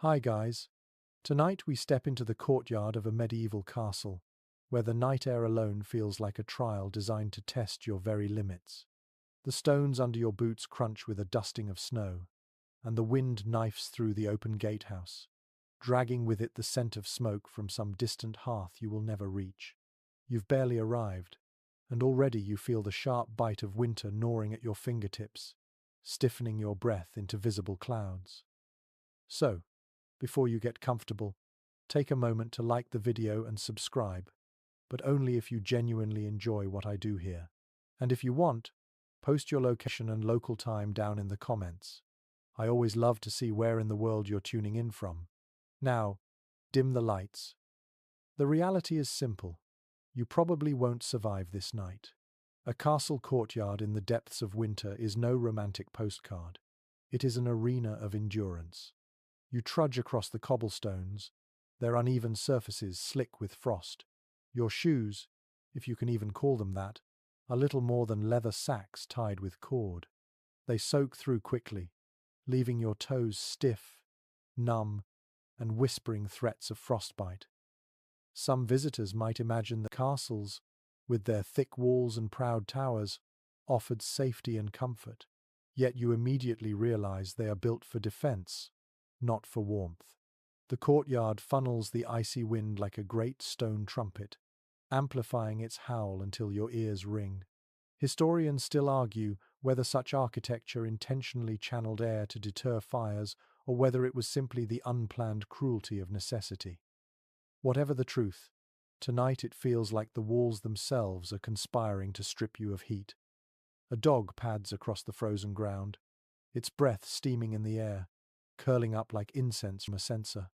Hi guys. Tonight we step into the courtyard of a medieval castle, where the night air alone feels like a trial designed to test your very limits. The stones under your boots crunch with a dusting of snow, and the wind knifes through the open gatehouse, dragging with it the scent of smoke from some distant hearth you will never reach. You've barely arrived, and already you feel the sharp bite of winter gnawing at your fingertips, stiffening your breath into visible clouds. So, before you get comfortable, take a moment to like the video and subscribe, but only if you genuinely enjoy what I do here. And if you want, post your location and local time down in the comments. I always love to see where in the world you're tuning in from. Now, dim the lights. The reality is simple. You probably won't survive this night. A castle courtyard in the depths of winter is no romantic postcard. It is an arena of endurance. You trudge across the cobblestones, their uneven surfaces slick with frost. Your shoes, if you can even call them that, are little more than leather sacks tied with cord. They soak through quickly, leaving your toes stiff, numb, and whispering threats of frostbite. Some visitors might imagine that castles, with their thick walls and proud towers, offered safety and comfort. Yet you immediately realize they are built for defense, not for warmth. The courtyard funnels the icy wind like a great stone trumpet, amplifying its howl until your ears ring. Historians still argue whether such architecture intentionally channeled air to deter fires or whether it was simply the unplanned cruelty of necessity. Whatever the truth, tonight it feels like the walls themselves are conspiring to strip you of heat. A dog pads across the frozen ground, its breath steaming in the air, curling up like incense from a censer.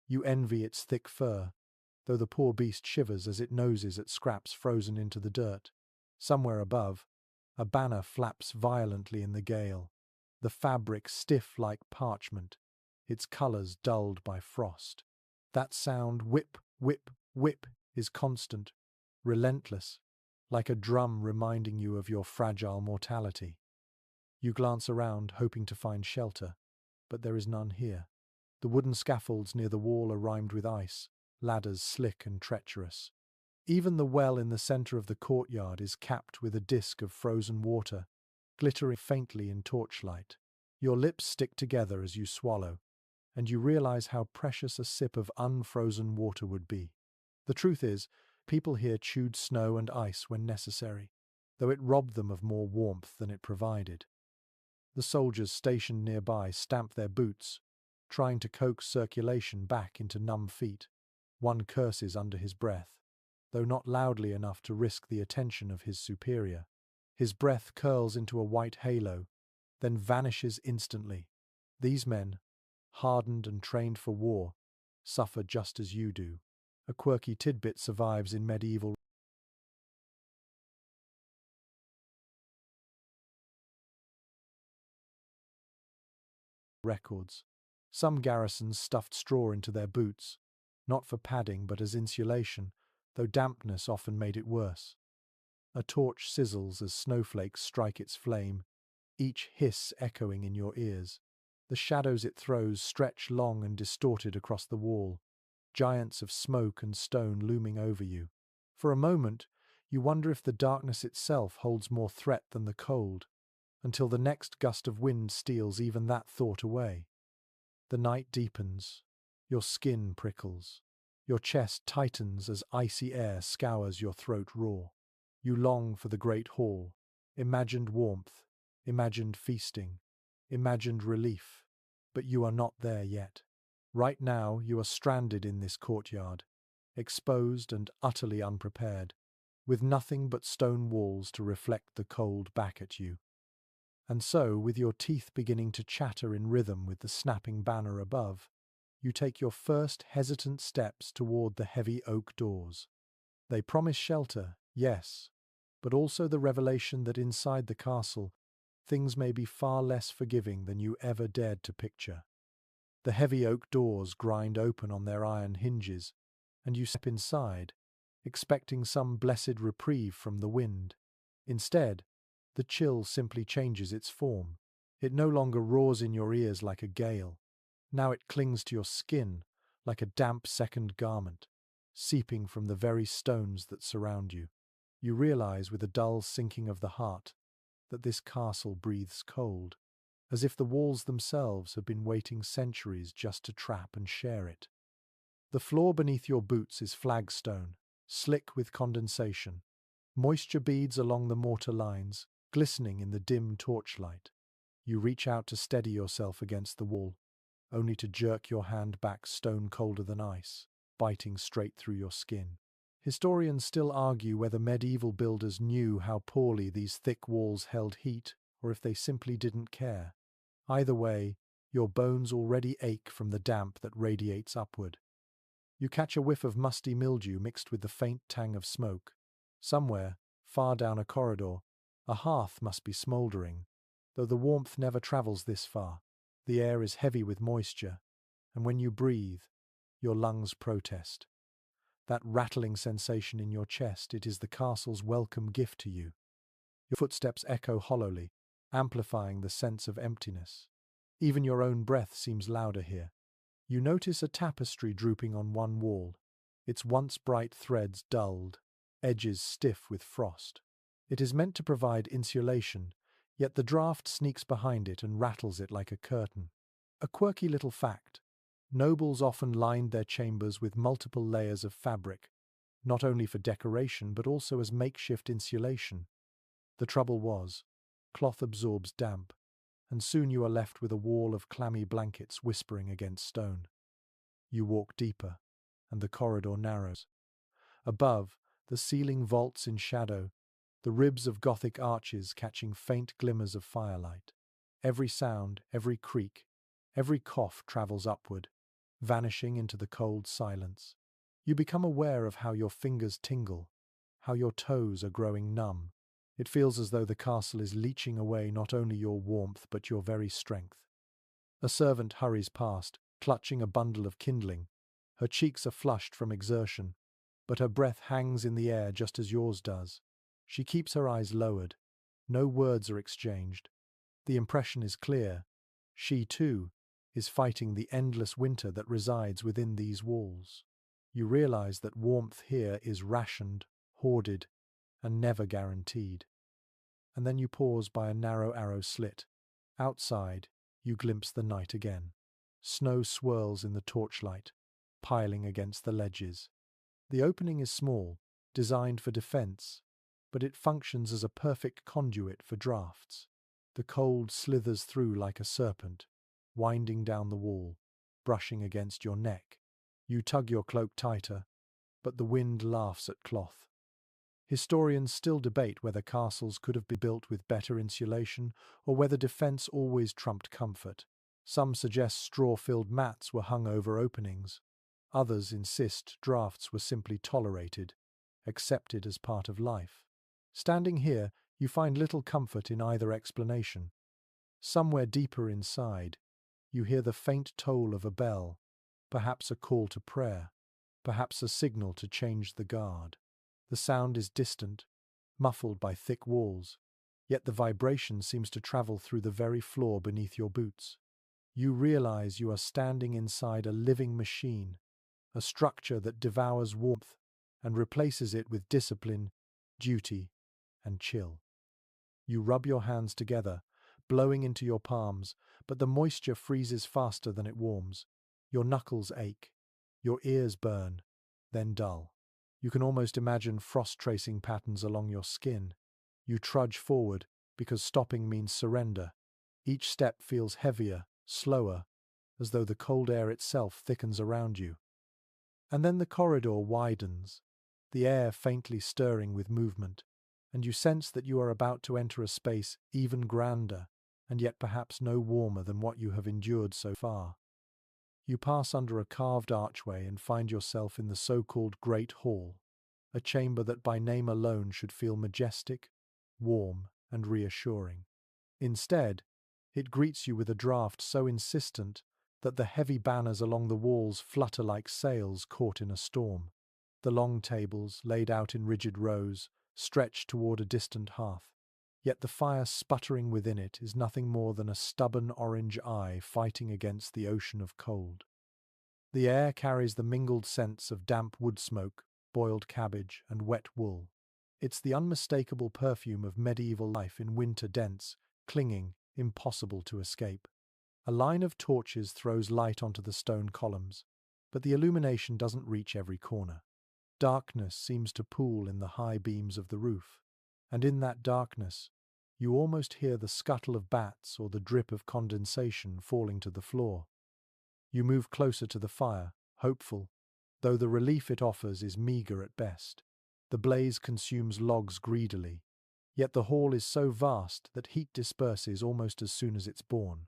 You envy its thick fur, though the poor beast shivers as it noses at scraps frozen into the dirt. Somewhere above, a banner flaps violently in the gale, the fabric stiff like parchment, its colors dulled by frost. That sound, whip, whip, whip, is constant, relentless, like a drum reminding you of your fragile mortality. You glance around, hoping to find shelter, but there is none here. The wooden scaffolds near the wall are rimed with ice, ladders slick and treacherous. Even the well in the center of the courtyard is capped with a disk of frozen water, glittering faintly in torchlight. Your lips stick together as you swallow, and you realize how precious a sip of unfrozen water would be. The truth is, people here chewed snow and ice when necessary, though it robbed them of more warmth than it provided. The soldiers stationed nearby stamp their boots, trying to coax circulation back into numb feet. One curses under his breath, though not loudly enough to risk the attention of his superior. His breath curls into a white halo, then vanishes instantly. These men, hardened and trained for war, suffer just as you do. A quirky tidbit survives in medieval records. Some garrisons stuffed straw into their boots, not for padding but as insulation, though dampness often made it worse. A torch sizzles as snowflakes strike its flame, each hiss echoing in your ears. The shadows it throws stretch long and distorted across the wall, giants of smoke and stone looming over you. For a moment, you wonder if the darkness itself holds more threat than the cold, until the next gust of wind steals even that thought away. The night deepens, your skin prickles, your chest tightens as icy air scours your throat raw. You long for the great hall, imagined warmth, imagined feasting, imagined relief, but you are not there yet. Right now you are stranded in this courtyard, exposed and utterly unprepared, with nothing but stone walls to reflect the cold back at you. And so, with your teeth beginning to chatter in rhythm with the snapping banner above, you take your first hesitant steps toward the heavy oak doors. They promise shelter, yes, but also the revelation that inside the castle, things may be far less forgiving than you ever dared to picture. The heavy oak doors grind open on their iron hinges, and you step inside, expecting some blessed reprieve from the wind. Instead, the chill simply changes its form. It no longer roars in your ears like a gale. Now it clings to your skin like a damp second garment, seeping from the very stones that surround you. You realize with a dull sinking of the heart that this castle breathes cold, as if the walls themselves have been waiting centuries just to trap and share it. The floor beneath your boots is flagstone, slick with condensation, moisture beads along the mortar lines, glistening in the dim torchlight. You reach out to steady yourself against the wall, only to jerk your hand back stone colder than ice, biting straight through your skin. Historians still argue whether medieval builders knew how poorly these thick walls held heat, or if they simply didn't care. Either way, your bones already ache from the damp that radiates upward. You catch a whiff of musty mildew mixed with the faint tang of smoke. Somewhere, far down a corridor, a hearth must be smouldering, though the warmth never travels this far. The air is heavy with moisture, and when you breathe, your lungs protest. That rattling sensation in your chest, it is the castle's welcome gift to you. Your footsteps echo hollowly, amplifying the sense of emptiness. Even your own breath seems louder here. You notice a tapestry drooping on one wall, its once bright threads dulled, edges stiff with frost. It is meant to provide insulation, yet the draught sneaks behind it and rattles it like a curtain. A quirky little fact: nobles often lined their chambers with multiple layers of fabric, not only for decoration but also as makeshift insulation. The trouble was, cloth absorbs damp, and soon you are left with a wall of clammy blankets whispering against stone. You walk deeper, and the corridor narrows. Above, the ceiling vaults in shadow, the ribs of Gothic arches catching faint glimmers of firelight. Every sound, every creak, every cough travels upward, vanishing into the cold silence. You become aware of how your fingers tingle, how your toes are growing numb. It feels as though the castle is leeching away not only your warmth but your very strength. A servant hurries past, clutching a bundle of kindling. Her cheeks are flushed from exertion, but her breath hangs in the air just as yours does. She keeps her eyes lowered. No words are exchanged. The impression is clear. She, too, is fighting the endless winter that resides within these walls. You realize that warmth here is rationed, hoarded, and never guaranteed. And then you pause by a narrow arrow slit. Outside, you glimpse the night again. Snow swirls in the torchlight, piling against the ledges. The opening is small, designed for defense, but it functions as a perfect conduit for drafts. The cold slithers through like a serpent, winding down the wall, brushing against your neck. You tug your cloak tighter, but the wind laughs at cloth. Historians still debate whether castles could have been built with better insulation or whether defense always trumped comfort. Some suggest straw-filled mats were hung over openings. Others insist drafts were simply tolerated, accepted as part of life. Standing here, you find little comfort in either explanation. Somewhere deeper inside, you hear the faint toll of a bell, perhaps a call to prayer, perhaps a signal to change the guard. The sound is distant, muffled by thick walls, yet the vibration seems to travel through the very floor beneath your boots. You realize you are standing inside a living machine, a structure that devours warmth and replaces it with discipline, duty, and chill. You rub your hands together, blowing into your palms, but the moisture freezes faster than it warms. Your knuckles ache, your ears burn, then dull. You can almost imagine frost tracing patterns along your skin. You trudge forward, because stopping means surrender. Each step feels heavier, slower, as though the cold air itself thickens around you. And then the corridor widens, the air faintly stirring with movement, and you sense that you are about to enter a space even grander, and yet perhaps no warmer than what you have endured so far. You pass under a carved archway and find yourself in the so-called Great Hall, a chamber that by name alone should feel majestic, warm, and reassuring. Instead, it greets you with a draught so insistent that the heavy banners along the walls flutter like sails caught in a storm. The long tables, laid out in rigid rows, stretch toward a distant hearth. Yet the fire sputtering within it is nothing more than a stubborn orange eye fighting against the ocean of cold. The air carries the mingled scents of damp wood smoke, boiled cabbage, and wet wool. It's the unmistakable perfume of medieval life in winter, dense, clinging, impossible to escape. A line of torches throws light onto the stone columns, but the illumination doesn't reach every corner. Darkness seems to pool in the high beams of the roof, and in that darkness, you almost hear the scuttle of bats or the drip of condensation falling to the floor. You move closer to the fire, hopeful, though the relief it offers is meager at best. The blaze consumes logs greedily, yet the hall is so vast that heat disperses almost as soon as it's born.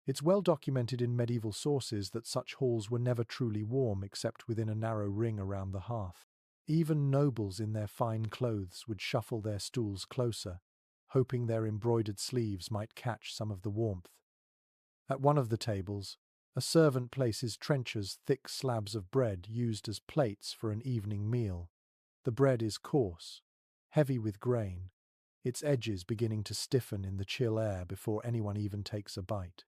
It's well documented in medieval sources that such halls were never truly warm except within a narrow ring around the hearth. Even nobles in their fine clothes would shuffle their stools closer, hoping their embroidered sleeves might catch some of the warmth. At one of the tables, a servant places trenchers thick slabs of bread used as plates for an evening meal. The bread is coarse, heavy with grain, its edges beginning to stiffen in the chill air before anyone even takes a bite.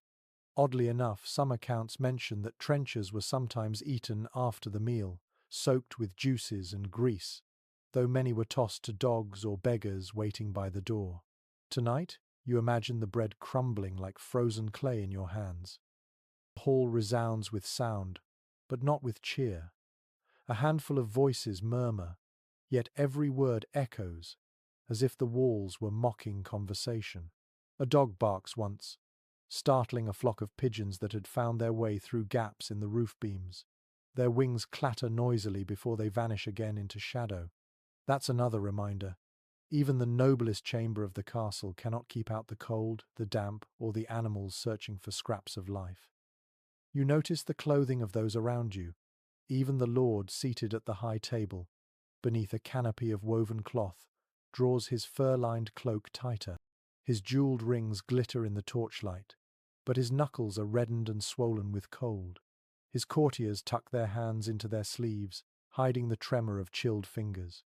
Oddly enough, some accounts mention that trenchers were sometimes eaten after the meal, soaked with juices and grease, though many were tossed to dogs or beggars waiting by the door. Tonight, you imagine the bread crumbling like frozen clay in your hands. The hall resounds with sound, but not with cheer. A handful of voices murmur, yet every word echoes, as if the walls were mocking conversation. A dog barks once, startling a flock of pigeons that had found their way through gaps in the roof beams. Their wings clatter noisily before they vanish again into shadow. That's another reminder. Even the noblest chamber of the castle cannot keep out the cold, the damp, or the animals searching for scraps of life. You notice the clothing of those around you, even the lord seated at the high table, beneath a canopy of woven cloth, draws his fur-lined cloak tighter. His jeweled rings glitter in the torchlight, but his knuckles are reddened and swollen with cold. His courtiers tuck their hands into their sleeves, hiding the tremor of chilled fingers.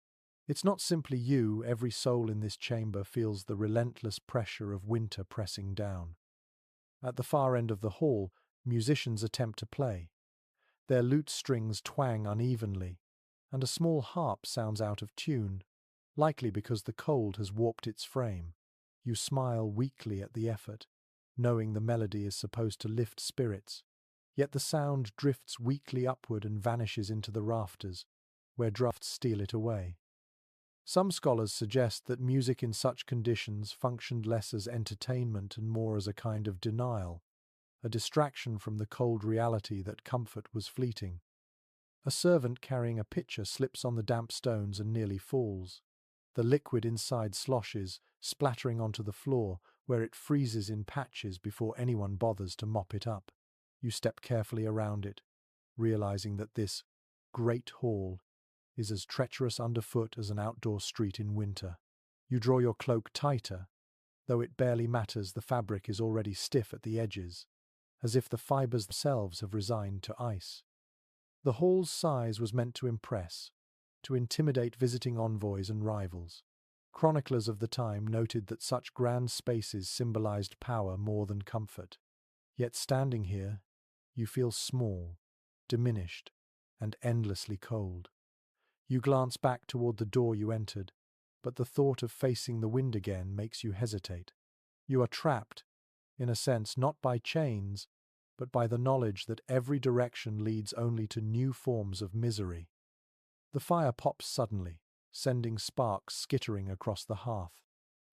It's not simply you, every soul in this chamber feels the relentless pressure of winter pressing down. At the far end of the hall, musicians attempt to play. Their lute strings twang unevenly, and a small harp sounds out of tune, likely because the cold has warped its frame. You smile weakly at the effort, knowing the melody is supposed to lift spirits, yet the sound drifts weakly upward and vanishes into the rafters, where drafts steal it away. Some scholars suggest that music in such conditions functioned less as entertainment and more as a kind of denial, a distraction from the cold reality that comfort was fleeting. A servant carrying a pitcher slips on the damp stones and nearly falls. The liquid inside sloshes, splattering onto the floor, where it freezes in patches before anyone bothers to mop it up. You step carefully around it, realizing that this great hall is as treacherous underfoot as an outdoor street in winter. You draw your cloak tighter, though it barely matters, the fabric is already stiff at the edges, as if the fibers themselves have resigned to ice. The hall's size was meant to impress, to intimidate visiting envoys and rivals. Chroniclers of the time noted that such grand spaces symbolized power more than comfort. Yet standing here, you feel small, diminished, and endlessly cold. You glance back toward the door you entered, but the thought of facing the wind again makes you hesitate. You are trapped, in a sense, not by chains, but by the knowledge that every direction leads only to new forms of misery. The fire pops suddenly, sending sparks skittering across the hearth.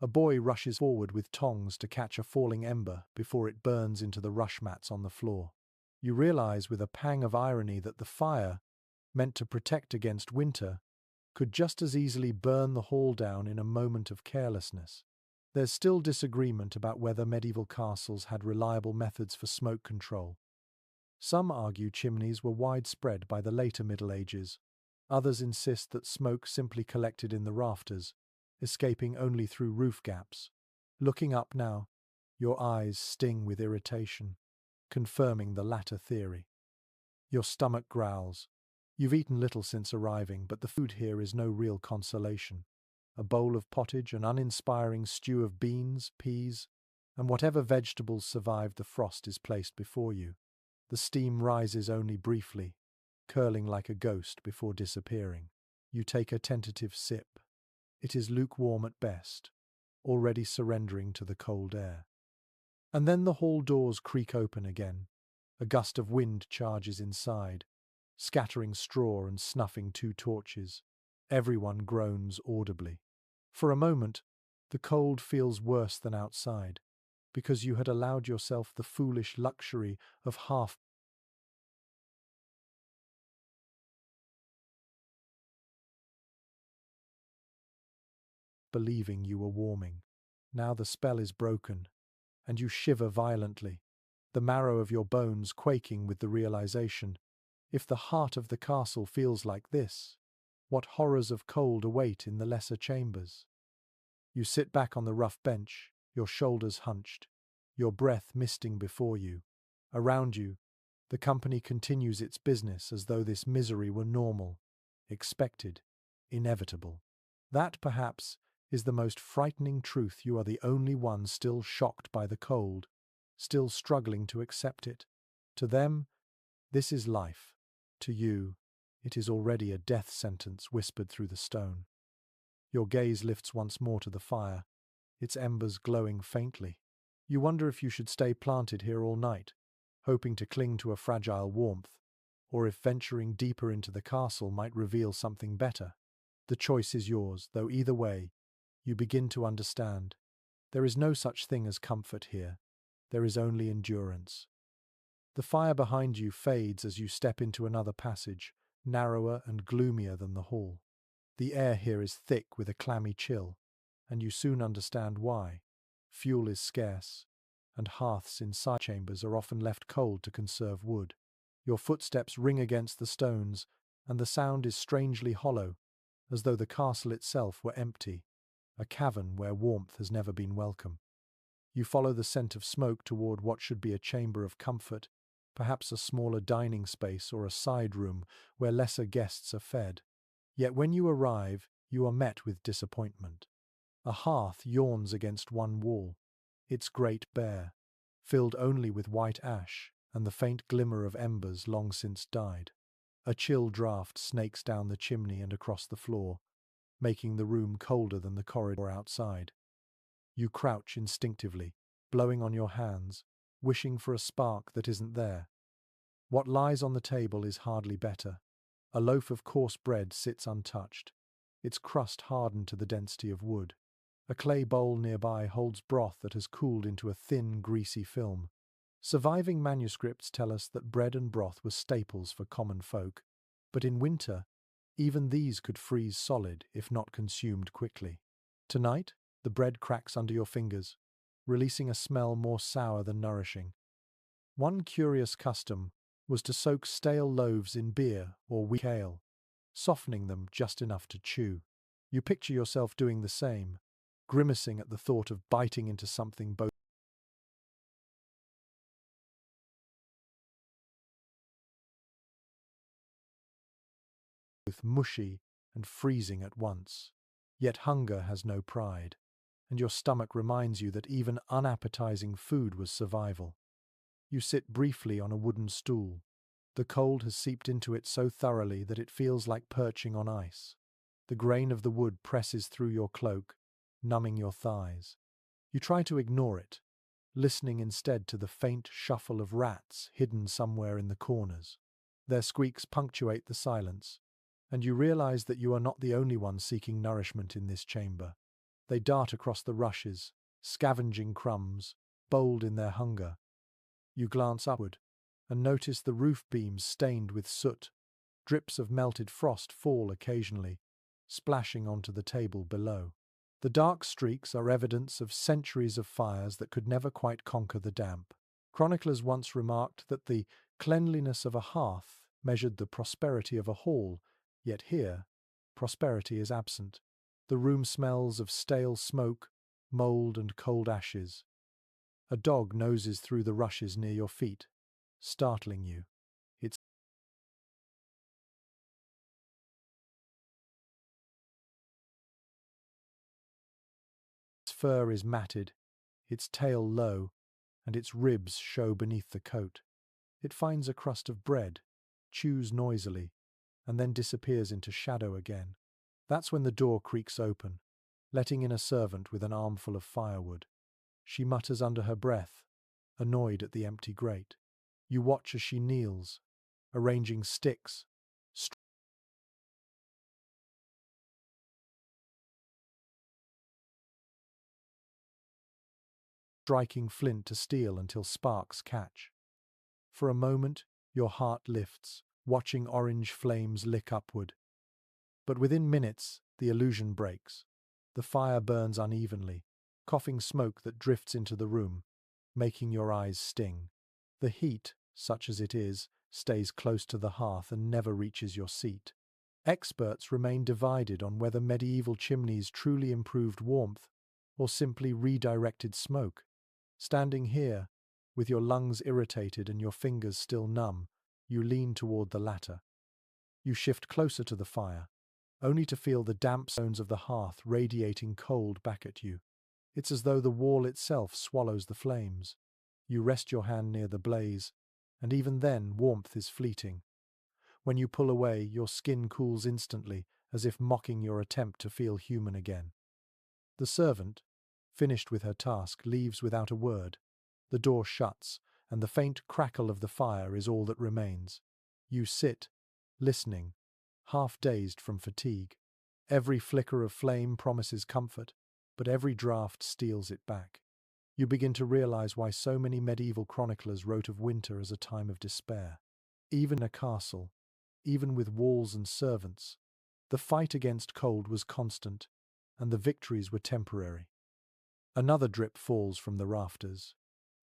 A boy rushes forward with tongs to catch a falling ember before it burns into the rush mats on the floor. You realize with a pang of irony that the fire, meant to protect against winter, could just as easily burn the hall down in a moment of carelessness. There's still disagreement about whether medieval castles had reliable methods for smoke control. Some argue chimneys were widespread by the later Middle Ages. Others insist that smoke simply collected in the rafters, escaping only through roof gaps. Looking up now, your eyes sting with irritation, confirming the latter theory. Your stomach growls. You've eaten little since arriving, but the food here is no real consolation. a bowl of pottage, an uninspiring stew of beans, peas, and whatever vegetables survived the frost is placed before you. The steam rises only briefly, curling like a ghost before disappearing. You take a tentative sip. It is lukewarm at best, already surrendering to the cold air. And then the hall doors creak open again. A gust of wind charges inside, scattering straw and snuffing two torches. Everyone groans audibly. For a moment, the cold feels worse than outside, because you had allowed yourself the foolish luxury of half believing you were warming. Now the spell is broken, and you shiver violently, the marrow of your bones quaking with the realization. If the heart of the castle feels like this, what horrors of cold await in the lesser chambers? You sit back on the rough bench, your shoulders hunched, your breath misting before you. Around you, the company continues its business as though this misery were normal, expected, inevitable. That, perhaps, is the most frightening truth. You are the only one still shocked by the cold, still struggling to accept it. To them, this is life. To you, it is already a death sentence whispered through the stone. Your gaze lifts once more to the fire, its embers glowing faintly. You wonder if you should stay planted here all night, hoping to cling to a fragile warmth, or if venturing deeper into the castle might reveal something better. The choice is yours, though either way, you begin to understand. There is no such thing as comfort here. There is only endurance. The fire behind you fades as you step into another passage, narrower and gloomier than the hall. The air here is thick with a clammy chill, and you soon understand why. Fuel is scarce, and hearths in side chambers are often left cold to conserve wood. Your footsteps ring against the stones, and the sound is strangely hollow, as though the castle itself were empty, a cavern where warmth has never been welcome. You follow the scent of smoke toward what should be a chamber of comfort, perhaps a smaller dining space or a side room where lesser guests are fed. Yet when you arrive, you are met with disappointment. A hearth yawns against one wall, its grate bare, filled only with white ash and the faint glimmer of embers long since died. A chill draught snakes down the chimney and across the floor, making the room colder than the corridor outside. You crouch instinctively, blowing on your hands, wishing for a spark that isn't there. What lies on the table is hardly better. A loaf of coarse bread sits untouched, its crust hardened to the density of wood. A clay bowl nearby holds broth that has cooled into a thin, greasy film. Surviving manuscripts tell us that bread and broth were staples for common folk, but in winter, even these could freeze solid if not consumed quickly. Tonight, the bread cracks under your fingers, releasing a smell more sour than nourishing. One curious custom was to soak stale loaves in beer or weak ale, softening them just enough to chew. You picture yourself doing the same, grimacing at the thought of biting into something both mushy and freezing at once. Yet hunger has no pride, and your stomach reminds you that even unappetizing food was survival. You sit briefly on a wooden stool. The cold has seeped into it so thoroughly that it feels like perching on ice. The grain of the wood presses through your cloak, numbing your thighs. You try to ignore it, listening instead to the faint shuffle of rats hidden somewhere in the corners. Their squeaks punctuate the silence, and you realize that you are not the only one seeking nourishment in this chamber. They dart across the rushes, scavenging crumbs, bold in their hunger. You glance upward and notice the roof beams stained with soot. Drips of melted frost fall occasionally, splashing onto the table below. The dark streaks are evidence of centuries of fires that could never quite conquer the damp. Chroniclers once remarked that the cleanliness of a hearth measured the prosperity of a hall, yet here, prosperity is absent. The room smells of stale smoke, mold, and cold ashes. A dog noses through the rushes near your feet, startling you. Its fur is matted, its tail low, and its ribs show beneath the coat. It finds a crust of bread, chews noisily, and then disappears into shadow again. That's when the door creaks open, letting in a servant with an armful of firewood. She mutters under her breath, annoyed at the empty grate. You watch as she kneels, arranging sticks, striking flint to steel until sparks catch. For a moment, your heart lifts, watching orange flames lick upward. But within minutes, the illusion breaks. The fire burns unevenly, coughing smoke that drifts into the room, making your eyes sting. The heat, such as it is, stays close to the hearth and never reaches your seat. Experts remain divided on whether medieval chimneys truly improved warmth or simply redirected smoke. Standing here, with your lungs irritated and your fingers still numb, you lean toward the latter. You shift closer to the fire, only to feel the damp stones of the hearth radiating cold back at you. It's as though the wall itself swallows the flames. You rest your hand near the blaze, and even then warmth is fleeting. When you pull away, your skin cools instantly, as if mocking your attempt to feel human again. The servant, finished with her task, leaves without a word. The door shuts, and the faint crackle of the fire is all that remains. You sit, listening, half dazed from fatigue. Every flicker of flame promises comfort, but every draught steals it back. You begin to realize why so many medieval chroniclers wrote of winter as a time of despair. Even in a castle, even with walls and servants, the fight against cold was constant, and the victories were temporary. Another drip falls from the rafters.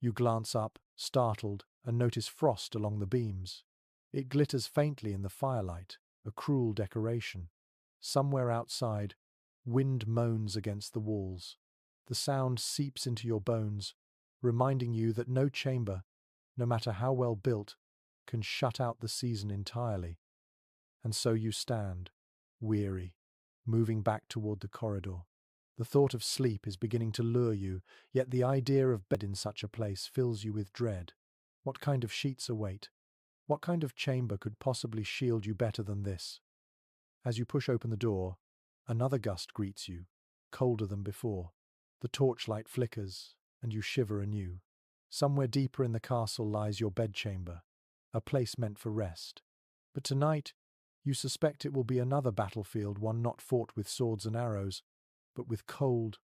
You glance up, startled, and notice frost along the beams. It glitters faintly in the firelight, a cruel decoration. Somewhere outside, wind moans against the walls. The sound seeps into your bones, reminding you that no chamber, no matter how well built, can shut out the season entirely. And so you stand, weary, moving back toward the corridor. The thought of sleep is beginning to lure you, yet the idea of bed in such a place fills you with dread. What kind of sheets await? What kind of chamber could possibly shield you better than this? As you push open the door, another gust greets you, colder than before. The torchlight flickers, and you shiver anew. Somewhere deeper in the castle lies your bedchamber, a place meant for rest. But tonight, you suspect it will be another battlefield, one not fought with swords and arrows, but with cold,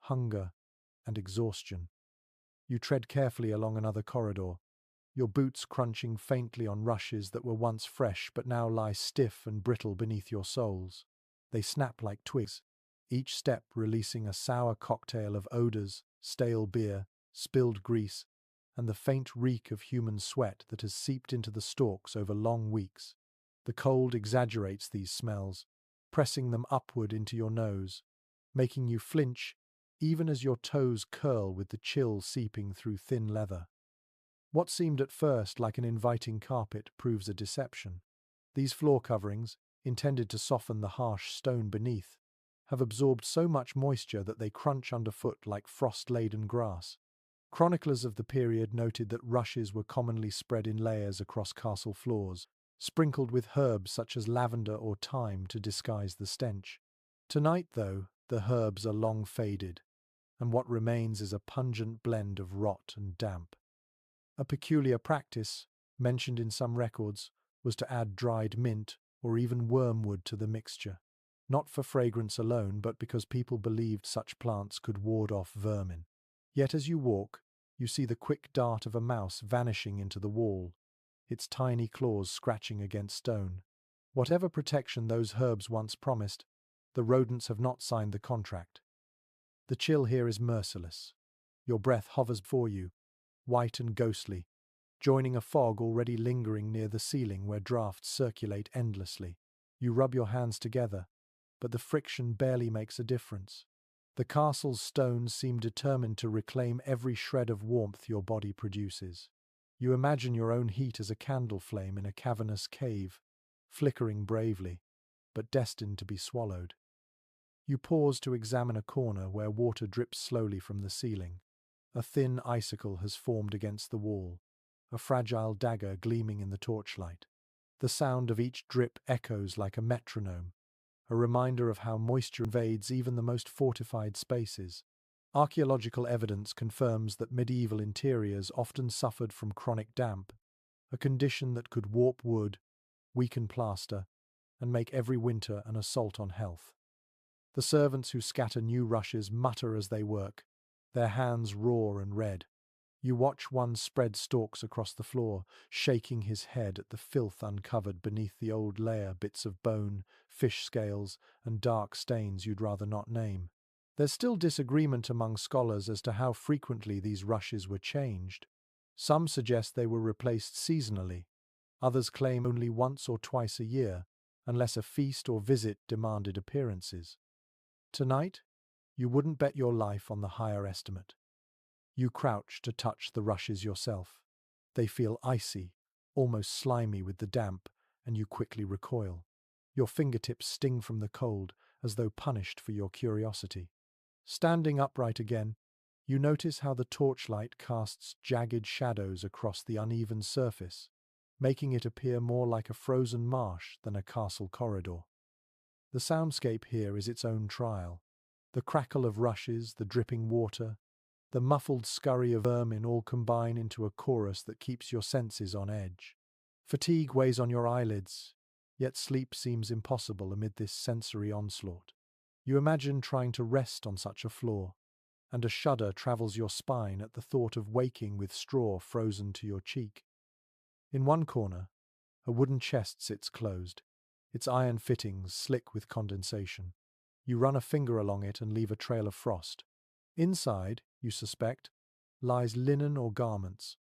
hunger, and exhaustion. You tread carefully along another corridor, your boots crunching faintly on rushes that were once fresh but now lie stiff and brittle beneath your soles. They snap like twigs, each step releasing a sour cocktail of odors, stale beer, spilled grease, and the faint reek of human sweat that has seeped into the stalks over long weeks. The cold exaggerates these smells, pressing them upward into your nose, making you flinch even as your toes curl with the chill seeping through thin leather. What seemed at first like an inviting carpet proves a deception. These floor coverings, intended to soften the harsh stone beneath, have absorbed so much moisture that they crunch underfoot like frost-laden grass. Chroniclers of the period noted that rushes were commonly spread in layers across castle floors, sprinkled with herbs such as lavender or thyme to disguise the stench. Tonight, though, the herbs are long faded, and what remains is a pungent blend of rot and damp. A peculiar practice, mentioned in some records, was to add dried mint or even wormwood to the mixture, not for fragrance alone, but because people believed such plants could ward off vermin. Yet as you walk, you see the quick dart of a mouse vanishing into the wall, its tiny claws scratching against stone. Whatever protection those herbs once promised, the rodents have not signed the contract. The chill here is merciless. Your breath hovers before you, white and ghostly, joining a fog already lingering near the ceiling where drafts circulate endlessly. You rub your hands together, but the friction barely makes a difference. The castle's stones seem determined to reclaim every shred of warmth your body produces. You imagine your own heat as a candle flame in a cavernous cave, flickering bravely, but destined to be swallowed. You pause to examine a corner where water drips slowly from the ceiling. A thin icicle has formed against the wall, a fragile dagger gleaming in the torchlight. The sound of each drip echoes like a metronome, a reminder of how moisture invades even the most fortified spaces. Archaeological evidence confirms that medieval interiors often suffered from chronic damp, a condition that could warp wood, weaken plaster, and make every winter an assault on health. The servants who scatter new rushes mutter as they work, their hands raw and red. You watch one spread stalks across the floor, shaking his head at the filth uncovered beneath the old layer, bits of bone, fish scales, and dark stains you'd rather not name. There's still disagreement among scholars as to how frequently these rushes were changed. Some suggest they were replaced seasonally, others claim only once or twice a year, unless a feast or visit demanded appearances. Tonight, you wouldn't bet your life on the higher estimate. You crouch to touch the rushes yourself. They feel icy, almost slimy with the damp, and you quickly recoil. Your fingertips sting from the cold, as though punished for your curiosity. Standing upright again, you notice how the torchlight casts jagged shadows across the uneven surface, making it appear more like a frozen marsh than a castle corridor. The soundscape here is its own trial. The crackle of rushes, the dripping water, the muffled scurry of vermin all combine into a chorus that keeps your senses on edge. Fatigue weighs on your eyelids, yet sleep seems impossible amid this sensory onslaught. You imagine trying to rest on such a floor, and a shudder travels your spine at the thought of waking with straw frozen to your cheek. In one corner, a wooden chest sits closed, its iron fittings slick with condensation. You run a finger along it and leave a trail of frost. Inside, you suspect, lies linen or garments,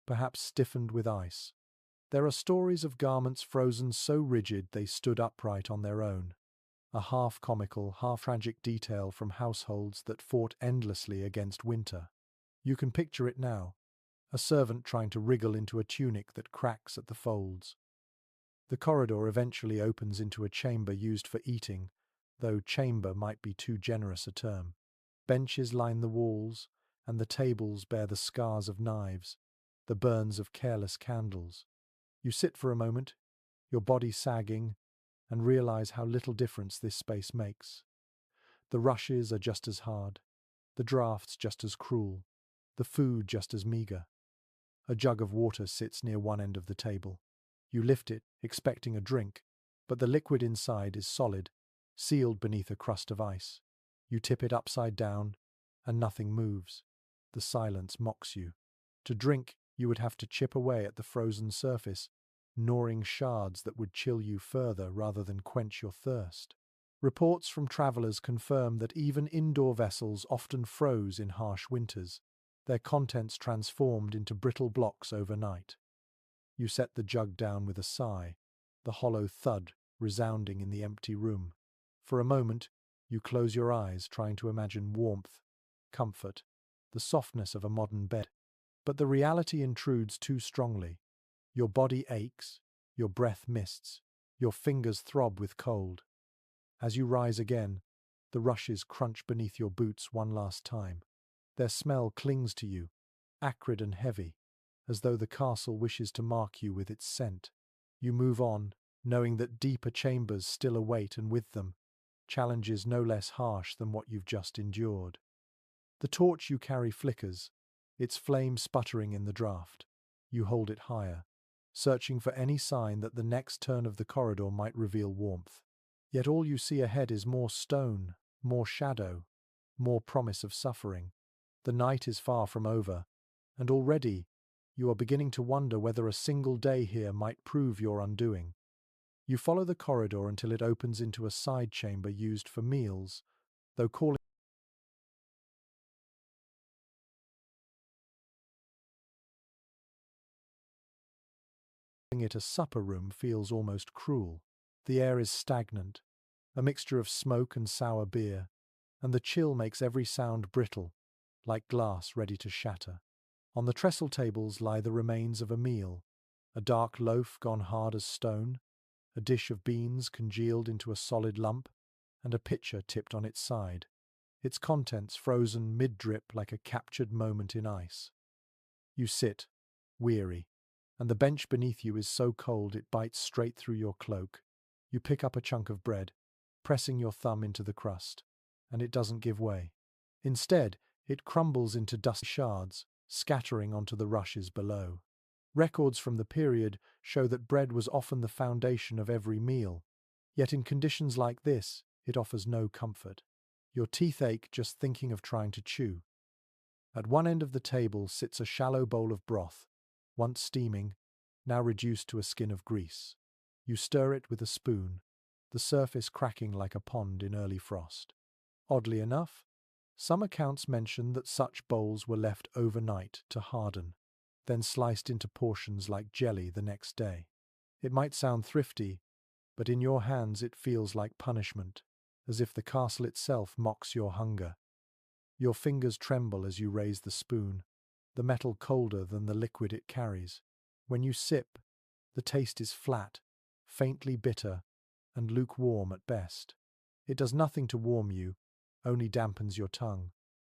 perhaps stiffened with ice. There are stories of garments frozen so rigid they stood upright on their own, a half-comical, half-tragic detail from households that fought endlessly against winter. You can picture it now, a servant trying to wriggle into a tunic that cracks at the folds. The corridor eventually opens into a chamber used for eating, though chamber might be too generous a term. Benches line the walls, and the tables bear the scars of knives, the burns of careless candles. You sit for a moment, your body sagging, and realize how little difference this space makes. The rushes are just as hard, the draughts just as cruel, the food just as meager. A jug of water sits near one end of the table. You lift it, expecting a drink, but the liquid inside is solid, sealed beneath a crust of ice. You tip it upside down, and nothing moves. The silence mocks you. To drink, you would have to chip away at the frozen surface, gnawing shards that would chill you further rather than quench your thirst. Reports from travelers confirm that even indoor vessels often froze in harsh winters, their contents transformed into brittle blocks overnight. You set the jug down with a sigh, the hollow thud resounding in the empty room. For a moment, you close your eyes, trying to imagine warmth, comfort, the softness of a modern bed. But the reality intrudes too strongly. Your body aches, your breath mists, your fingers throb with cold. As you rise again, the rushes crunch beneath your boots one last time. Their smell clings to you, acrid and heavy, as though the castle wishes to mark you with its scent. You move on, knowing that deeper chambers still await, and with them, challenges no less harsh than what you've just endured. The torch you carry flickers, its flame sputtering in the draught. You hold it higher, searching for any sign that the next turn of the corridor might reveal warmth. Yet all you see ahead is more stone, more shadow, more promise of suffering. The night is far from over, and already you are beginning to wonder whether a single day here might prove your undoing. You follow the corridor until it opens into a side chamber used for meals, though calling it a supper room feels almost cruel. The air is stagnant, a mixture of smoke and sour beer, and the chill makes every sound brittle, like glass ready to shatter. On the trestle tables lie the remains of a meal, a dark loaf gone hard as stone, a dish of beans congealed into a solid lump, and a pitcher tipped on its side, its contents frozen mid-drip like a captured moment in ice. You sit, weary, and the bench beneath you is so cold it bites straight through your cloak. You pick up a chunk of bread, pressing your thumb into the crust, and it doesn't give way. Instead, it crumbles into dusty shards, scattering onto the rushes below. Records from the period show that bread was often the foundation of every meal, yet in conditions like this, it offers no comfort. Your teeth ache just thinking of trying to chew. At one end of the table sits a shallow bowl of broth, once steaming, now reduced to a skin of grease. You stir it with a spoon, the surface cracking like a pond in early frost. Oddly enough, some accounts mention that such bowls were left overnight to harden, then sliced into portions like jelly the next day. It might sound thrifty, but in your hands it feels like punishment, as if the castle itself mocks your hunger. Your fingers tremble as you raise the spoon, the metal colder than the liquid it carries. When you sip, the taste is flat, faintly bitter, and lukewarm at best. It does nothing to warm you, only dampens your tongue.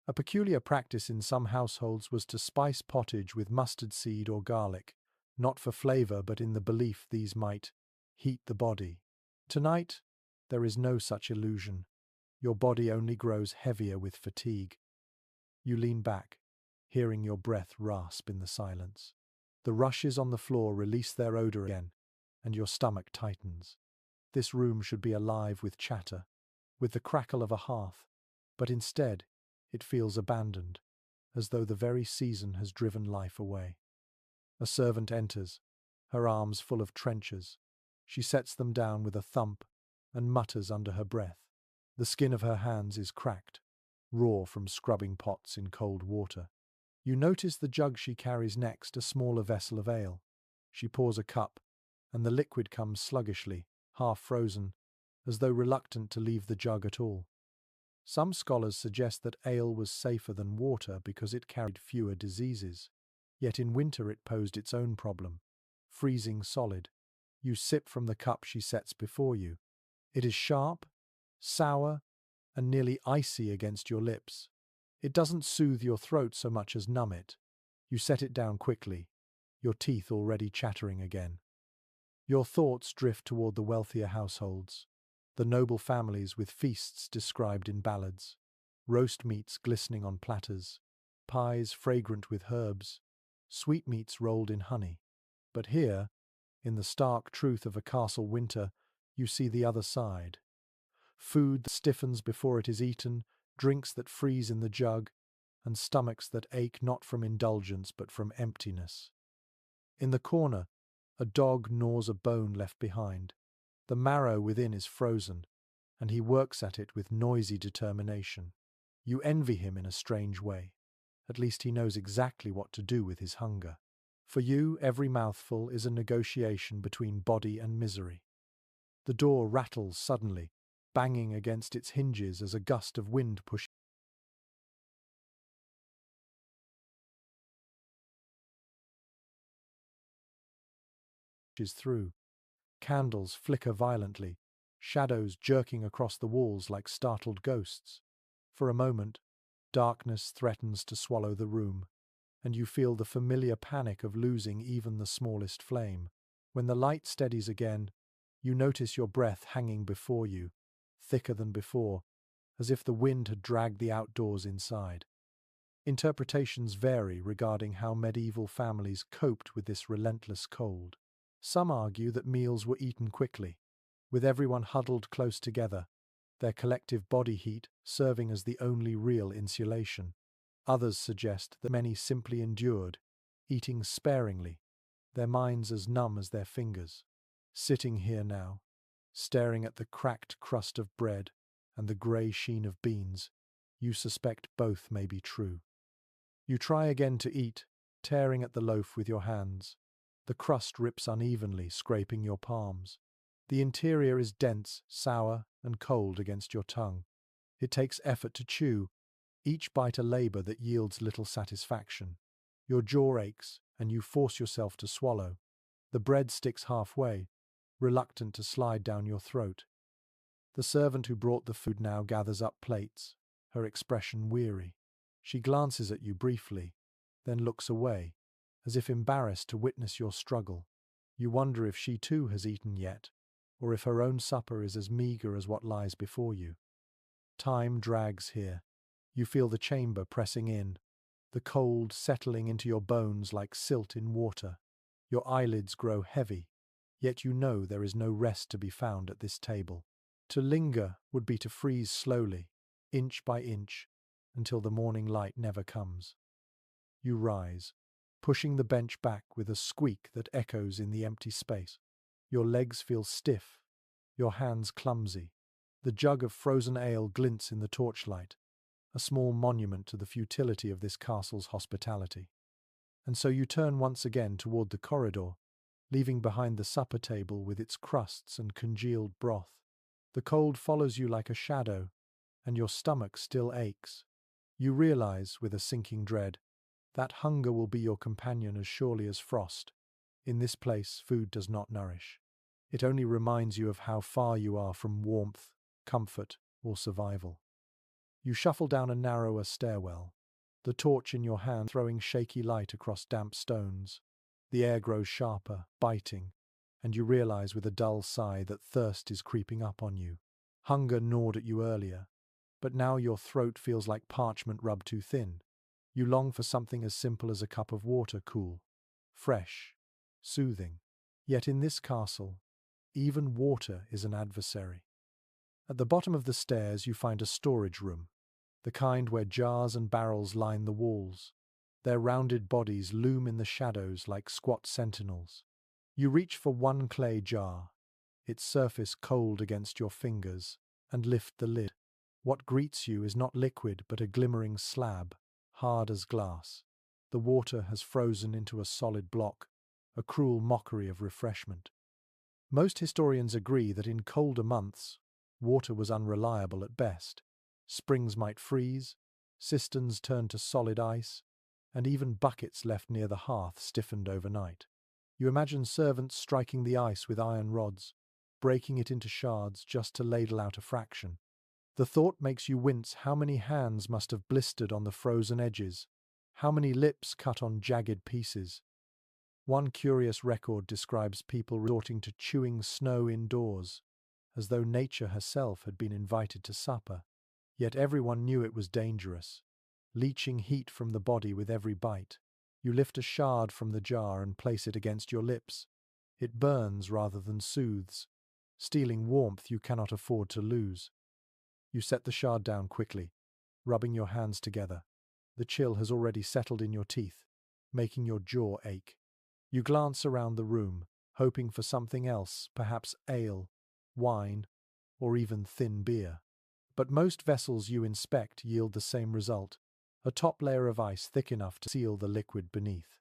A peculiar practice in some households was to spice pottage with mustard seed or garlic, not for flavor but in the belief these might heat the body. Tonight, there is no such illusion. Your body only grows heavier with fatigue. You lean back, hearing your breath rasp in the silence. The rushes on the floor release their odor again, and your stomach tightens. This room should be alive with chatter, with the crackle of a hearth, but instead, it feels abandoned, as though the very season has driven life away. A servant enters, her arms full of trenchers. She sets them down with a thump and mutters under her breath. The skin of her hands is cracked, raw from scrubbing pots in cold water. You notice the jug she carries next, a smaller vessel of ale. She pours a cup, and the liquid comes sluggishly, half frozen, as though reluctant to leave the jug at all. Some scholars suggest that ale was safer than water because it carried fewer diseases. Yet in winter it posed its own problem, freezing solid. You sip from the cup she sets before you. It is sharp, sour, and nearly icy against your lips. It doesn't soothe your throat so much as numb it. You set it down quickly, your teeth already chattering again. Your thoughts drift toward the wealthier households, the noble families with feasts described in ballads, roast meats glistening on platters, pies fragrant with herbs, sweetmeats rolled in honey. But here, in the stark truth of a castle winter, you see the other side. Food that stiffens before it is eaten, drinks that freeze in the jug, and stomachs that ache not from indulgence but from emptiness. In the corner, a dog gnaws a bone left behind. The marrow within is frozen, and he works at it with noisy determination. You envy him in a strange way. At least he knows exactly what to do with his hunger. For you, every mouthful is a negotiation between body and misery. The door rattles suddenly, banging against its hinges as a gust of wind pushes through. Candles flicker violently, shadows jerking across the walls like startled ghosts. For a moment, darkness threatens to swallow the room, and you feel the familiar panic of losing even the smallest flame. When the light steadies again, you notice your breath hanging before you, thicker than before, as if the wind had dragged the outdoors inside. Interpretations vary regarding how medieval families coped with this relentless cold. Some argue that meals were eaten quickly, with everyone huddled close together, their collective body heat serving as the only real insulation. Others suggest that many simply endured, eating sparingly, their minds as numb as their fingers. Sitting here now, staring at the cracked crust of bread and the grey sheen of beans, you suspect both may be true. You try again to eat, tearing at the loaf with your hands. The crust rips unevenly, scraping your palms. The interior is dense, sour, and cold against your tongue. It takes effort to chew, each bite a labor that yields little satisfaction. Your jaw aches, and you force yourself to swallow. The bread sticks halfway, reluctant to slide down your throat. The servant who brought the food now gathers up plates, her expression weary. She glances at you briefly, then looks away, as if embarrassed to witness your struggle. You wonder if she too has eaten yet, or if her own supper is as meagre as what lies before you. Time drags here. You feel the chamber pressing in, the cold settling into your bones like silt in water. Your eyelids grow heavy, yet you know there is no rest to be found at this table. To linger would be to freeze slowly, inch by inch, until the morning light never comes. You rise, pushing the bench back with a squeak that echoes in the empty space. Your legs feel stiff, your hands clumsy. The jug of frozen ale glints in the torchlight, a small monument to the futility of this castle's hospitality. And so you turn once again toward the corridor, leaving behind the supper table with its crusts and congealed broth. The cold follows you like a shadow, and your stomach still aches. You realize, with a sinking dread, that hunger will be your companion as surely as frost. In this place, food does not nourish. It only reminds you of how far you are from warmth, comfort, or survival. You shuffle down a narrower stairwell, the torch in your hand throwing shaky light across damp stones. The air grows sharper, biting, and you realize with a dull sigh that thirst is creeping up on you. Hunger gnawed at you earlier, but now your throat feels like parchment rubbed too thin. You long for something as simple as a cup of water, cool, fresh, soothing. Yet in this castle, even water is an adversary. At the bottom of the stairs you find a storage room, the kind where jars and barrels line the walls. Their rounded bodies loom in the shadows like squat sentinels. You reach for one clay jar, its surface cold against your fingers, and lift the lid. What greets you is not liquid but a glimmering slab, hard as glass. The water has frozen into a solid block, a cruel mockery of refreshment. Most historians agree that in colder months, water was unreliable at best. Springs might freeze, cisterns turned to solid ice, and even buckets left near the hearth stiffened overnight. You imagine servants striking the ice with iron rods, breaking it into shards just to ladle out a fraction. The thought makes you wince how many hands must have blistered on the frozen edges, how many lips cut on jagged pieces. One curious record describes people resorting to chewing snow indoors, as though nature herself had been invited to supper. Yet everyone knew it was dangerous, leaching heat from the body with every bite. You lift a shard from the jar and place it against your lips. It burns rather than soothes, stealing warmth you cannot afford to lose. You set the shard down quickly, rubbing your hands together. The chill has already settled in your teeth, making your jaw ache. You glance around the room, hoping for something else, perhaps ale, wine, or even thin beer. But most vessels you inspect yield the same result, a top layer of ice thick enough to seal the liquid beneath.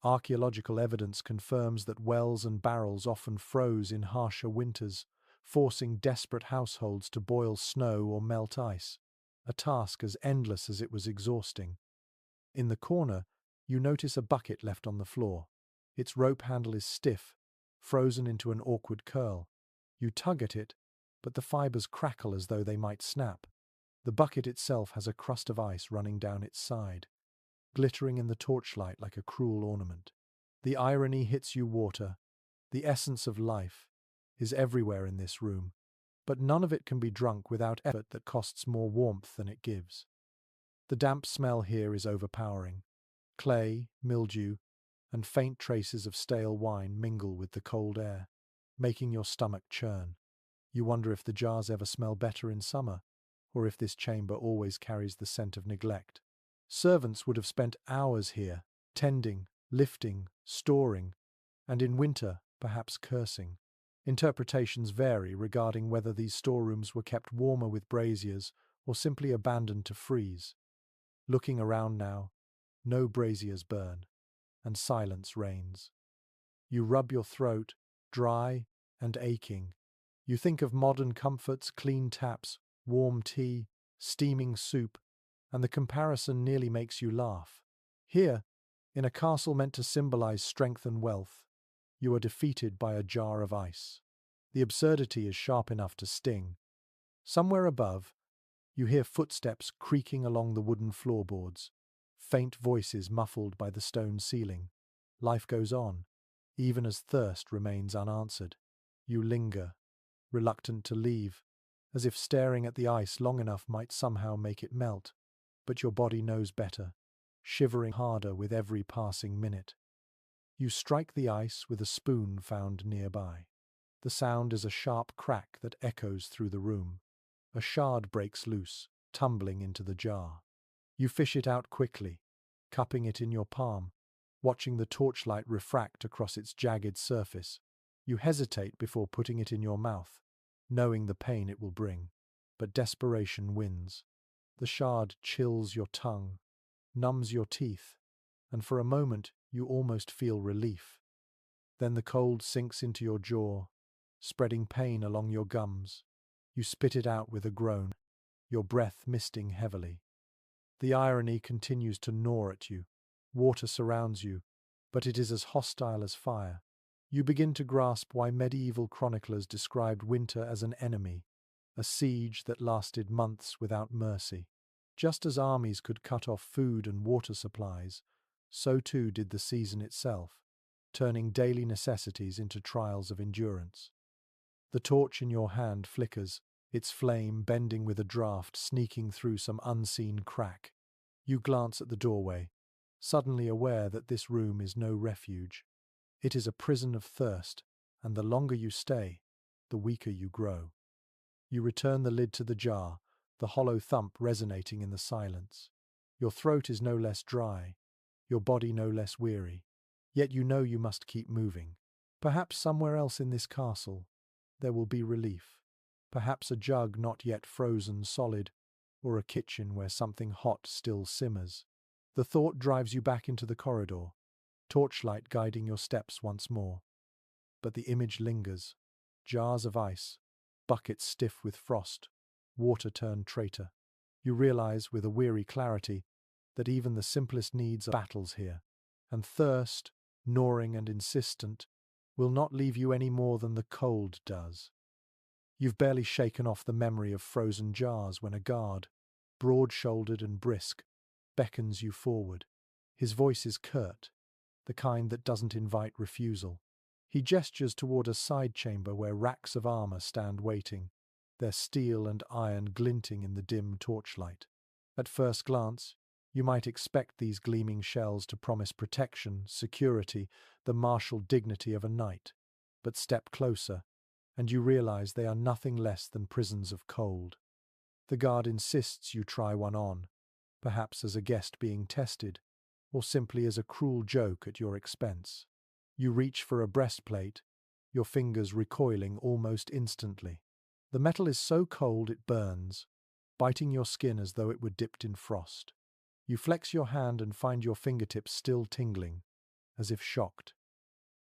Archaeological evidence confirms that wells and barrels often froze in harsher winters, forcing desperate households to boil snow or melt ice, a task as endless as it was exhausting. In the corner, you notice a bucket left on the floor. Its rope handle is stiff, frozen into an awkward curl. You tug at it, but the fibers crackle as though they might snap. The bucket itself has a crust of ice running down its side, glittering in the torchlight like a cruel ornament. The irony hits you, water, the essence of life, is everywhere in this room, but none of it can be drunk without effort that costs more warmth than it gives. The damp smell here is overpowering. Clay, mildew, and faint traces of stale wine mingle with the cold air, making your stomach churn. You wonder if the jars ever smell better in summer, or if this chamber always carries the scent of neglect. Servants would have spent hours here, tending, lifting, storing, and in winter, perhaps cursing. Interpretations vary regarding whether these storerooms were kept warmer with braziers or simply abandoned to freeze. Looking around now, no braziers burn, and silence reigns. You rub your throat, dry and aching. You think of modern comforts, clean taps, warm tea, steaming soup, and the comparison nearly makes you laugh. Here, in a castle meant to symbolize strength and wealth, you are defeated by a jar of ice. The absurdity is sharp enough to sting, Somewhere above, you hear footsteps creaking along the wooden floorboards, faint voices muffled by the stone ceiling. Life goes on, even as thirst remains unanswered. You linger, reluctant to leave, as if staring at the ice long enough might somehow make it melt. But your body knows better, shivering harder with every passing minute. You strike the ice with a spoon found nearby. The sound is a sharp crack that echoes through the room. A shard breaks loose, tumbling into the jar. You fish it out quickly, cupping it in your palm, watching the torchlight refract across its jagged surface. You hesitate before putting it in your mouth, knowing the pain it will bring. But desperation wins. The shard chills your tongue, numbs your teeth, and for a moment you almost feel relief. Then the cold sinks into your jaw, spreading pain along your gums. You spit it out with a groan, your breath misting heavily. The irony continues to gnaw at you. Water surrounds you, but it is as hostile as fire. You begin to grasp why medieval chroniclers described winter as an enemy, a siege that lasted months without mercy. Just as armies could cut off food and water supplies, so too did the season itself, turning daily necessities into trials of endurance. The torch in your hand flickers, its flame bending with a draught sneaking through some unseen crack. You glance at the doorway, suddenly aware that this room is no refuge. It is a prison of thirst, and the longer you stay, the weaker you grow. You return the lid to the jar, the hollow thump resonating in the silence. Your throat is no less dry, your body no less weary, yet you know you must keep moving. Perhaps somewhere else in this castle, there will be relief. Perhaps a jug not yet frozen solid, or a kitchen where something hot still simmers. The thought drives you back into the corridor, torchlight guiding your steps once more. But the image lingers. Jars of ice, buckets stiff with frost, water turned traitor. You realize with a weary clarity that even the simplest needs are battles here, and thirst, gnawing and insistent, will not leave you any more than the cold does. You've barely shaken off the memory of frozen jars when a guard, broad-shouldered and brisk, beckons you forward. His voice is curt, the kind that doesn't invite refusal. He gestures toward a side chamber where racks of armor stand waiting, their steel and iron glinting in the dim torchlight. At first glance, you might expect these gleaming shells to promise protection, security, the martial dignity of a knight. But step closer, and you realize they are nothing less than prisons of cold. The guard insists you try one on, perhaps as a guest being tested, or simply as a cruel joke at your expense. You reach for a breastplate, your fingers recoiling almost instantly. The metal is so cold it burns, biting your skin as though it were dipped in frost. You flex your hand and find your fingertips still tingling, as if shocked.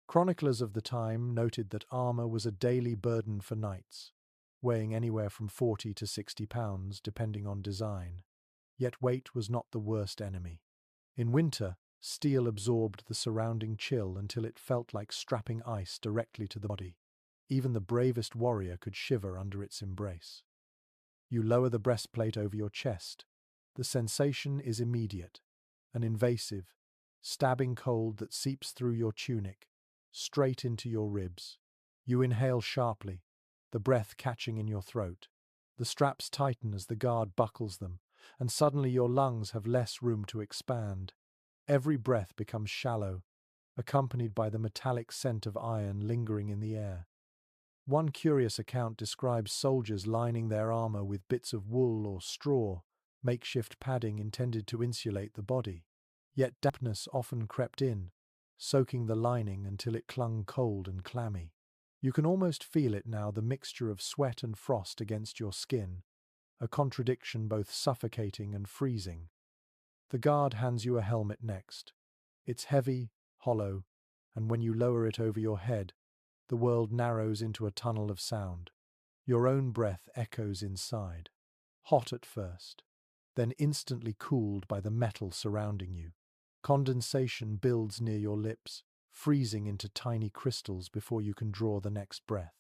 Chroniclers of the time noted that armor was a daily burden for knights, weighing anywhere from 40 to 60 pounds, depending on design. Yet weight was not the worst enemy. In winter, steel absorbed the surrounding chill until it felt like strapping ice directly to the body. Even the bravest warrior could shiver under its embrace. You lower the breastplate over your chest. The sensation is immediate, an invasive, stabbing cold that seeps through your tunic, straight into your ribs. You inhale sharply, the breath catching in your throat. The straps tighten as the guard buckles them, and suddenly your lungs have less room to expand. Every breath becomes shallow, accompanied by the metallic scent of iron lingering in the air. One curious account describes soldiers lining their armor with bits of wool or straw, makeshift padding intended to insulate the body. Yet dampness often crept in, soaking the lining until it clung cold and clammy. You can almost feel it now, the mixture of sweat and frost against your skin, a contradiction both suffocating and freezing. The guard hands you a helmet next. It's heavy, hollow, and when you lower it over your head, the world narrows into a tunnel of sound. Your own breath echoes inside, hot at first, then instantly cooled by the metal surrounding you. Condensation builds near your lips, freezing into tiny crystals before you can draw the next breath.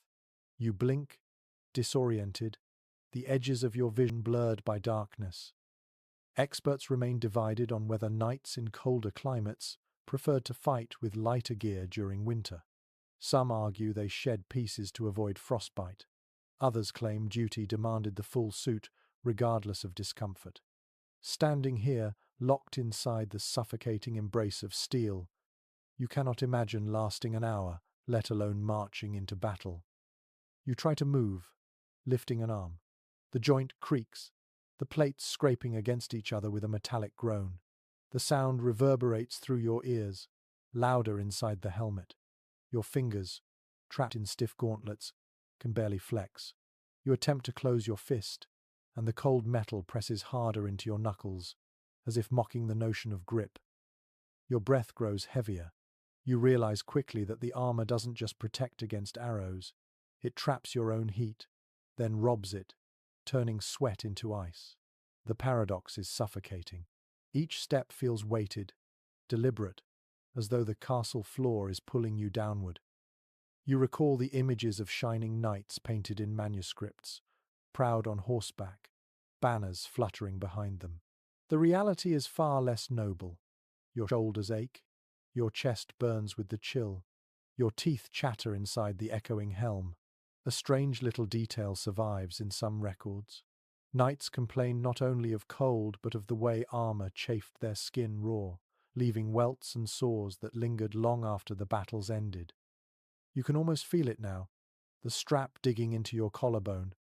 You blink, disoriented, the edges of your vision blurred by darkness. Experts remain divided on whether knights in colder climates preferred to fight with lighter gear during winter. Some argue they shed pieces to avoid frostbite. Others claim duty demanded the full suit, regardless of discomfort. Standing here, locked inside the suffocating embrace of steel, you cannot imagine lasting an hour, let alone marching into battle. You try to move, lifting an arm. The joint creaks, the plates scraping against each other with a metallic groan. The sound reverberates through your ears, louder inside the helmet. Your fingers, trapped in stiff gauntlets, can barely flex. You attempt to close your fist, and the cold metal presses harder into your knuckles, as if mocking the notion of grip. Your breath grows heavier. You realize quickly that the armor doesn't just protect against arrows, it traps your own heat, then robs it, turning sweat into ice. The paradox is suffocating. Each step feels weighted, deliberate, as though the castle floor is pulling you downward. You recall the images of shining knights painted in manuscripts, proud on horseback, banners fluttering behind them. The reality is far less noble. Your shoulders ache, your chest burns with the chill, your teeth chatter inside the echoing helm. A strange little detail survives in some records. Knights complain not only of cold but of the way armor chafed their skin raw, leaving welts and sores that lingered long after the battles ended. You can almost feel it now, the strap digging into your collarbone,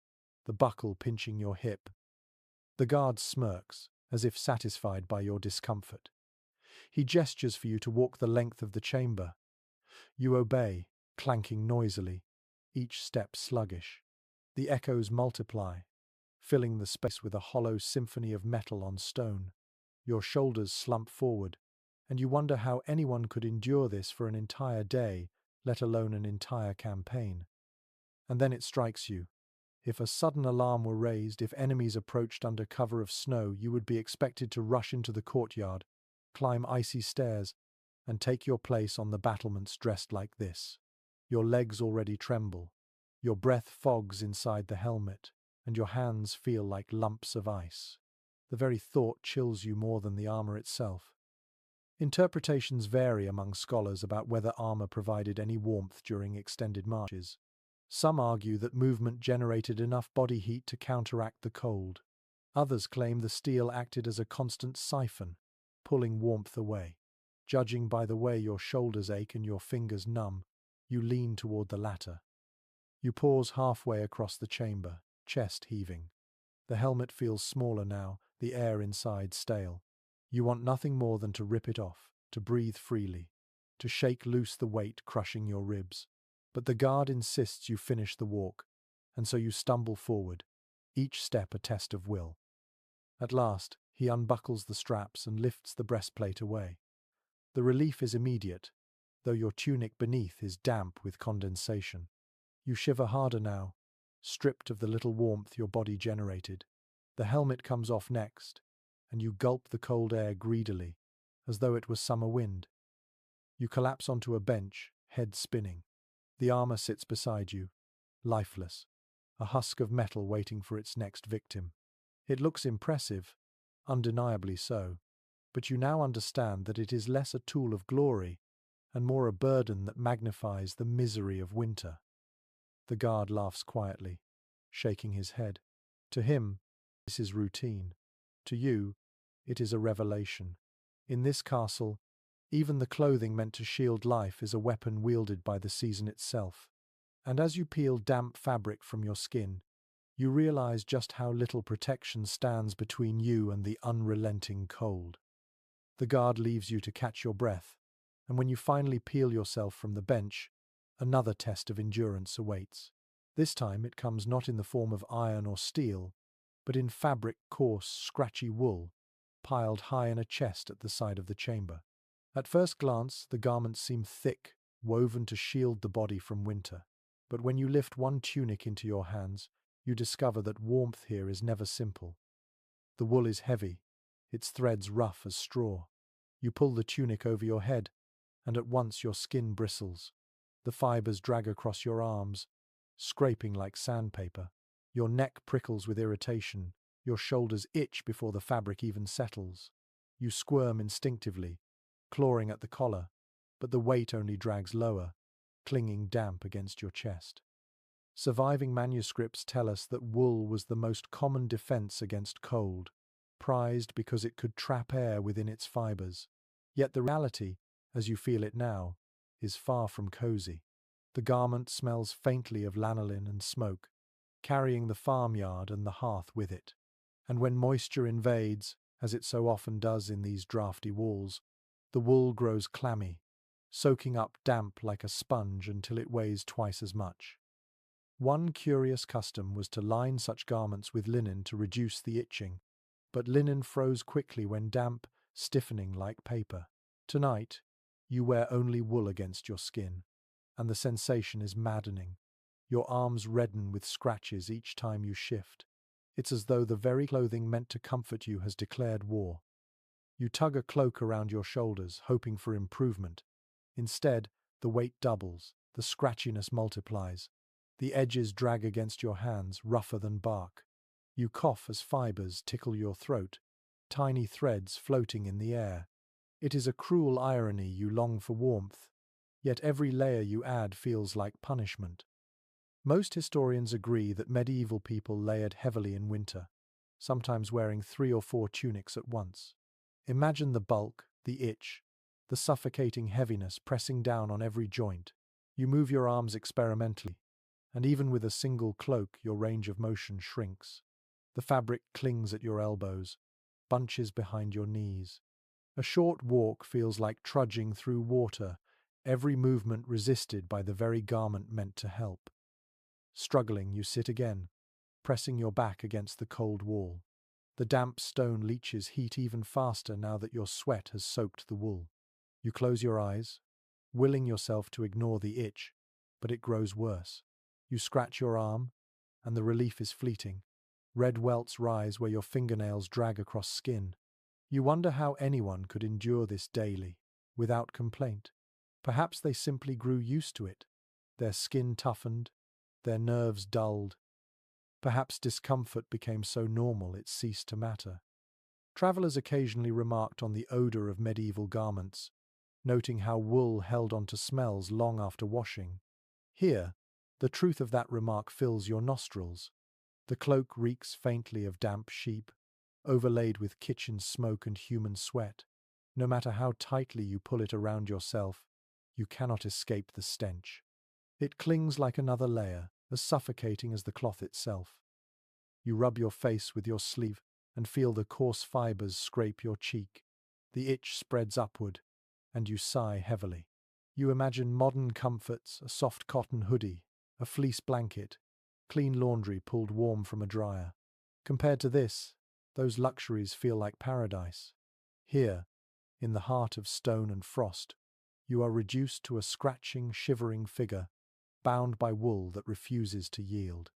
the buckle pinching your hip. The guard smirks, as if satisfied by your discomfort. He gestures for you to walk the length of the chamber. You obey, clanking noisily, each step sluggish. The echoes multiply, filling the space with a hollow symphony of metal on stone. Your shoulders slump forward, and you wonder how anyone could endure this for an entire day, let alone an entire campaign. And then it strikes you. If a sudden alarm were raised, if enemies approached under cover of snow, you would be expected to rush into the courtyard, climb icy stairs, and take your place on the battlements dressed like this. Your legs already tremble, your breath fogs inside the helmet, and your hands feel like lumps of ice. The very thought chills you more than the armor itself. Interpretations vary among scholars about whether armor provided any warmth during extended marches. Some argue that movement generated enough body heat to counteract the cold. Others claim the steel acted as a constant siphon, pulling warmth away. Judging by the way your shoulders ache and your fingers numb, you lean toward the latter. You pause halfway across the chamber, chest heaving. The helmet feels smaller now, the air inside stale. You want nothing more than to rip it off, to breathe freely, to shake loose the weight crushing your ribs. But the guard insists you finish the walk, and so you stumble forward, each step a test of will. At last, he unbuckles the straps and lifts the breastplate away. The relief is immediate, though your tunic beneath is damp with condensation. You shiver harder now, stripped of the little warmth your body generated. The helmet comes off next, and you gulp the cold air greedily, as though it was summer wind. You collapse onto a bench, head spinning. The armor sits beside you, lifeless, a husk of metal waiting for its next victim. It looks impressive, undeniably so, but you now understand that it is less a tool of glory and more a burden that magnifies the misery of winter. The guard laughs quietly, shaking his head. To him, this is routine. To you, it is a revelation. In this castle, even the clothing meant to shield life is a weapon wielded by the season itself. And as you peel damp fabric from your skin, you realize just how little protection stands between you and the unrelenting cold. The guard leaves you to catch your breath, and when you finally peel yourself from the bench, another test of endurance awaits. This time it comes not in the form of iron or steel, but in fabric coarse, scratchy wool, piled high in a chest at the side of the chamber. At first glance, the garments seem thick, woven to shield the body from winter. But when you lift one tunic into your hands, you discover that warmth here is never simple. The wool is heavy, its threads rough as straw. You pull the tunic over your head, and at once your skin bristles. The fibers drag across your arms, scraping like sandpaper. Your neck prickles with irritation, your shoulders itch before the fabric even settles. You squirm instinctively, clawing at the collar, but the weight only drags lower, clinging damp against your chest. Surviving manuscripts tell us that wool was the most common defense against cold, prized because it could trap air within its fibers. Yet the reality, as you feel it now, is far from cozy. The garment smells faintly of lanolin and smoke, carrying the farmyard and the hearth with it. And when moisture invades, as it so often does in these drafty walls, the wool grows clammy, soaking up damp like a sponge until it weighs twice as much. One curious custom was to line such garments with linen to reduce the itching, but linen froze quickly when damp, stiffening like paper. Tonight, you wear only wool against your skin, and the sensation is maddening. Your arms redden with scratches each time you shift. It's as though the very clothing meant to comfort you has declared war. You tug a cloak around your shoulders, hoping for improvement. Instead, the weight doubles, the scratchiness multiplies. The edges drag against your hands, rougher than bark. You cough as fibers tickle your throat, tiny threads floating in the air. It is a cruel irony. You long for warmth, yet every layer you add feels like punishment. Most historians agree that medieval people layered heavily in winter, sometimes wearing 3 or 4 tunics at once. Imagine the bulk, the itch, the suffocating heaviness pressing down on every joint. You move your arms experimentally, and even with a single cloak your range of motion shrinks. The fabric clings at your elbows, bunches behind your knees. A short walk feels like trudging through water, every movement resisted by the very garment meant to help. Struggling, you sit again, pressing your back against the cold wall. The damp stone leaches heat even faster now that your sweat has soaked the wool. You close your eyes, willing yourself to ignore the itch, but it grows worse. You scratch your arm, and the relief is fleeting. Red welts rise where your fingernails drag across skin. You wonder how anyone could endure this daily, without complaint. Perhaps they simply grew used to it. Their skin toughened, their nerves dulled. Perhaps discomfort became so normal it ceased to matter. Travelers occasionally remarked on the odor of medieval garments, noting how wool held on to smells long after washing. Here, the truth of that remark fills your nostrils. The cloak reeks faintly of damp sheep, overlaid with kitchen smoke and human sweat. No matter how tightly you pull it around yourself, you cannot escape the stench. It clings like another layer, as suffocating as the cloth itself. You rub your face with your sleeve and feel the coarse fibers scrape your cheek. The itch spreads upward, and you sigh heavily. You imagine modern comforts, a soft cotton hoodie, a fleece blanket, clean laundry pulled warm from a dryer. Compared to this, those luxuries feel like paradise. Here, in the heart of stone and frost, you are reduced to a scratching, shivering figure, bound by wool that refuses to yield.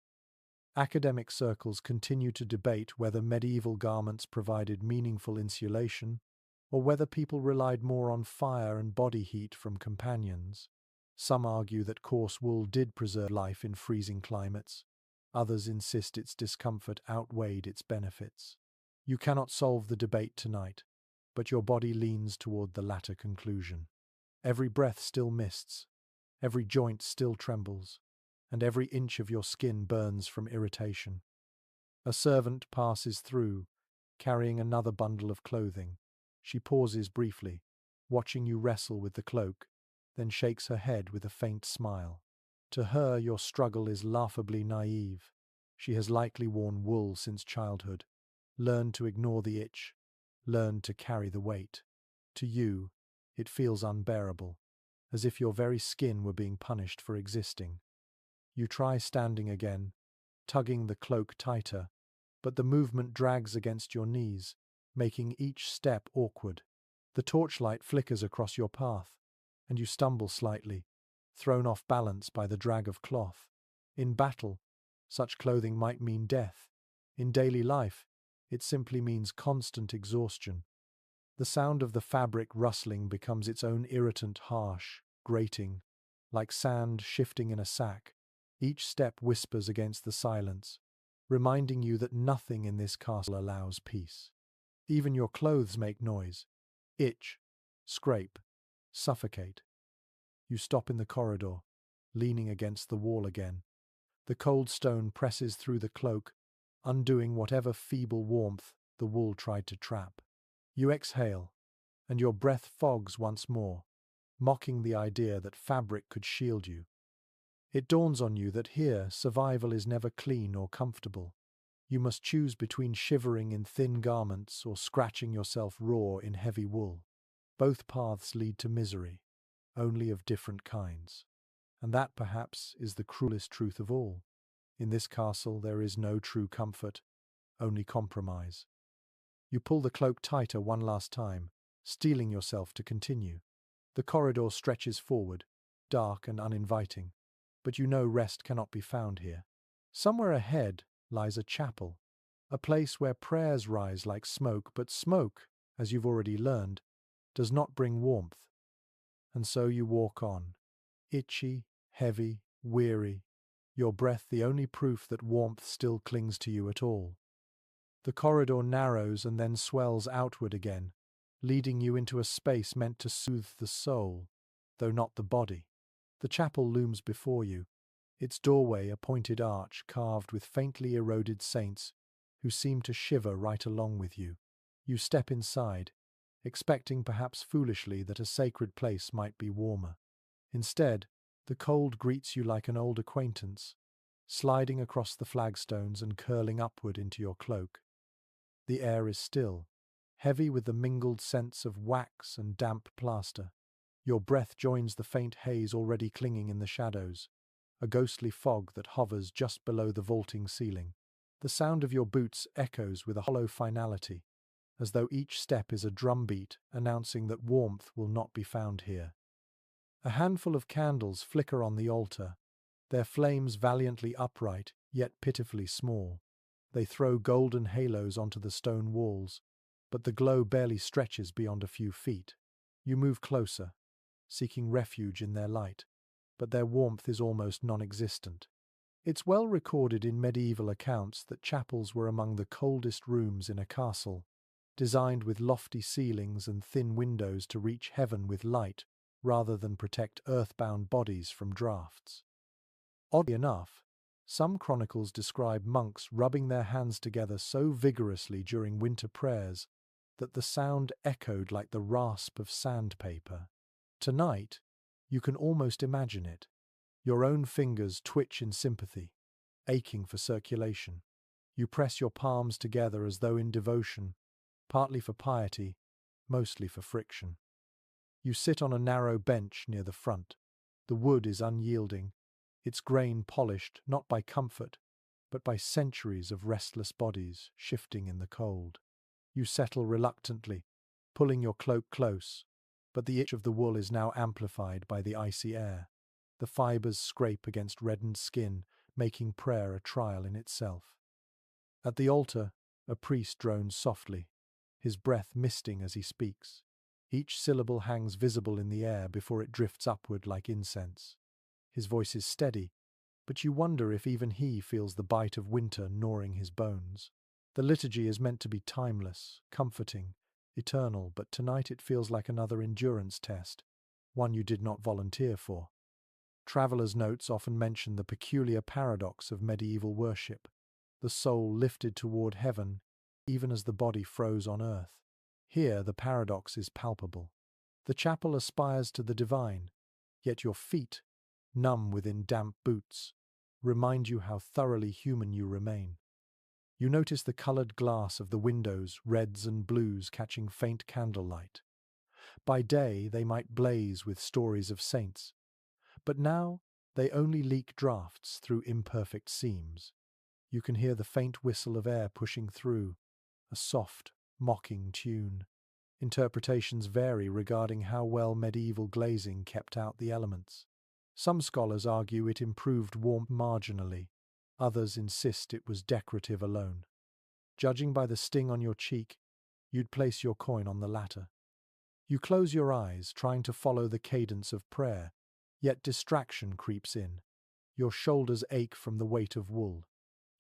Academic circles continue to debate whether medieval garments provided meaningful insulation, or whether people relied more on fire and body heat from companions. Some argue that coarse wool did preserve life in freezing climates. Others insist its discomfort outweighed its benefits. You cannot solve the debate tonight, but your body leans toward the latter conclusion. Every breath still mists, every joint still trembles, and every inch of your skin burns from irritation. A servant passes through, carrying another bundle of clothing. She pauses briefly, watching you wrestle with the cloak, then shakes her head with a faint smile. To her, your struggle is laughably naive. She has likely worn wool since childhood, learned to ignore the itch, learned to carry the weight. To you, it feels unbearable, as if your very skin were being punished for existing. You try standing again, tugging the cloak tighter, but the movement drags against your knees, making each step awkward. The torchlight flickers across your path, and you stumble slightly, thrown off balance by the drag of cloth. In battle, such clothing might mean death. In daily life, it simply means constant exhaustion. The sound of the fabric rustling becomes its own irritant, harsh, grating, like sand shifting in a sack. Each step whispers against the silence, reminding you that nothing in this castle allows peace. Even your clothes make noise, itch, scrape, suffocate. You stop in the corridor, leaning against the wall again. The cold stone presses through the cloak, undoing whatever feeble warmth the wool tried to trap. You exhale, and your breath fogs once more, mocking the idea that fabric could shield you. It dawns on you that here survival is never clean or comfortable. You must choose between shivering in thin garments or scratching yourself raw in heavy wool. Both paths lead to misery, only of different kinds. And that, perhaps, is the cruelest truth of all. In this castle there is no true comfort, only compromise. You pull the cloak tighter one last time, steeling yourself to continue. The corridor stretches forward, dark and uninviting, but you know rest cannot be found here. Somewhere ahead lies a chapel, a place where prayers rise like smoke, but smoke, as you've already learned, does not bring warmth. And so you walk on, itchy, heavy, weary, your breath the only proof that warmth still clings to you at all. The corridor narrows and then swells outward again, leading you into a space meant to soothe the soul, though not the body. The chapel looms before you, its doorway a pointed arch carved with faintly eroded saints who seem to shiver right along with you. You step inside, expecting perhaps foolishly that a sacred place might be warmer. Instead, the cold greets you like an old acquaintance, sliding across the flagstones and curling upward into your cloak. The air is still, heavy with the mingled scents of wax and damp plaster. Your breath joins the faint haze already clinging in the shadows, a ghostly fog that hovers just below the vaulting ceiling. The sound of your boots echoes with a hollow finality, as though each step is a drumbeat announcing that warmth will not be found here. A handful of candles flicker on the altar, their flames valiantly upright, yet pitifully small. They throw golden halos onto the stone walls, but the glow barely stretches beyond a few feet. You move closer, seeking refuge in their light, but their warmth is almost non-existent. It's well recorded in medieval accounts that chapels were among the coldest rooms in a castle, designed with lofty ceilings and thin windows to reach heaven with light rather than protect earthbound bodies from drafts. Oddly enough, some chronicles describe monks rubbing their hands together so vigorously during winter prayers that the sound echoed like the rasp of sandpaper. Tonight, you can almost imagine it. Your own fingers twitch in sympathy, aching for circulation. You press your palms together as though in devotion, partly for piety, mostly for friction. You sit on a narrow bench near the front. The wood is unyielding, its grain polished not by comfort, but by centuries of restless bodies shifting in the cold. You settle reluctantly, pulling your cloak close, but the itch of the wool is now amplified by the icy air. The fibers scrape against reddened skin, making prayer a trial in itself. At the altar, a priest drones softly, his breath misting as he speaks. Each syllable hangs visible in the air before it drifts upward like incense. His voice is steady, but you wonder if even he feels the bite of winter gnawing his bones. The liturgy is meant to be timeless, comforting, eternal, but tonight it feels like another endurance test, one you did not volunteer for. Travelers' notes often mention the peculiar paradox of medieval worship. The soul lifted toward heaven, even as the body froze on earth. Here the paradox is palpable. The chapel aspires to the divine, yet your feet, numb within damp boots, remind you how thoroughly human you remain. You notice the colored glass of the windows, reds and blues catching faint candlelight. By day they might blaze with stories of saints, but now they only leak draughts through imperfect seams. You can hear the faint whistle of air pushing through, a soft, mocking tune. Interpretations vary regarding how well medieval glazing kept out the elements. Some scholars argue it improved warmth marginally, others insist it was decorative alone. Judging by the sting on your cheek, you'd place your coin on the latter. You close your eyes, trying to follow the cadence of prayer, yet distraction creeps in. Your shoulders ache from the weight of wool.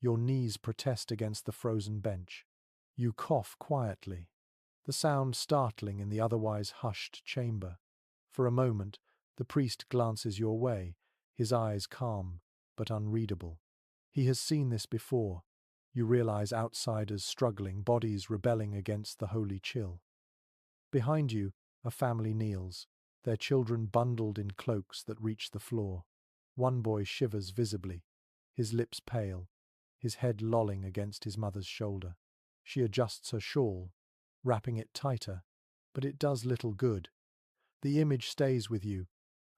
Your knees protest against the frozen bench. You cough quietly, the sound startling in the otherwise hushed chamber. For a moment, the priest glances your way, his eyes calm but unreadable. He has seen this before. You realize outsiders struggling, bodies rebelling against the holy chill. Behind you, a family kneels, their children bundled in cloaks that reach the floor. One boy shivers visibly, his lips pale, his head lolling against his mother's shoulder. She adjusts her shawl, wrapping it tighter, but it does little good. The image stays with you,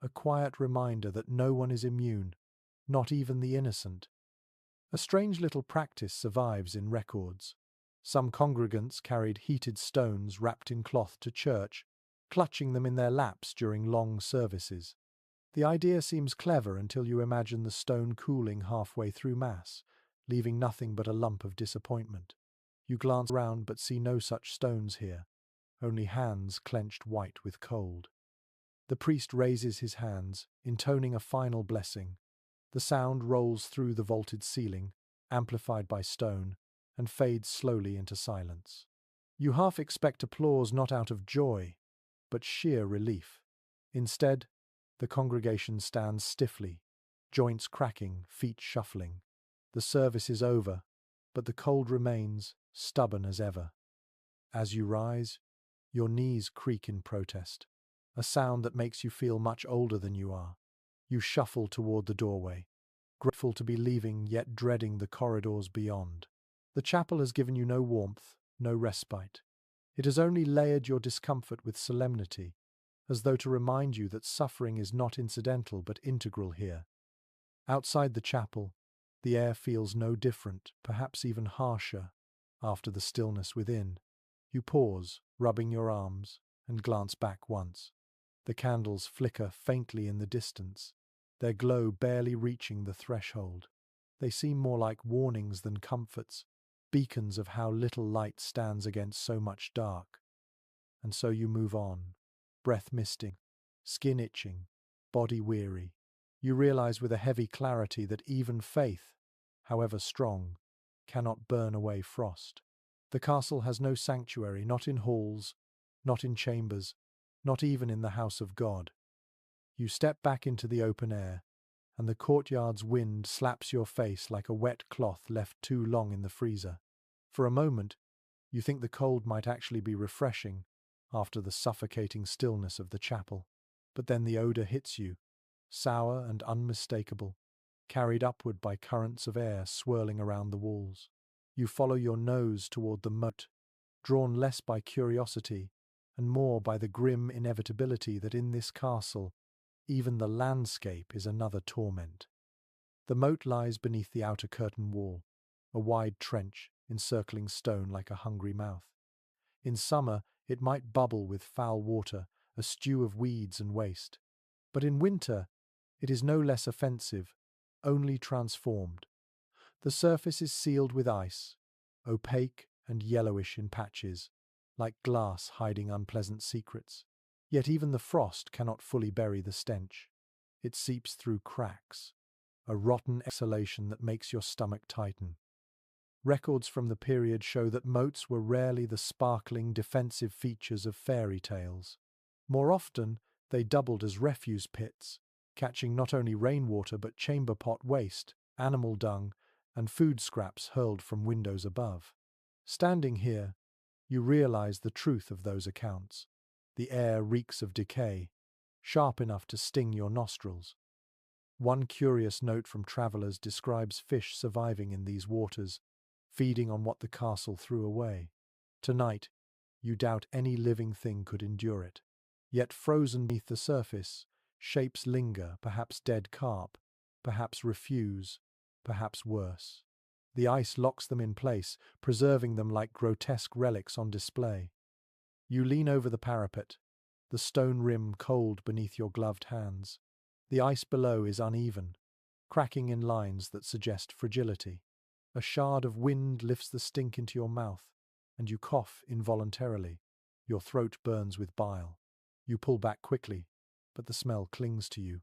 a quiet reminder that no one is immune, not even the innocent. A strange little practice survives in records. Some congregants carried heated stones wrapped in cloth to church, clutching them in their laps during long services. The idea seems clever until you imagine the stone cooling halfway through Mass, leaving nothing but a lump of disappointment. You glance around but see no such stones here, only hands clenched white with cold. The priest raises his hands, intoning a final blessing. The sound rolls through the vaulted ceiling, amplified by stone, and fades slowly into silence. You half expect applause not out of joy, but sheer relief. Instead, the congregation stands stiffly, joints cracking, feet shuffling. The service is over, but the cold remains, stubborn as ever. As you rise, your knees creak in protest, a sound that makes you feel much older than you are. You shuffle toward the doorway, grateful to be leaving yet dreading the corridors beyond. The chapel has given you no warmth, no respite. It has only layered your discomfort with solemnity, as though to remind you that suffering is not incidental but integral here. Outside the chapel, the air feels no different, perhaps even harsher, after the stillness within. You pause, rubbing your arms, and glance back once. The candles flicker faintly in the distance, their glow barely reaching the threshold. They seem more like warnings than comforts, beacons of how little light stands against so much dark. And so you move on, breath misting, skin itching, body weary. You realize with a heavy clarity that even faith, however strong, cannot burn away frost. The castle has no sanctuary, not in halls, not in chambers, not even in the house of God. You step back into the open air, and the courtyard's wind slaps your face like a wet cloth left too long in the freezer. For a moment, you think the cold might actually be refreshing after the suffocating stillness of the chapel. But then the odor hits you, sour and unmistakable, carried upward by currents of air swirling around the walls. You follow your nose toward the moat, drawn less by curiosity and more by the grim inevitability that in this castle, even the landscape is another torment. The moat lies beneath the outer curtain wall, a wide trench encircling stone like a hungry mouth. In summer, it might bubble with foul water, a stew of weeds and waste. But in winter, it is no less offensive, only transformed. The surface is sealed with ice, opaque and yellowish in patches, like glass hiding unpleasant secrets. Yet even the frost cannot fully bury the stench. It seeps through cracks, a rotten exhalation that makes your stomach tighten. Records from the period show that moats were rarely the sparkling, defensive features of fairy tales. More often, they doubled as refuse pits, catching not only rainwater but chamber pot waste, animal dung, and food scraps hurled from windows above. Standing here, you realize the truth of those accounts. The air reeks of decay, sharp enough to sting your nostrils. One curious note from travelers describes fish surviving in these waters, feeding on what the castle threw away. Tonight, you doubt any living thing could endure it. Yet frozen beneath the surface, shapes linger, perhaps dead carp, perhaps refuse, perhaps worse. The ice locks them in place, preserving them like grotesque relics on display. You lean over the parapet, the stone rim cold beneath your gloved hands. The ice below is uneven, cracking in lines that suggest fragility. A shard of wind lifts the stink into your mouth, and you cough involuntarily. Your throat burns with bile. You pull back quickly, but the smell clings to you,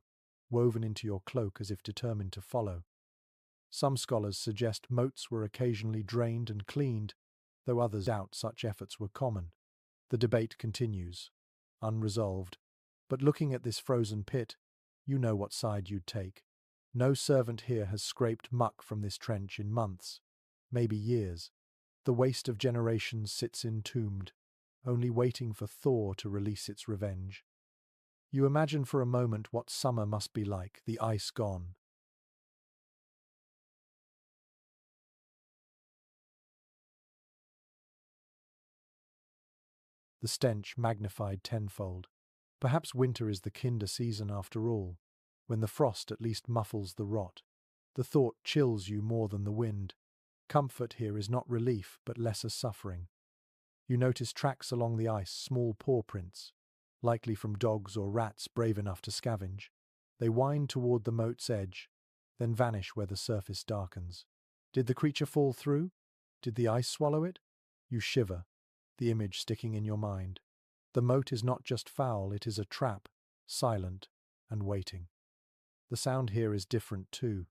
woven into your cloak as if determined to follow. Some scholars suggest moats were occasionally drained and cleaned, though others doubt such efforts were common. The debate continues, unresolved. But looking at this frozen pit, you know what side you'd take. No servant here has scraped muck from this trench in months, maybe years. The waste of generations sits entombed, only waiting for Thor to release its revenge. You imagine for a moment what summer must be like, the ice gone. The stench magnified tenfold. Perhaps winter is the kinder season after all, when the frost at least muffles the rot. The thought chills you more than the wind. Comfort here is not relief, but lesser suffering. You notice tracks along the ice, small paw prints, likely from dogs or rats brave enough to scavenge. They wind toward the moat's edge, then vanish where the surface darkens. Did the creature fall through? Did the ice swallow it? You shiver, the image sticking in your mind. The moat is not just foul, it is a trap, silent and waiting. The sound here is different too.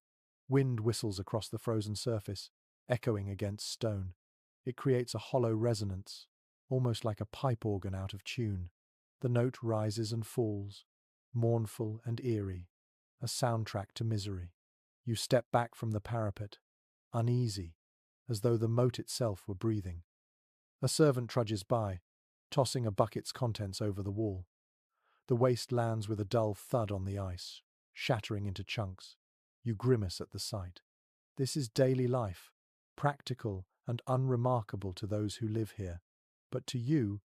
Wind whistles across the frozen surface, echoing against stone. It creates a hollow resonance, almost like a pipe organ out of tune. The note rises and falls, mournful and eerie, a soundtrack to misery. You step back from the parapet, uneasy, as though the moat itself were breathing. A servant trudges by, tossing a bucket's contents over the wall. The waste lands with a dull thud on the ice, shattering into chunks. You grimace at the sight. This is daily life, practical and unremarkable to those who live here. But to you,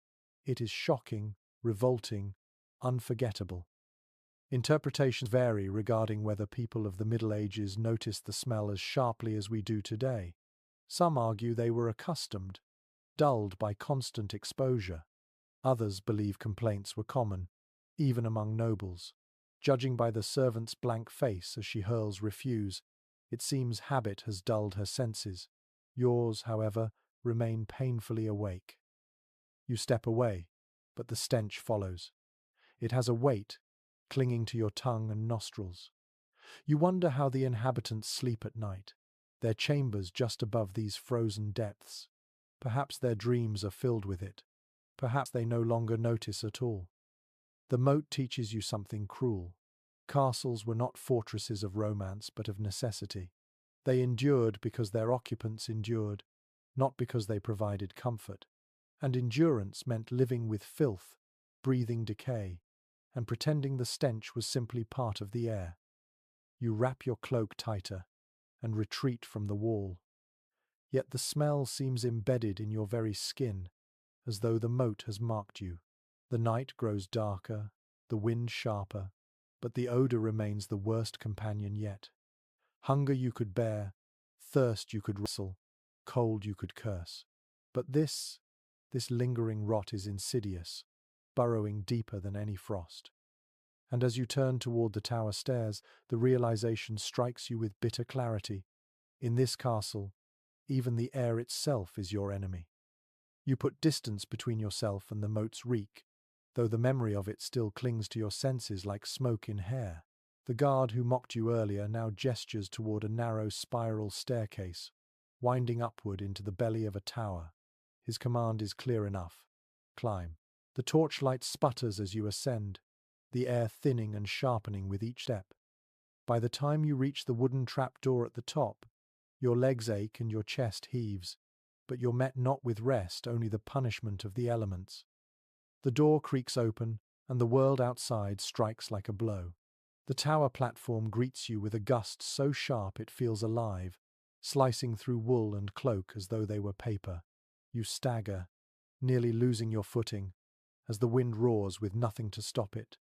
it is shocking, revolting, unforgettable. Interpretations vary regarding whether people of the Middle Ages noticed the smell as sharply as we do today. Some argue they were accustomed, dulled by constant exposure. Others believe complaints were common, even among nobles. Judging by the servant's blank face as she hurls refuse, it seems habit has dulled her senses. Yours, however, remain painfully awake. You step away, but the stench follows. It has a weight, clinging to your tongue and nostrils. You wonder how the inhabitants sleep at night, their chambers just above these frozen depths. Perhaps their dreams are filled with it. Perhaps they no longer notice at all. The moat teaches you something cruel. Castles were not fortresses of romance, but of necessity. They endured because their occupants endured, not because they provided comfort. And endurance meant living with filth, breathing decay, and pretending the stench was simply part of the air. You wrap your cloak tighter and retreat from the wall. Yet the smell seems embedded in your very skin, as though the moat has marked you. The night grows darker, the wind sharper, but the odour remains the worst companion yet. Hunger you could bear, thirst you could wrestle, cold you could curse. But this lingering rot is insidious, burrowing deeper than any frost. And as you turn toward the tower stairs, the realization strikes you with bitter clarity. In this castle, even the air itself is your enemy. You put distance between yourself and the moat's reek, though the memory of it still clings to your senses like smoke in hair. The guard who mocked you earlier now gestures toward a narrow spiral staircase, winding upward into the belly of a tower. His command is clear enough. Climb. The torchlight sputters as you ascend, the air thinning and sharpening with each step. By the time you reach the wooden trapdoor at the top, your legs ache and your chest heaves, but you're met not with rest, only the punishment of the elements. The door creaks open, and the world outside strikes like a blow. The tower platform greets you with a gust so sharp it feels alive, slicing through wool and cloak as though they were paper. You stagger, nearly losing your footing, as the wind roars with nothing to stop it.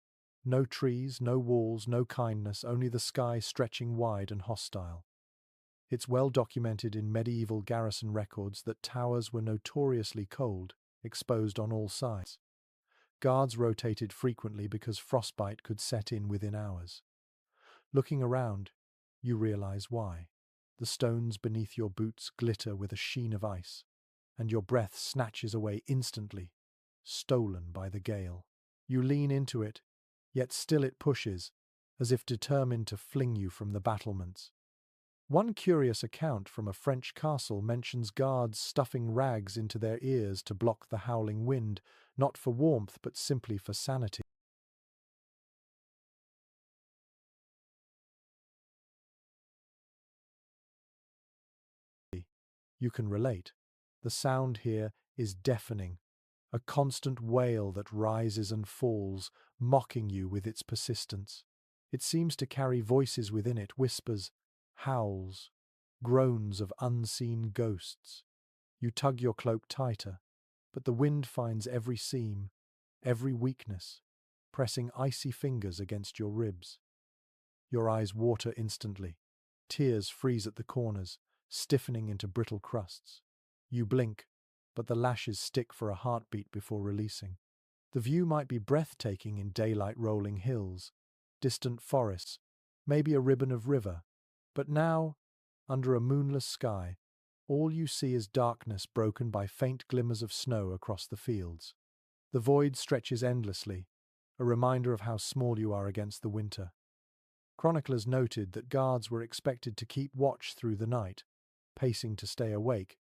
No trees, no walls, no kindness, only the sky stretching wide and hostile. It's well documented in medieval garrison records that towers were notoriously cold, exposed on all sides. Guards rotated frequently because frostbite could set in within hours. Looking around, you realize why. The stones beneath your boots glitter with a sheen of ice, and your breath snatches away instantly, stolen by the gale. You lean into it, yet still it pushes, as if determined to fling you from the battlements. One curious account from a French castle mentions guards stuffing rags into their ears to block the howling wind, not for warmth but simply for sanity. You can relate. The sound here is deafening, a constant wail that rises and falls, mocking you with its persistence. It seems to carry voices within it, whispers, howls, groans of unseen ghosts. You tug your cloak tighter, but the wind finds every seam, every weakness, pressing icy fingers against your ribs. Your eyes water instantly. Tears freeze at the corners, stiffening into brittle crusts. You blink, but the lashes stick for a heartbeat before releasing. The view might be breathtaking in daylight rolling hills, distant forests, maybe a ribbon of river. But now, under a moonless sky, all you see is darkness broken by faint glimmers of snow across the fields. The void stretches endlessly, a reminder of how small you are against the winter. Chroniclers noted that guards were expected to keep watch through the night, pacing to stay awake,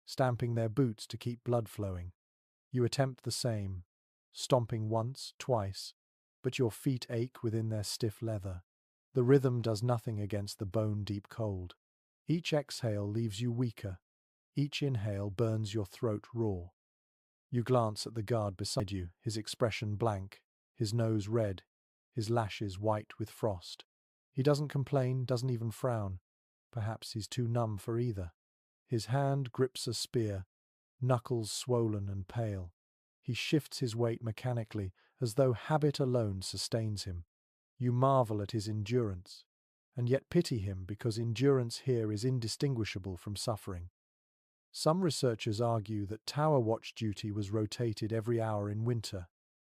stamping their boots to keep blood flowing. You attempt the same, stomping once, twice, but your feet ache within their stiff leather. The rhythm does nothing against the bone-deep cold. Each exhale leaves you weaker. Each inhale burns your throat raw. You glance at the guard beside you, his expression blank, his nose red, his lashes white with frost. He doesn't complain, doesn't even frown. Perhaps he's too numb for either. His hand grips a spear, knuckles swollen and pale. He shifts his weight mechanically, as though habit alone sustains him. You marvel at his endurance, and yet pity him because endurance here is indistinguishable from suffering. Some researchers argue that tower watch duty was rotated every hour in winter,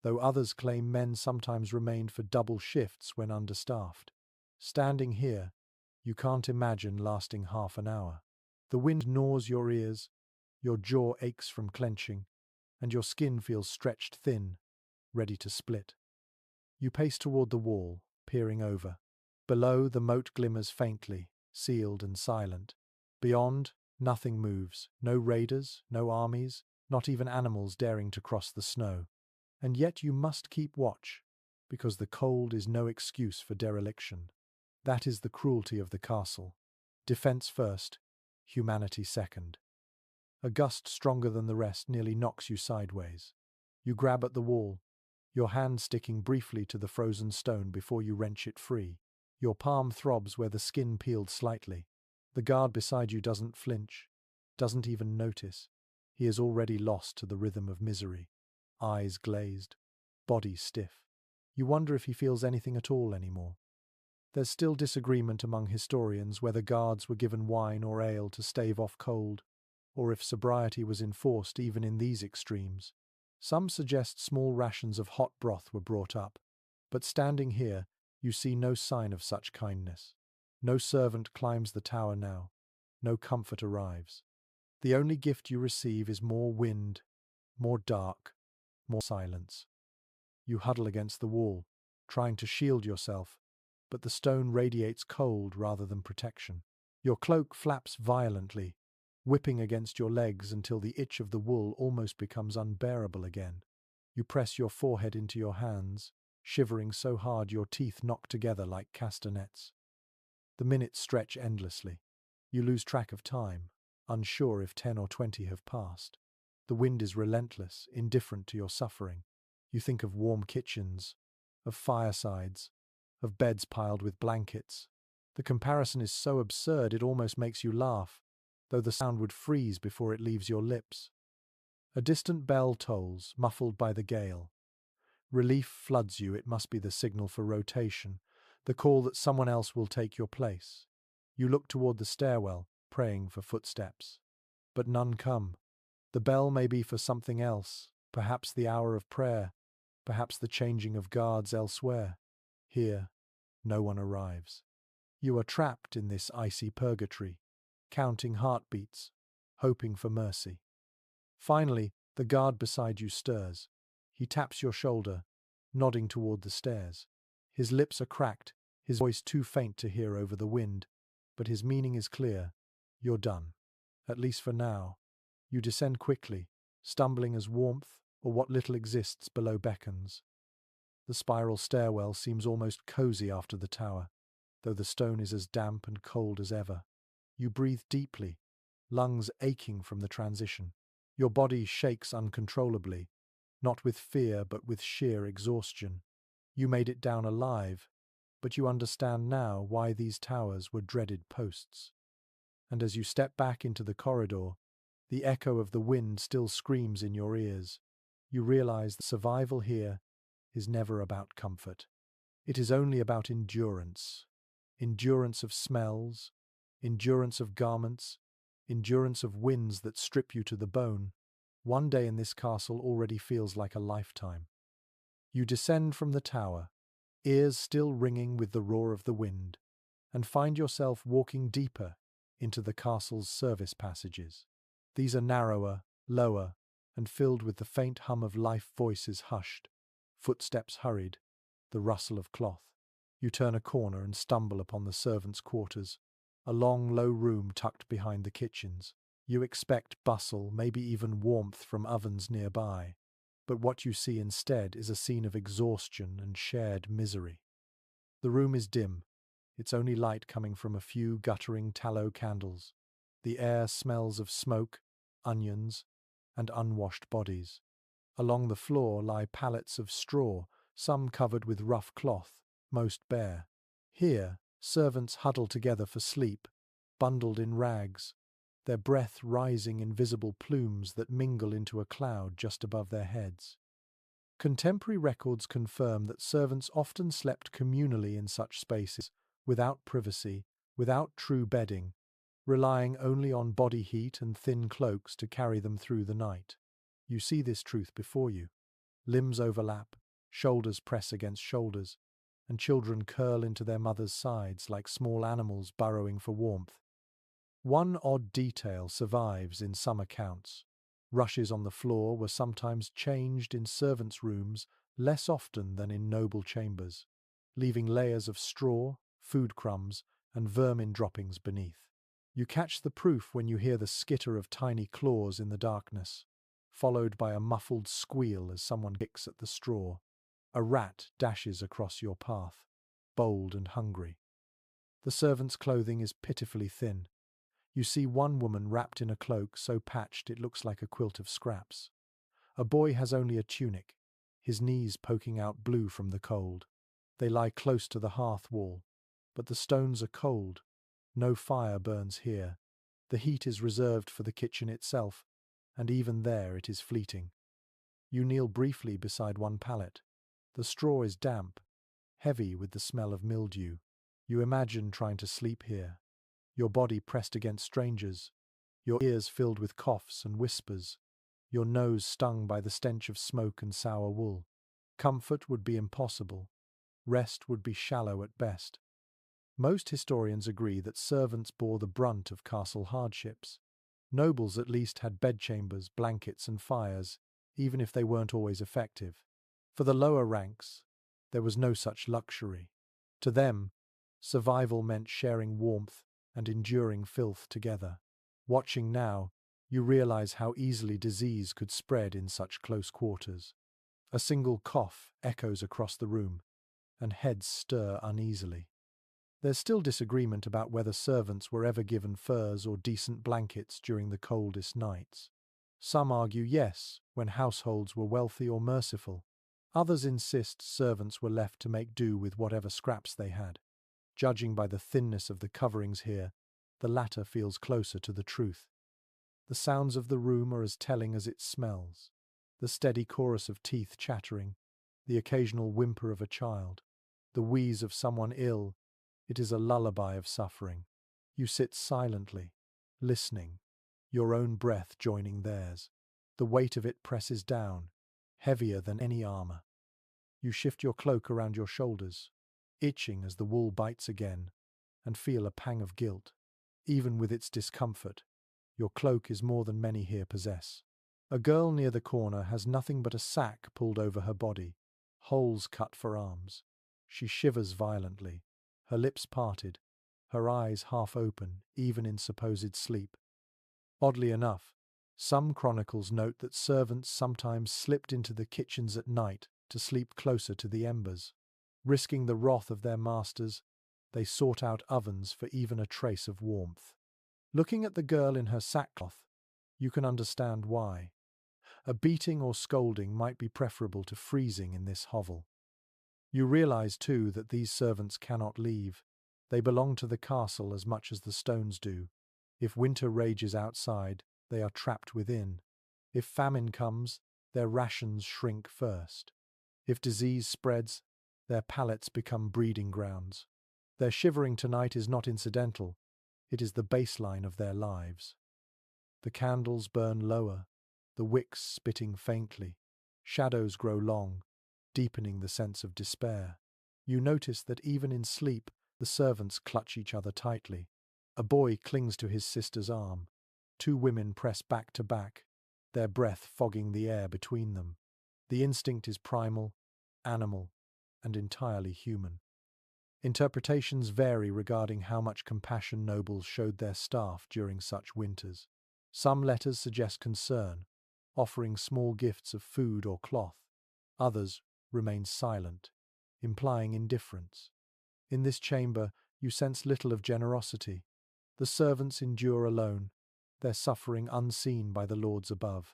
though others claim men sometimes remained for double shifts when understaffed. Standing here, you can't imagine lasting half an hour. The wind gnaws your ears, your jaw aches from clenching, and your skin feels stretched thin, ready to split. You pace toward the wall, peering over. Below, the moat glimmers faintly, sealed and silent. Beyond, nothing moves, no raiders, no armies, not even animals daring to cross the snow. And yet you must keep watch, because the cold is no excuse for dereliction. That is the cruelty of the castle. Defense first, humanity second. A gust stronger than the rest nearly knocks you sideways. You grab at the wall, your hand sticking briefly to the frozen stone before you wrench it free. Your palm throbs where the skin peeled slightly. The guard beside you doesn't flinch, doesn't even notice. He is already lost to the rhythm of misery. Eyes glazed, body stiff. You wonder if he feels anything at all anymore. There's still disagreement among historians whether guards were given wine or ale to stave off cold, or if sobriety was enforced even in these extremes. Some suggest small rations of hot broth were brought up, but standing here, you see no sign of such kindness. No servant climbs the tower now. No comfort arrives. The only gift you receive is more wind, more dark, more silence. You huddle against the wall, trying to shield yourself, but the stone radiates cold rather than protection. Your cloak flaps violently, whipping against your legs until the itch of the wool almost becomes unbearable again. You press your forehead into your hands, shivering so hard your teeth knock together like castanets. The minutes stretch endlessly. You lose track of time, unsure if 10 or 20 have passed. The wind is relentless, indifferent to your suffering. You think of warm kitchens, of firesides, of beds piled with blankets. The comparison is so absurd it almost makes you laugh, though the sound would freeze before it leaves your lips. A distant bell tolls, muffled by the gale. Relief floods you, it must be the signal for rotation, the call that someone else will take your place. You look toward the stairwell, praying for footsteps. But none come. The bell may be for something else, perhaps the hour of prayer, perhaps the changing of guards elsewhere. Here, no one arrives. You are trapped in this icy purgatory, counting heartbeats, hoping for mercy. Finally, the guard beside you stirs. He taps your shoulder, nodding toward the stairs. His lips are cracked, his voice too faint to hear over the wind, but his meaning is clear. You're done. At least for now. You descend quickly, stumbling as warmth or what little exists below beckons. The spiral stairwell seems almost cozy after the tower, though the stone is as damp and cold as ever. You breathe deeply, lungs aching from the transition. Your body shakes uncontrollably, not with fear but with sheer exhaustion. You made it down alive, but you understand now why these towers were dreaded posts. And as you step back into the corridor, the echo of the wind still screams in your ears. You realize that survival here is never about comfort. It is only about endurance. Endurance of smells, endurance of garments, endurance of winds that strip you to the bone. One day in this castle already feels like a lifetime. You descend from the tower, ears still ringing with the roar of the wind, and find yourself walking deeper into the castle's service passages. These are narrower, lower, and filled with the faint hum of life, voices hushed, footsteps hurried, the rustle of cloth. You turn a corner and stumble upon the servants' quarters, a long, low room tucked behind the kitchens. You expect bustle, maybe even warmth from ovens nearby, but what you see instead is a scene of exhaustion and shared misery. The room is dim, its only light coming from a few guttering tallow candles. The air smells of smoke, onions, and unwashed bodies. Along the floor lie pallets of straw, some covered with rough cloth, most bare. Here, servants huddle together for sleep, bundled in rags, their breath rising in visible plumes that mingle into a cloud just above their heads. Contemporary records confirm that servants often slept communally in such spaces, without privacy, without true bedding, relying only on body heat and thin cloaks to carry them through the night. You see this truth before you. Limbs overlap, shoulders press against shoulders, and children curl into their mothers' sides like small animals burrowing for warmth. One odd detail survives in some accounts. Rushes on the floor were sometimes changed in servants' rooms less often than in noble chambers, leaving layers of straw, food crumbs, and vermin droppings beneath. You catch the proof when you hear the skitter of tiny claws in the darkness, followed by a muffled squeal as someone kicks at the straw. A rat dashes across your path, bold and hungry. The servant's clothing is pitifully thin. You see one woman wrapped in a cloak so patched it looks like a quilt of scraps. A boy has only a tunic, his knees poking out blue from the cold. They lie close to the hearth wall, but the stones are cold. No fire burns here. The heat is reserved for the kitchen itself, and even there it is fleeting. You kneel briefly beside one pallet. The straw is damp, heavy with the smell of mildew. You imagine trying to sleep here, your body pressed against strangers, your ears filled with coughs and whispers, your nose stung by the stench of smoke and sour wool. Comfort would be impossible. Rest would be shallow at best. Most historians agree that servants bore the brunt of castle hardships. Nobles at least had bedchambers, blankets, and fires, even if they weren't always effective. For the lower ranks, there was no such luxury. To them, survival meant sharing warmth and enduring filth together. Watching now, you realize how easily disease could spread in such close quarters. A single cough echoes across the room, and heads stir uneasily. There's still disagreement about whether servants were ever given furs or decent blankets during the coldest nights. Some argue yes, when households were wealthy or merciful. Others insist servants were left to make do with whatever scraps they had. Judging by the thinness of the coverings here, the latter feels closer to the truth. The sounds of the room are as telling as it smells. The steady chorus of teeth chattering, the occasional whimper of a child, the wheeze of someone ill. It is a lullaby of suffering. You sit silently, listening, your own breath joining theirs. The weight of it presses down, heavier than any armor. You shift your cloak around your shoulders, itching as the wool bites again, and feel a pang of guilt. Even with its discomfort, your cloak is more than many here possess. A girl near the corner has nothing but a sack pulled over her body, holes cut for arms. She shivers violently, her lips parted, her eyes half open, even in supposed sleep. Oddly enough, some chronicles note that servants sometimes slipped into the kitchens at night to sleep closer to the embers. Risking the wrath of their masters, they sought out ovens for even a trace of warmth. Looking at the girl in her sackcloth, you can understand why. A beating or scolding might be preferable to freezing in this hovel. You realize, too, that these servants cannot leave. They belong to the castle as much as the stones do. If winter rages outside, they are trapped within. If famine comes, their rations shrink first. If disease spreads, their palates become breeding grounds. Their shivering tonight is not incidental, it is the baseline of their lives. The candles burn lower, the wicks spitting faintly. Shadows grow long, deepening the sense of despair. You notice that even in sleep, the servants clutch each other tightly. A boy clings to his sister's arm. Two women press back to back, their breath fogging the air between them. The instinct is primal, animal, and entirely human. Interpretations vary regarding how much compassion nobles showed their staff during such winters. Some letters suggest concern, offering small gifts of food or cloth. Others remain silent, implying indifference. In this chamber, you sense little of generosity. The servants endure alone, their suffering unseen by the lords above.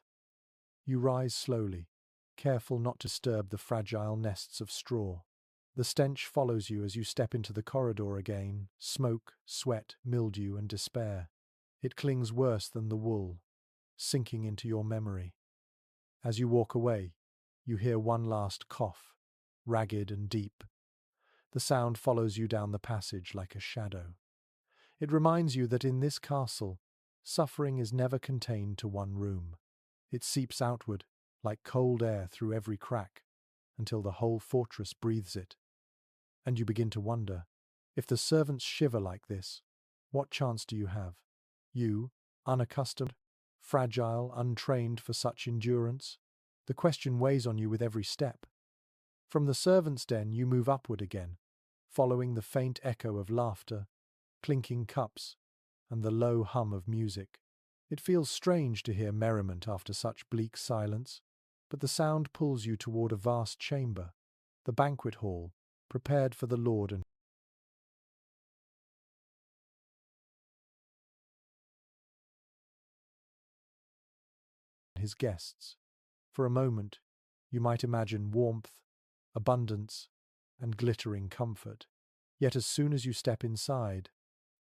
You rise slowly, careful not to disturb the fragile nests of straw. The stench follows you as you step into the corridor again, smoke, sweat, mildew, and despair. It clings worse than the wool, sinking into your memory. As you walk away, you hear one last cough, ragged and deep. The sound follows you down the passage like a shadow. It reminds you that in this castle, suffering is never contained to one room. It seeps outward, like cold air through every crack, until the whole fortress breathes it. And you begin to wonder, if the servants shiver like this, what chance do you have? You, unaccustomed, fragile, untrained for such endurance? The question weighs on you with every step. From the servants' den you move upward again, following the faint echo of laughter, clinking cups, and the low hum of music. It feels strange to hear merriment after such bleak silence, but the sound pulls you toward a vast chamber, the banquet hall, prepared for the lord and his guests. For a moment, you might imagine warmth, abundance, and glittering comfort. Yet as soon as you step inside,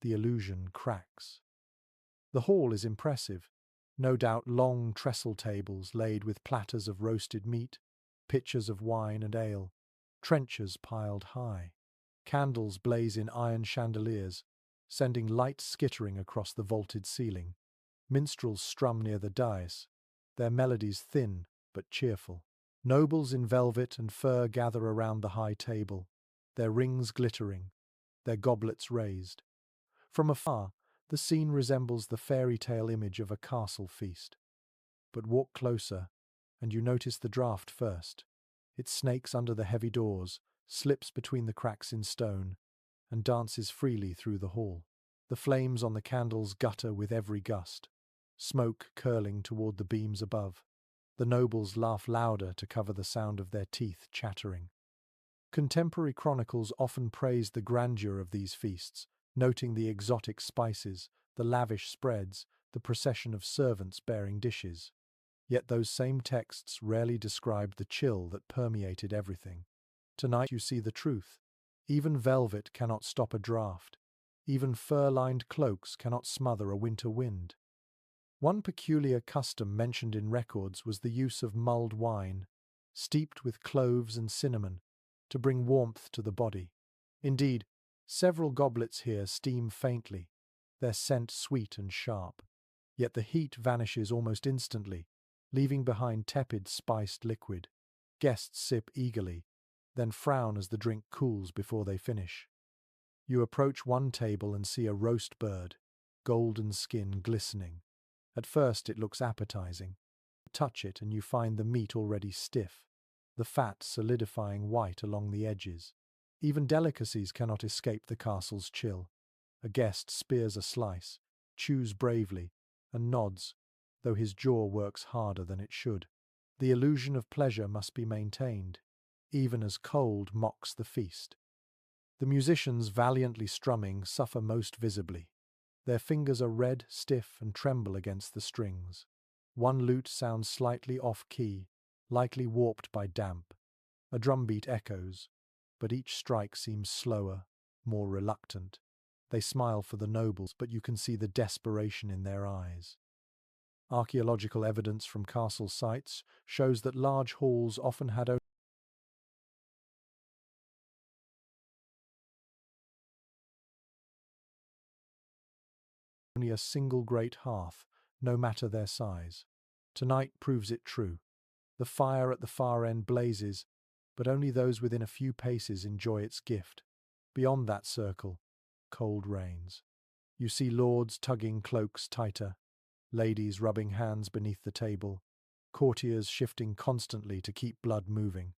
the illusion cracks. The hall is impressive, no doubt long trestle tables laid with platters of roasted meat, pitchers of wine and ale, trenchers piled high. Candles blaze in iron chandeliers, sending light skittering across the vaulted ceiling. Minstrels strum near the dais, their melodies thin but cheerful. Nobles in velvet and fur gather around the high table, their rings glittering, their goblets raised. From afar, the scene resembles the fairy tale image of a castle feast. But walk closer, and you notice the draught first. It snakes under the heavy doors, slips between the cracks in stone, and dances freely through the hall. The flames on the candles gutter with every gust, smoke curling toward the beams above. The nobles laugh louder to cover the sound of their teeth chattering. Contemporary chronicles often praise the grandeur of these feasts, noting the exotic spices, the lavish spreads, the procession of servants bearing dishes. Yet those same texts rarely describe the chill that permeated everything. Tonight you see the truth. Even velvet cannot stop a draught. Even fur-lined cloaks cannot smother a winter wind. One peculiar custom mentioned in records was the use of mulled wine, steeped with cloves and cinnamon, to bring warmth to the body. Indeed, several goblets here steam faintly, their scent sweet and sharp. Yet the heat vanishes almost instantly, leaving behind tepid spiced liquid. Guests sip eagerly, then frown as the drink cools before they finish. You approach one table and see a roast bird, golden skin glistening. At first it looks appetizing. Touch it and you find the meat already stiff, the fat solidifying white along the edges. Even delicacies cannot escape the castle's chill. A guest spears a slice, chews bravely, and nods, though his jaw works harder than it should. The illusion of pleasure must be maintained, even as cold mocks the feast. The musicians, valiantly strumming, suffer most visibly. Their fingers are red, stiff, and tremble against the strings. One lute sounds slightly off-key, likely warped by damp. A drumbeat echoes, but each strike seems slower, more reluctant. They smile for the nobles, but you can see the desperation in their eyes. Archaeological evidence from castle sites shows that large halls often had only a single great hearth, no matter their size. Tonight proves it true. The fire at the far end blazes, but only those within a few paces enjoy its gift. Beyond that circle, cold reigns. You see lords tugging cloaks tighter, ladies rubbing hands beneath the table, courtiers shifting constantly to keep blood moving.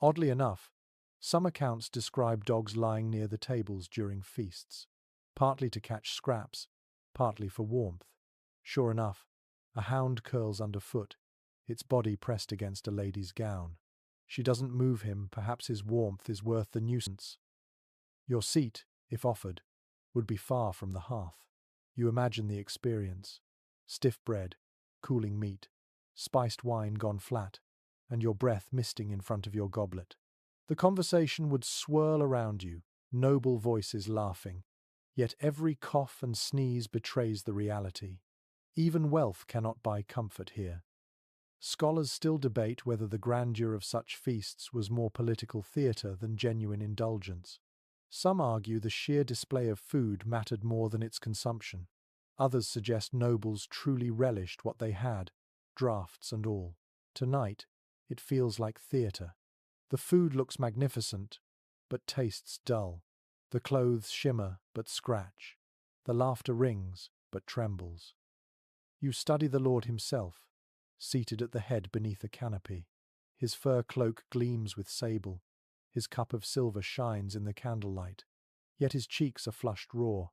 Oddly enough, some accounts describe dogs lying near the tables during feasts, partly to catch scraps, partly for warmth. Sure enough, a hound curls underfoot, its body pressed against a lady's gown. She doesn't move him, perhaps his warmth is worth the nuisance. Your seat, if offered, would be far from the hearth. You imagine the experience. Stiff bread, cooling meat, spiced wine gone flat, and your breath misting in front of your goblet. The conversation would swirl around you, noble voices laughing, yet every cough and sneeze betrays the reality. Even wealth cannot buy comfort here. Scholars still debate whether the grandeur of such feasts was more political theatre than genuine indulgence. Some argue the sheer display of food mattered more than its consumption. Others suggest nobles truly relished what they had, draughts and all. Tonight, it feels like theatre. The food looks magnificent, but tastes dull. The clothes shimmer, but scratch. The laughter rings, but trembles. You study the Lord himself, seated at the head beneath a canopy. His fur cloak gleams with sable. His cup of silver shines in the candlelight. Yet his cheeks are flushed raw,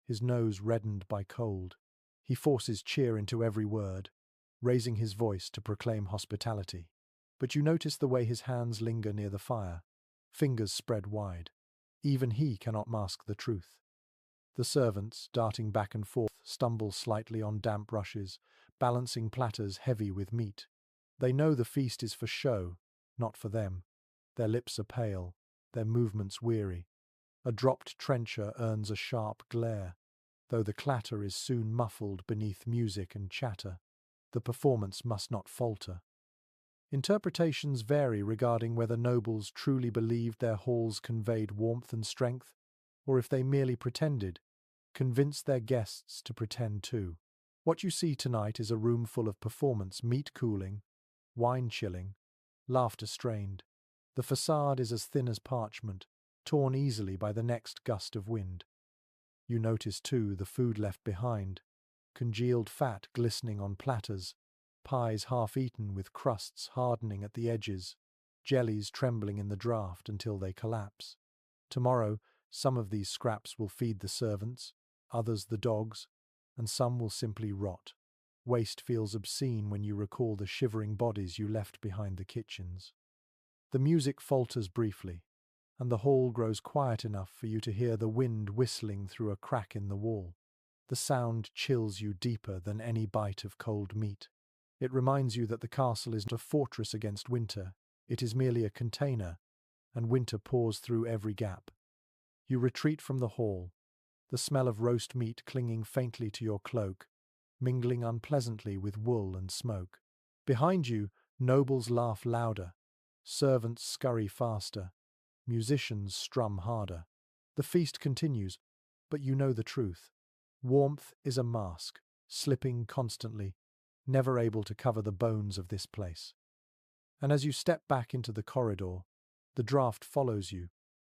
his nose reddened by cold. He forces cheer into every word, raising his voice to proclaim hospitality. But you notice the way his hands linger near the fire, fingers spread wide. Even he cannot mask the truth. The servants, darting back and forth, stumble slightly on damp rushes, balancing platters heavy with meat. They know the feast is for show, not for them. Their lips are pale, their movements weary. A dropped trencher earns a sharp glare, though the clatter is soon muffled beneath music and chatter. The performance must not falter. Interpretations vary regarding whether nobles truly believed their halls conveyed warmth and strength, or if they merely pretended, convinced their guests to pretend too. What you see tonight is a room full of performance, meat cooling, wine chilling, laughter strained. The facade is as thin as parchment, torn easily by the next gust of wind. You notice too the food left behind, congealed fat glistening on platters, pies half eaten with crusts hardening at the edges, jellies trembling in the draught until they collapse. Tomorrow, some of these scraps will feed the servants, others the dogs, and some will simply rot. Waste feels obscene when you recall the shivering bodies you left behind the kitchens. The music falters briefly, and the hall grows quiet enough for you to hear the wind whistling through a crack in the wall. The sound chills you deeper than any bite of cold meat. It reminds you that the castle is not a fortress against winter, it is merely a container, and winter pours through every gap. You retreat from the hall, the smell of roast meat clinging faintly to your cloak, mingling unpleasantly with wool and smoke. Behind you, nobles laugh louder, servants scurry faster, musicians strum harder. The feast continues, but you know the truth. Warmth is a mask, slipping constantly, never able to cover the bones of this place. And as you step back into the corridor, the draught follows you,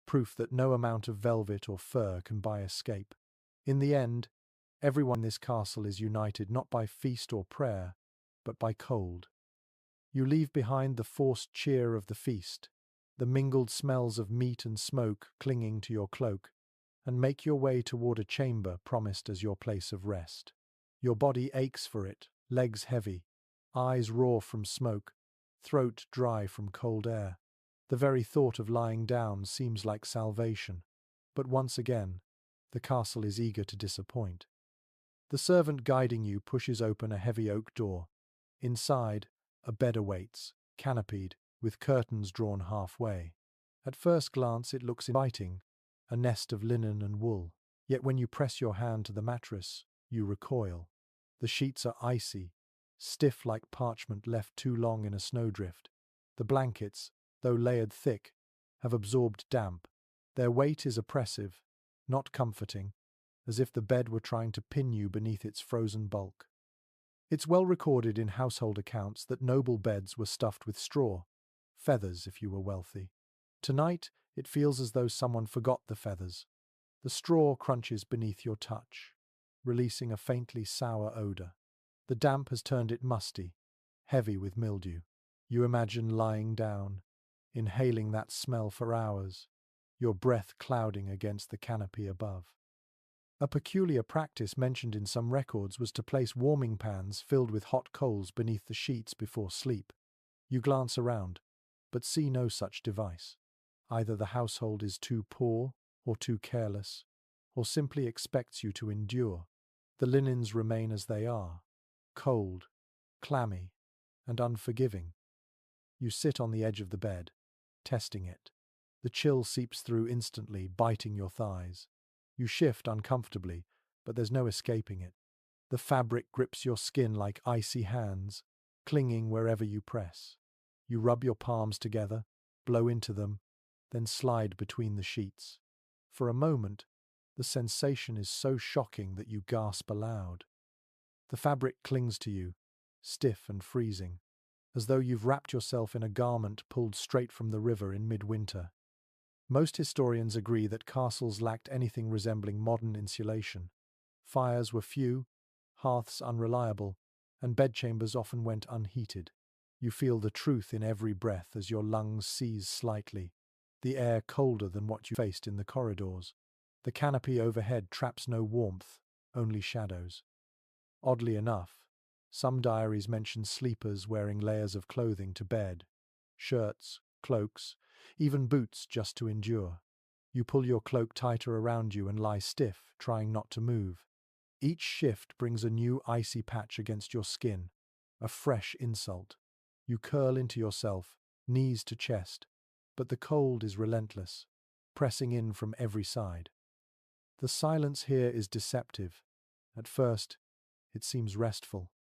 proof that no amount of velvet or fur can buy escape. In the end, everyone in this castle is united not by feast or prayer, but by cold. You leave behind the forced cheer of the feast, the mingled smells of meat and smoke clinging to your cloak, and make your way toward a chamber promised as your place of rest. Your body aches for it, legs heavy, eyes raw from smoke, throat dry from cold air. The very thought of lying down seems like salvation. But once again, the castle is eager to disappoint. The servant guiding you pushes open a heavy oak door. Inside, a bed awaits, canopied, with curtains drawn halfway. At first glance it looks inviting, a nest of linen and wool. Yet when you press your hand to the mattress, you recoil. The sheets are icy, stiff like parchment left too long in a snowdrift. The blankets, though layered thick, have absorbed damp. Their weight is oppressive, not comforting, as if the bed were trying to pin you beneath its frozen bulk. It's well recorded in household accounts that noble beds were stuffed with straw, feathers if you were wealthy. Tonight, it feels as though someone forgot the feathers. The straw crunches beneath your touch, releasing a faintly sour odor. The damp has turned it musty, heavy with mildew. You imagine lying down, inhaling that smell for hours, your breath clouding against the canopy above. A peculiar practice mentioned in some records was to place warming pans filled with hot coals beneath the sheets before sleep. You glance around, but see no such device. Either the household is too poor or too careless, or simply expects you to endure. The linens remain as they are, cold, clammy, and unforgiving. You sit on the edge of the bed, testing it. The chill seeps through instantly, biting your thighs. You shift uncomfortably, but there's no escaping it. The fabric grips your skin like icy hands, clinging wherever you press. You rub your palms together, blow into them, then slide between the sheets. For a moment, the sensation is so shocking that you gasp aloud. The fabric clings to you, stiff and freezing, as though you've wrapped yourself in a garment pulled straight from the river in midwinter. Most historians agree that castles lacked anything resembling modern insulation. Fires were few, hearths unreliable, and bedchambers often went unheated. You feel the truth in every breath as your lungs seize slightly, the air colder than what you faced in the corridors. The canopy overhead traps no warmth, only shadows. Oddly enough, some diaries mention sleepers wearing layers of clothing to bed, shirts, cloaks, even boots just to endure. You pull your cloak tighter around you and lie stiff, trying not to move. Each shift brings a new icy patch against your skin, a fresh insult. You curl into yourself, knees to chest, but the cold is relentless, pressing in from every side. The silence here is deceptive. At first, it seems restful,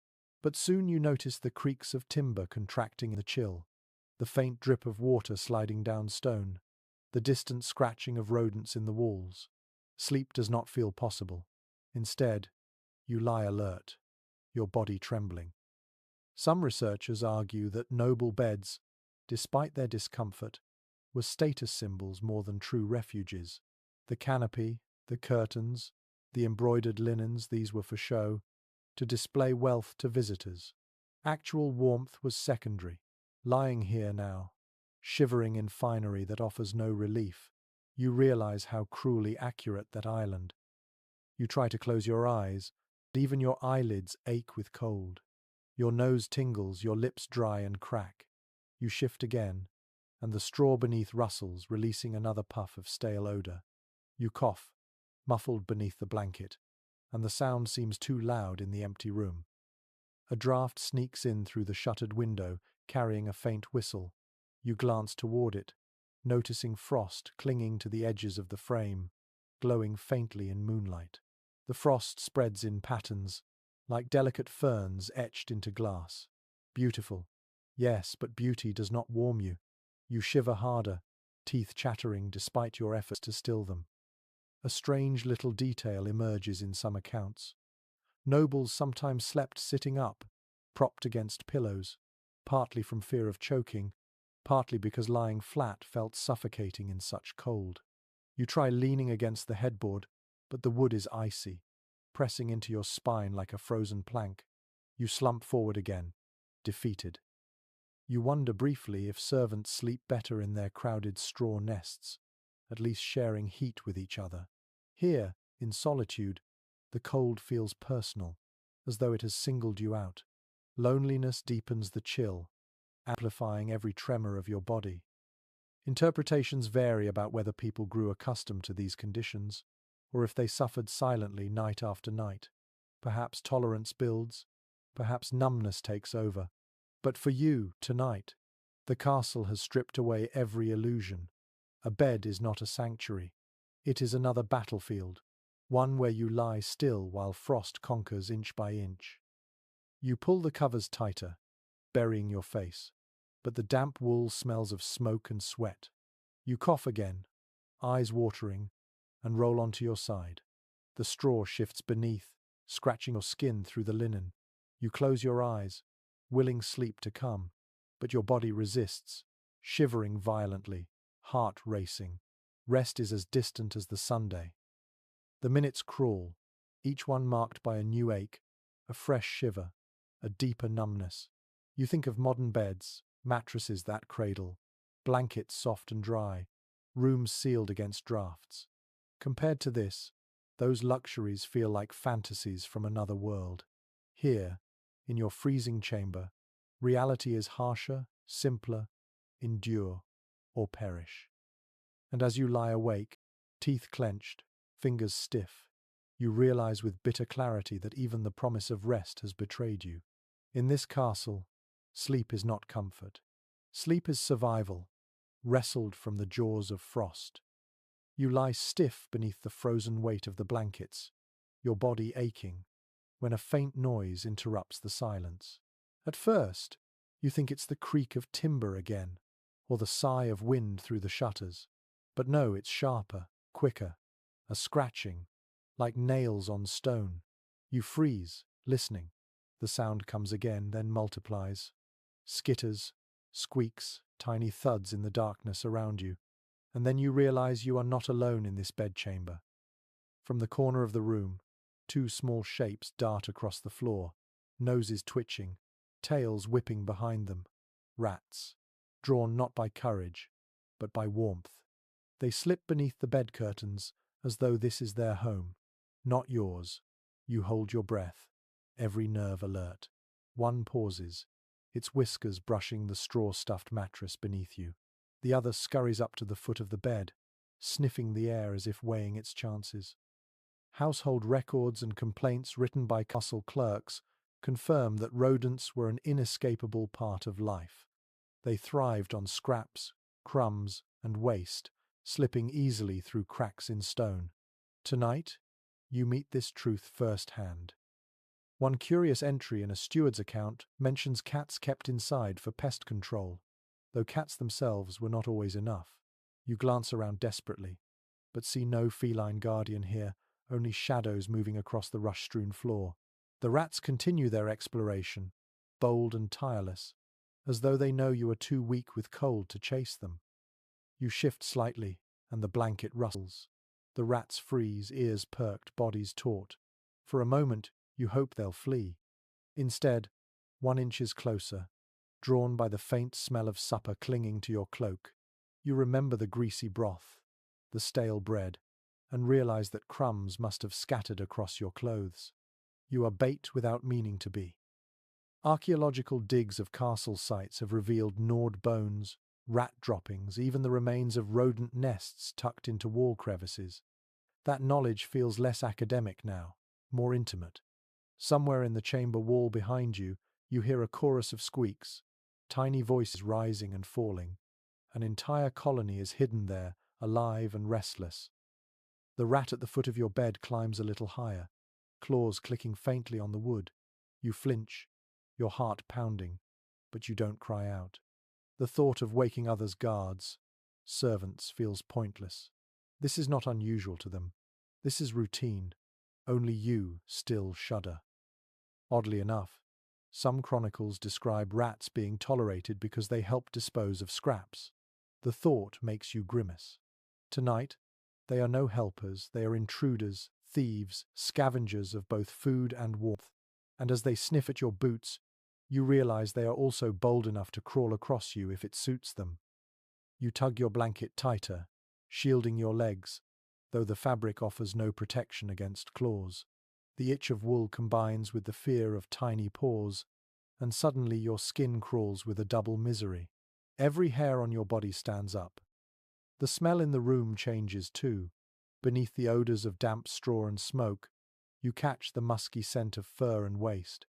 but soon you notice the creaks of timber contracting in the chill, the faint drip of water sliding down stone, the distant scratching of rodents in the walls. Sleep does not feel possible. Instead, you lie alert, your body trembling. Some researchers argue that noble beds, despite their discomfort, were status symbols more than true refuges. The canopy, the curtains, the embroidered linens, these were for show, to display wealth to visitors. Actual warmth was secondary. Lying here now, shivering in finery that offers no relief, you realize how cruelly accurate that island. You try to close your eyes, but even your eyelids ache with cold. Your nose tingles, your lips dry and crack. You shift again, and the straw beneath rustles, releasing another puff of stale odor. You cough, muffled beneath the blanket, and the sound seems too loud in the empty room. A draught sneaks in through the shuttered window, carrying a faint whistle. You glance toward it, noticing frost clinging to the edges of the frame, glowing faintly in moonlight. The frost spreads in patterns, like delicate ferns etched into glass. Beautiful. Yes, but beauty does not warm you. You shiver harder, teeth chattering despite your efforts to still them. A strange little detail emerges in some accounts. Nobles sometimes slept sitting up, propped against pillows, partly from fear of choking, partly because lying flat felt suffocating in such cold. You try leaning against the headboard, but the wood is icy, pressing into your spine like a frozen plank. You slump forward again, defeated. You wonder briefly if servants sleep better in their crowded straw nests, at least sharing heat with each other. Here, in solitude, the cold feels personal, as though it has singled you out. Loneliness deepens the chill, amplifying every tremor of your body. Interpretations vary about whether people grew accustomed to these conditions, or if they suffered silently night after night. Perhaps tolerance builds, perhaps numbness takes over. But for you, tonight, the castle has stripped away every illusion. A bed is not a sanctuary. It is another battlefield, one where you lie still while frost conquers inch by inch. You pull the covers tighter, burying your face, but the damp wool smells of smoke and sweat. You cough again, eyes watering, and roll onto your side. The straw shifts beneath, scratching your skin through the linen. You close your eyes, willing sleep to come, but your body resists, shivering violently, heart racing. Rest is as distant as the Sunday. The minutes crawl, each one marked by a new ache, a fresh shiver, a deeper numbness. You think of modern beds, mattresses that cradle, blankets soft and dry, rooms sealed against drafts. Compared to this, those luxuries feel like fantasies from another world. Here, in your freezing chamber, reality is harsher, simpler, endure or perish. And as you lie awake, teeth clenched, fingers stiff, you realize with bitter clarity that even the promise of rest has betrayed you. In this castle, sleep is not comfort. Sleep is survival, wrestled from the jaws of frost. You lie stiff beneath the frozen weight of the blankets, your body aching, when a faint noise interrupts the silence. At first, you think it's the creak of timber again, or the sigh of wind through the shutters. But no, it's sharper, quicker, a scratching, like nails on stone. You freeze, listening. The sound comes again, then multiplies. Skitters, squeaks, tiny thuds in the darkness around you. And then you realize you are not alone in this bedchamber. From the corner of the room, two small shapes dart across the floor, noses twitching, tails whipping behind them. Rats, drawn not by courage, but by warmth. They slip beneath the bed curtains as though this is their home, not yours. You hold your breath, every nerve alert. One pauses, its whiskers brushing the straw-stuffed mattress beneath you. The other scurries up to the foot of the bed, sniffing the air as if weighing its chances. Household records and complaints written by castle clerks confirm that rodents were an inescapable part of life. They thrived on scraps, crumbs, and waste, slipping easily through cracks in stone. Tonight, you meet this truth firsthand. One curious entry in a steward's account mentions cats kept inside for pest control, though cats themselves were not always enough. You glance around desperately, but see no feline guardian here, only shadows moving across the rush-strewn floor. The rats continue their exploration, bold and tireless, as though they know you are too weak with cold to chase them. You shift slightly, and the blanket rustles. The rats freeze, ears perked, bodies taut. For a moment, you hope they'll flee. Instead, 1 inch closer, drawn by the faint smell of supper clinging to your cloak. You remember the greasy broth, the stale bread, and realize that crumbs must have scattered across your clothes. You are bait without meaning to be. Archaeological digs of castle sites have revealed gnawed bones, rat droppings, even the remains of rodent nests tucked into wall crevices. That knowledge feels less academic now, more intimate. Somewhere in the chamber wall behind you, you hear a chorus of squeaks, tiny voices rising and falling. An entire colony is hidden there, alive and restless. The rat at the foot of your bed climbs a little higher, claws clicking faintly on the wood. You flinch, your heart pounding, but you don't cry out. The thought of waking others' guards, servants, feels pointless. This is not unusual to them. This is routine. Only you still shudder. Oddly enough, some chronicles describe rats being tolerated because they help dispose of scraps. The thought makes you grimace. Tonight, they are no helpers, they are intruders, thieves, scavengers of both food and warmth. And as they sniff at your boots, you realize they are also bold enough to crawl across you if it suits them. You tug your blanket tighter, shielding your legs, though the fabric offers no protection against claws. The itch of wool combines with the fear of tiny paws, and suddenly your skin crawls with a double misery. Every hair on your body stands up. The smell in the room changes too. Beneath the odors of damp straw and smoke, you catch the musky scent of fur and waste.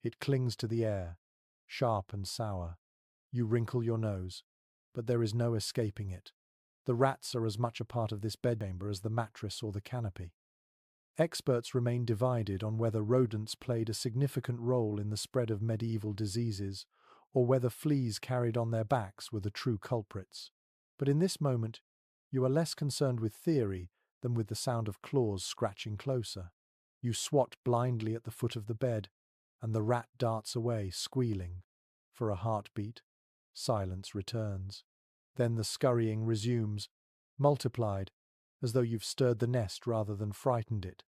It clings to the air, sharp and sour. You wrinkle your nose, but there is no escaping it. The rats are as much a part of this bedchamber as the mattress or the canopy. Experts remain divided on whether rodents played a significant role in the spread of medieval diseases, or whether fleas carried on their backs were the true culprits. But in this moment, you are less concerned with theory than with the sound of claws scratching closer. You swat blindly at the foot of the bed, and the rat darts away, squealing. For a heartbeat, silence returns. Then the scurrying resumes, multiplied, as though you've stirred the nest rather than frightened it.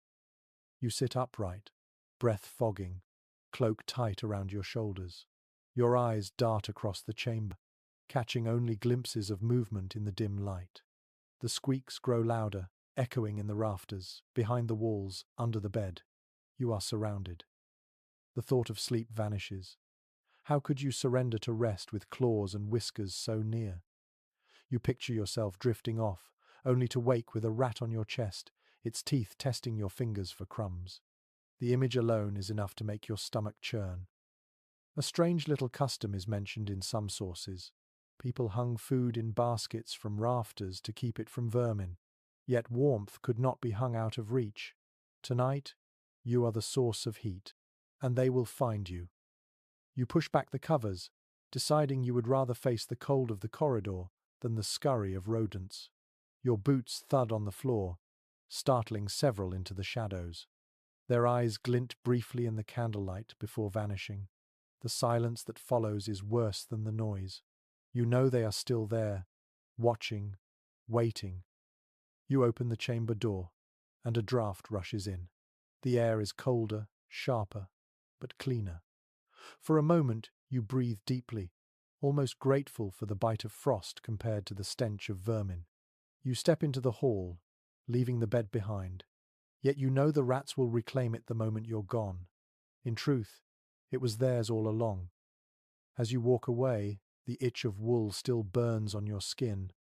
You sit upright, breath fogging, cloak tight around your shoulders. Your eyes dart across the chamber, catching only glimpses of movement in the dim light. The squeaks grow louder, echoing in the rafters, behind the walls, under the bed. You are surrounded. The thought of sleep vanishes. How could you surrender to rest with claws and whiskers so near? You picture yourself drifting off, only to wake with a rat on your chest, its teeth testing your fingers for crumbs. The image alone is enough to make your stomach churn. A strange little custom is mentioned in some sources. People hung food in baskets from rafters to keep it from vermin. Yet warmth could not be hung out of reach. Tonight, you are the source of heat, and they will find you. You push back the covers, deciding you would rather face the cold of the corridor than the scurry of rodents. Your boots thud on the floor, startling several into the shadows. Their eyes glint briefly in the candlelight before vanishing. The silence that follows is worse than the noise. You know they are still there, watching, waiting. You open the chamber door, and a draught rushes in. The air is colder, sharper, but cleaner. For a moment, you breathe deeply, almost grateful for the bite of frost compared to the stench of vermin. You step into the hall, leaving the bed behind. Yet you know the rats will reclaim it the moment you're gone. In truth, it was theirs all along. As you walk away, the itch of wool still burns on your skin.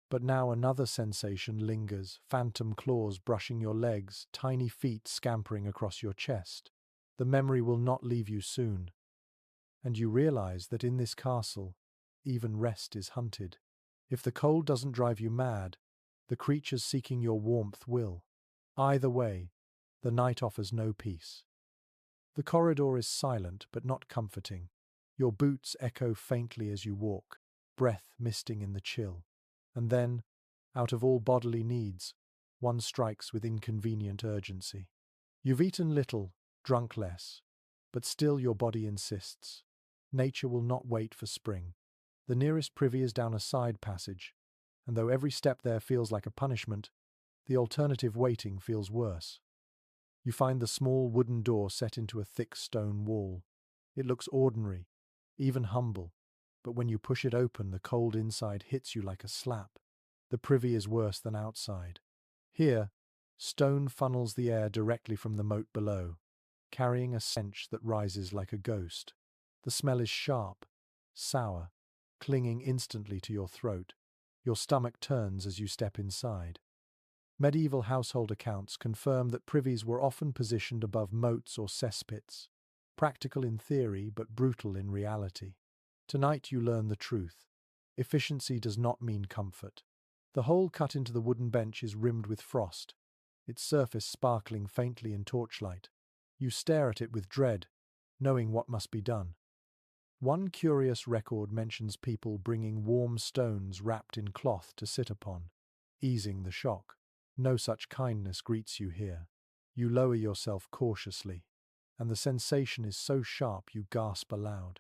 But now another sensation lingers, phantom claws brushing your legs, tiny feet scampering across your chest. The memory will not leave you soon. And you realize that in this castle, even rest is hunted. If the cold doesn't drive you mad, the creatures seeking your warmth will. Either way, the night offers no peace. The corridor is silent but not comforting. Your boots echo faintly as you walk, breath misting in the chill. And then, out of all bodily needs, one strikes with inconvenient urgency. You've eaten little, drunk less, but still your body insists. Nature will not wait for spring. The nearest privy is down a side passage, and though every step there feels like a punishment, the alternative waiting feels worse. You find the small wooden door set into a thick stone wall. It looks ordinary, even humble, but when you push it open, the cold inside hits you like a slap. The privy is worse than outside. Here, stone funnels the air directly from the moat below, carrying a stench that rises like a ghost. The smell is sharp, sour, clinging instantly to your throat. Your stomach turns as you step inside. Medieval household accounts confirm that privies were often positioned above moats or cesspits, practical in theory but brutal in reality. Tonight you learn the truth. Efficiency does not mean comfort. The hole cut into the wooden bench is rimmed with frost, its surface sparkling faintly in torchlight. You stare at it with dread, knowing what must be done. One curious record mentions people bringing warm stones wrapped in cloth to sit upon, easing the shock. No such kindness greets you here. You lower yourself cautiously, and the sensation is so sharp you gasp aloud.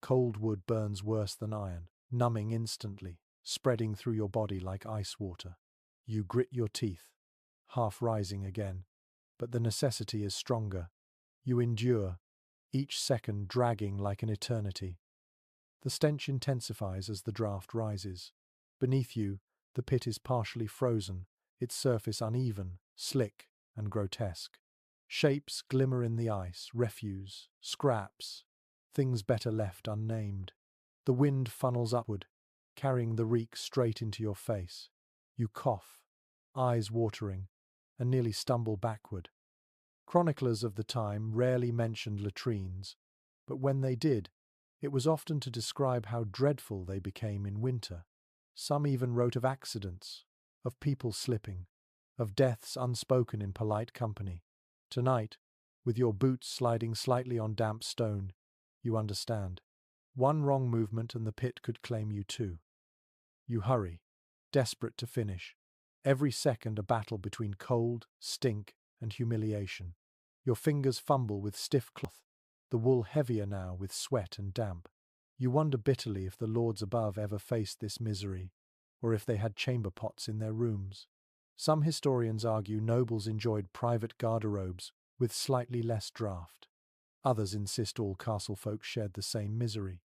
Cold wood burns worse than iron, numbing instantly, spreading through your body like ice water. You grit your teeth, half rising again, but the necessity is stronger. You endure, each second dragging like an eternity. The stench intensifies as the draught rises. Beneath you, the pit is partially frozen, its surface uneven, slick, and grotesque. Shapes glimmer in the ice, refuse, scraps, things better left unnamed. The wind funnels upward, carrying the reek straight into your face. You cough, eyes watering, and nearly stumble backward. Chroniclers of the time rarely mentioned latrines, but when they did, it was often to describe how dreadful they became in winter. Some even wrote of accidents, of people slipping, of deaths unspoken in polite company. Tonight, with your boots sliding slightly on damp stone, you understand. One wrong movement and the pit could claim you too. You hurry, desperate to finish. Every second a battle between cold, stink, and humiliation. Your fingers fumble with stiff cloth, the wool heavier now with sweat and damp. You wonder bitterly if the lords above ever faced this misery, or if they had chamber pots in their rooms. Some historians argue nobles enjoyed private garderobes with slightly less draught. Others insist all castle folk shared the same misery.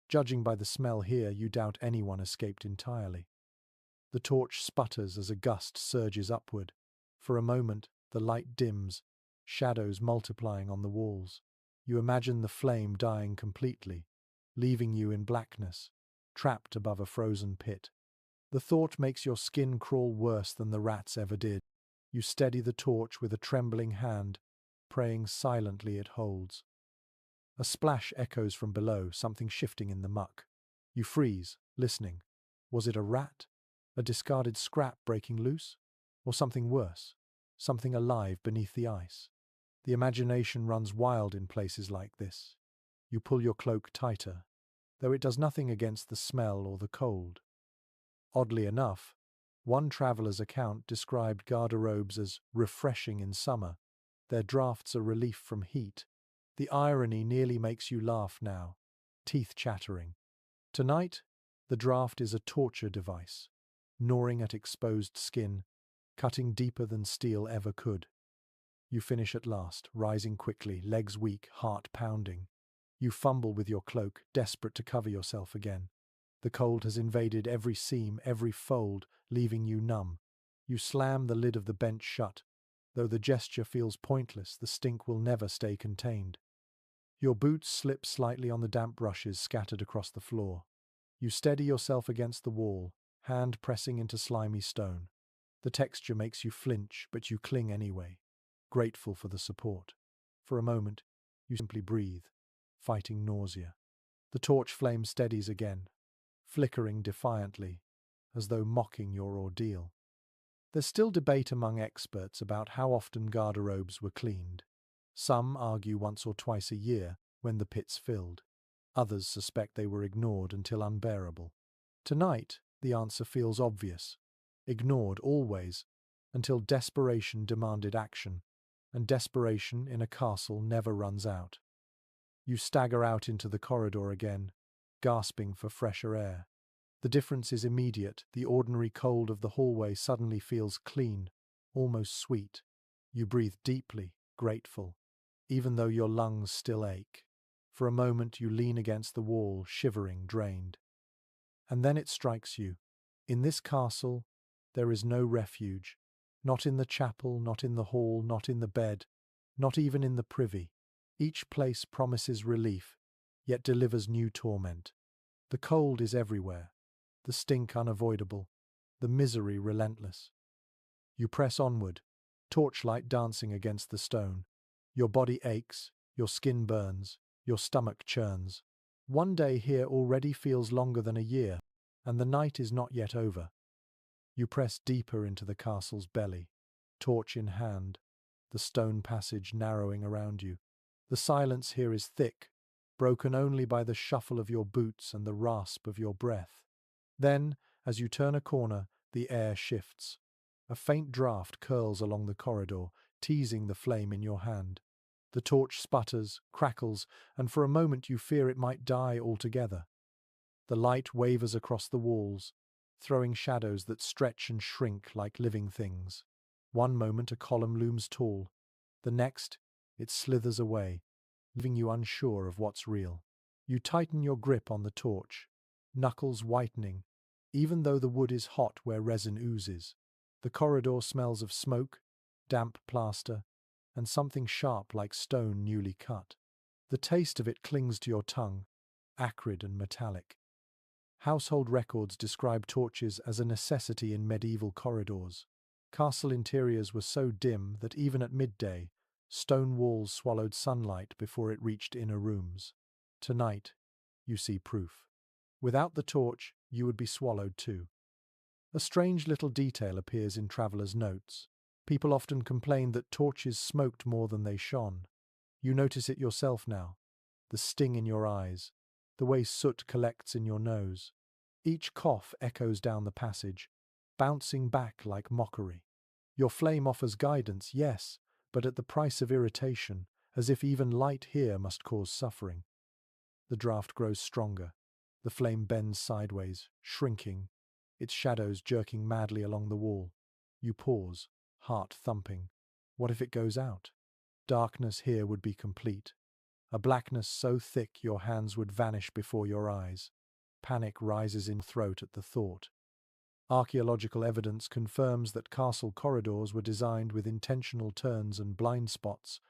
Judging by the smell here, you doubt anyone escaped entirely. The torch sputters as a gust surges upward. For a moment, the light dims, shadows multiplying on the walls. You imagine the flame dying completely, leaving you in blackness, trapped above a frozen pit. The thought makes your skin crawl worse than the rats ever did. You steady the torch with a trembling hand, praying silently it holds. A splash echoes from below, something shifting in the muck. You freeze, listening. Was it a rat? A discarded scrap breaking loose? Or something worse? Something alive beneath the ice? The imagination runs wild in places like this. You pull your cloak tighter, though it does nothing against the smell or the cold. Oddly enough, one traveller's account described garderobes as refreshing in summer, their draughts a relief from heat. The irony nearly makes you laugh now, teeth chattering. Tonight, the draught is a torture device, gnawing at exposed skin, cutting deeper than steel ever could. You finish at last, rising quickly, legs weak, heart pounding. You fumble with your cloak, desperate to cover yourself again. The cold has invaded every seam, every fold, leaving you numb. You slam the lid of the bench shut. Though the gesture feels pointless, the stink will never stay contained. Your boots slip slightly on the damp brushes scattered across the floor. You steady yourself against the wall, hand pressing into slimy stone. The texture makes you flinch, but you cling anyway, grateful for the support. For a moment, you simply breathe, fighting nausea. The torch flame steadies again, flickering defiantly, as though mocking your ordeal. There's still debate among experts about how often garderobes were cleaned. Some argue once or twice a year when the pits filled. Others suspect they were ignored until unbearable. Tonight, the answer feels obvious. Ignored always, until desperation demanded action, and desperation in a castle never runs out. You stagger out into the corridor again, gasping for fresher air. The difference is immediate. The ordinary cold of the hallway suddenly feels clean, almost sweet. You breathe deeply, grateful, even though your lungs still ache. For a moment you lean against the wall, shivering, drained. And then it strikes you. In this castle, there is no refuge. Not in the chapel, not in the hall, not in the bed, not even in the privy. Each place promises relief, yet delivers new torment. The cold is everywhere, the stink unavoidable, the misery relentless. You press onward, torchlight dancing against the stone. Your body aches, your skin burns, your stomach churns. One day here already feels longer than a year, and the night is not yet over. You press deeper into the castle's belly, torch in hand, the stone passage narrowing around you. The silence here is thick, broken only by the shuffle of your boots and the rasp of your breath. Then, as you turn a corner, the air shifts. A faint draught curls along the corridor, teasing the flame in your hand. The torch sputters, crackles, and for a moment you fear it might die altogether. The light wavers across the walls, throwing shadows that stretch and shrink like living things. One moment a column looms tall, the next it slithers away, leaving you unsure of what's real. You tighten your grip on the torch, knuckles whitening, even though the wood is hot where resin oozes. The corridor smells of smoke, damp plaster, and something sharp like stone newly cut. The taste of it clings to your tongue, acrid and metallic. Household records describe torches as a necessity in medieval corridors. Castle interiors were so dim that even at midday, stone walls swallowed sunlight before it reached inner rooms. Tonight, you see proof. Without the torch, you would be swallowed too. A strange little detail appears in travelers' notes. People often complain that torches smoked more than they shone. You notice it yourself now. The sting in your eyes, the way soot collects in your nose. Each cough echoes down the passage, bouncing back like mockery. Your flame offers guidance, yes, but at the price of irritation, as if even light here must cause suffering. The draught grows stronger. The flame bends sideways, shrinking, its shadows jerking madly along the wall. You pause, heart thumping. What if it goes out? Darkness here would be complete. A blackness so thick your hands would vanish before your eyes. Panic rises in throat at the thought. Archaeological evidence confirms that castle corridors were designed with intentional turns and blind spots,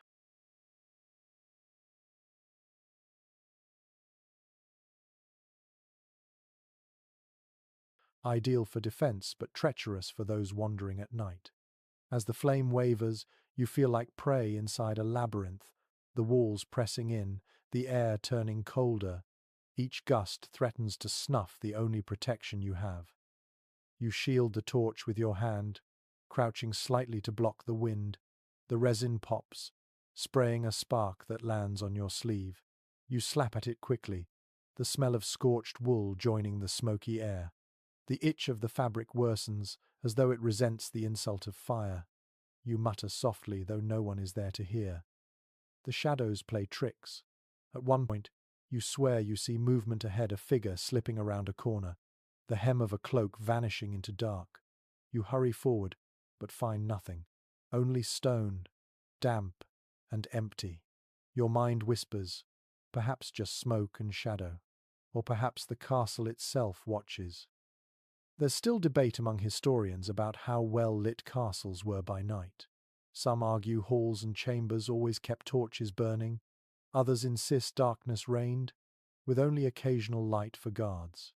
ideal for defense but treacherous for those wandering at night. As the flame wavers, you feel like prey inside a labyrinth, the walls pressing in, the air turning colder. Each gust threatens to snuff the only protection you have. You shield the torch with your hand, crouching slightly to block the wind. The resin pops, spraying a spark that lands on your sleeve. You slap at it quickly, the smell of scorched wool joining the smoky air. The itch of the fabric worsens, as though it resents the insult of fire. You mutter softly, though no one is there to hear. The shadows play tricks. At one point, you swear you see movement ahead, a figure slipping around a corner, the hem of a cloak vanishing into dark. You hurry forward, but find nothing. Only stone, damp and empty. Your mind whispers, perhaps just smoke and shadow, or perhaps the castle itself watches. There's still debate among historians about how well lit castles were by night. Some argue halls and chambers always kept torches burning. Others insist darkness reigned, with only occasional light for guards.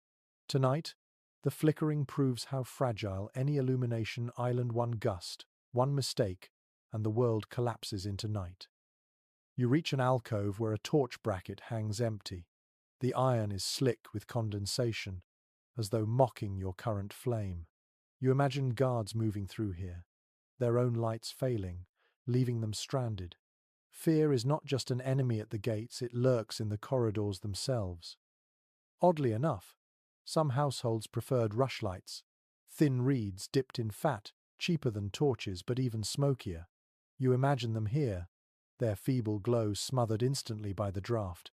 Tonight, the flickering proves how fragile any illumination island. One gust, one mistake, and the world collapses into night. You reach an alcove where a torch bracket hangs empty. The iron is slick with condensation, as though mocking your current flame. You imagine guards moving through here, their own lights failing, leaving them stranded. Fear is not just an enemy at the gates, it lurks in the corridors themselves. Oddly enough, some households preferred rushlights, thin reeds dipped in fat, cheaper than torches but even smokier. You imagine them here, their feeble glow smothered instantly by the draught.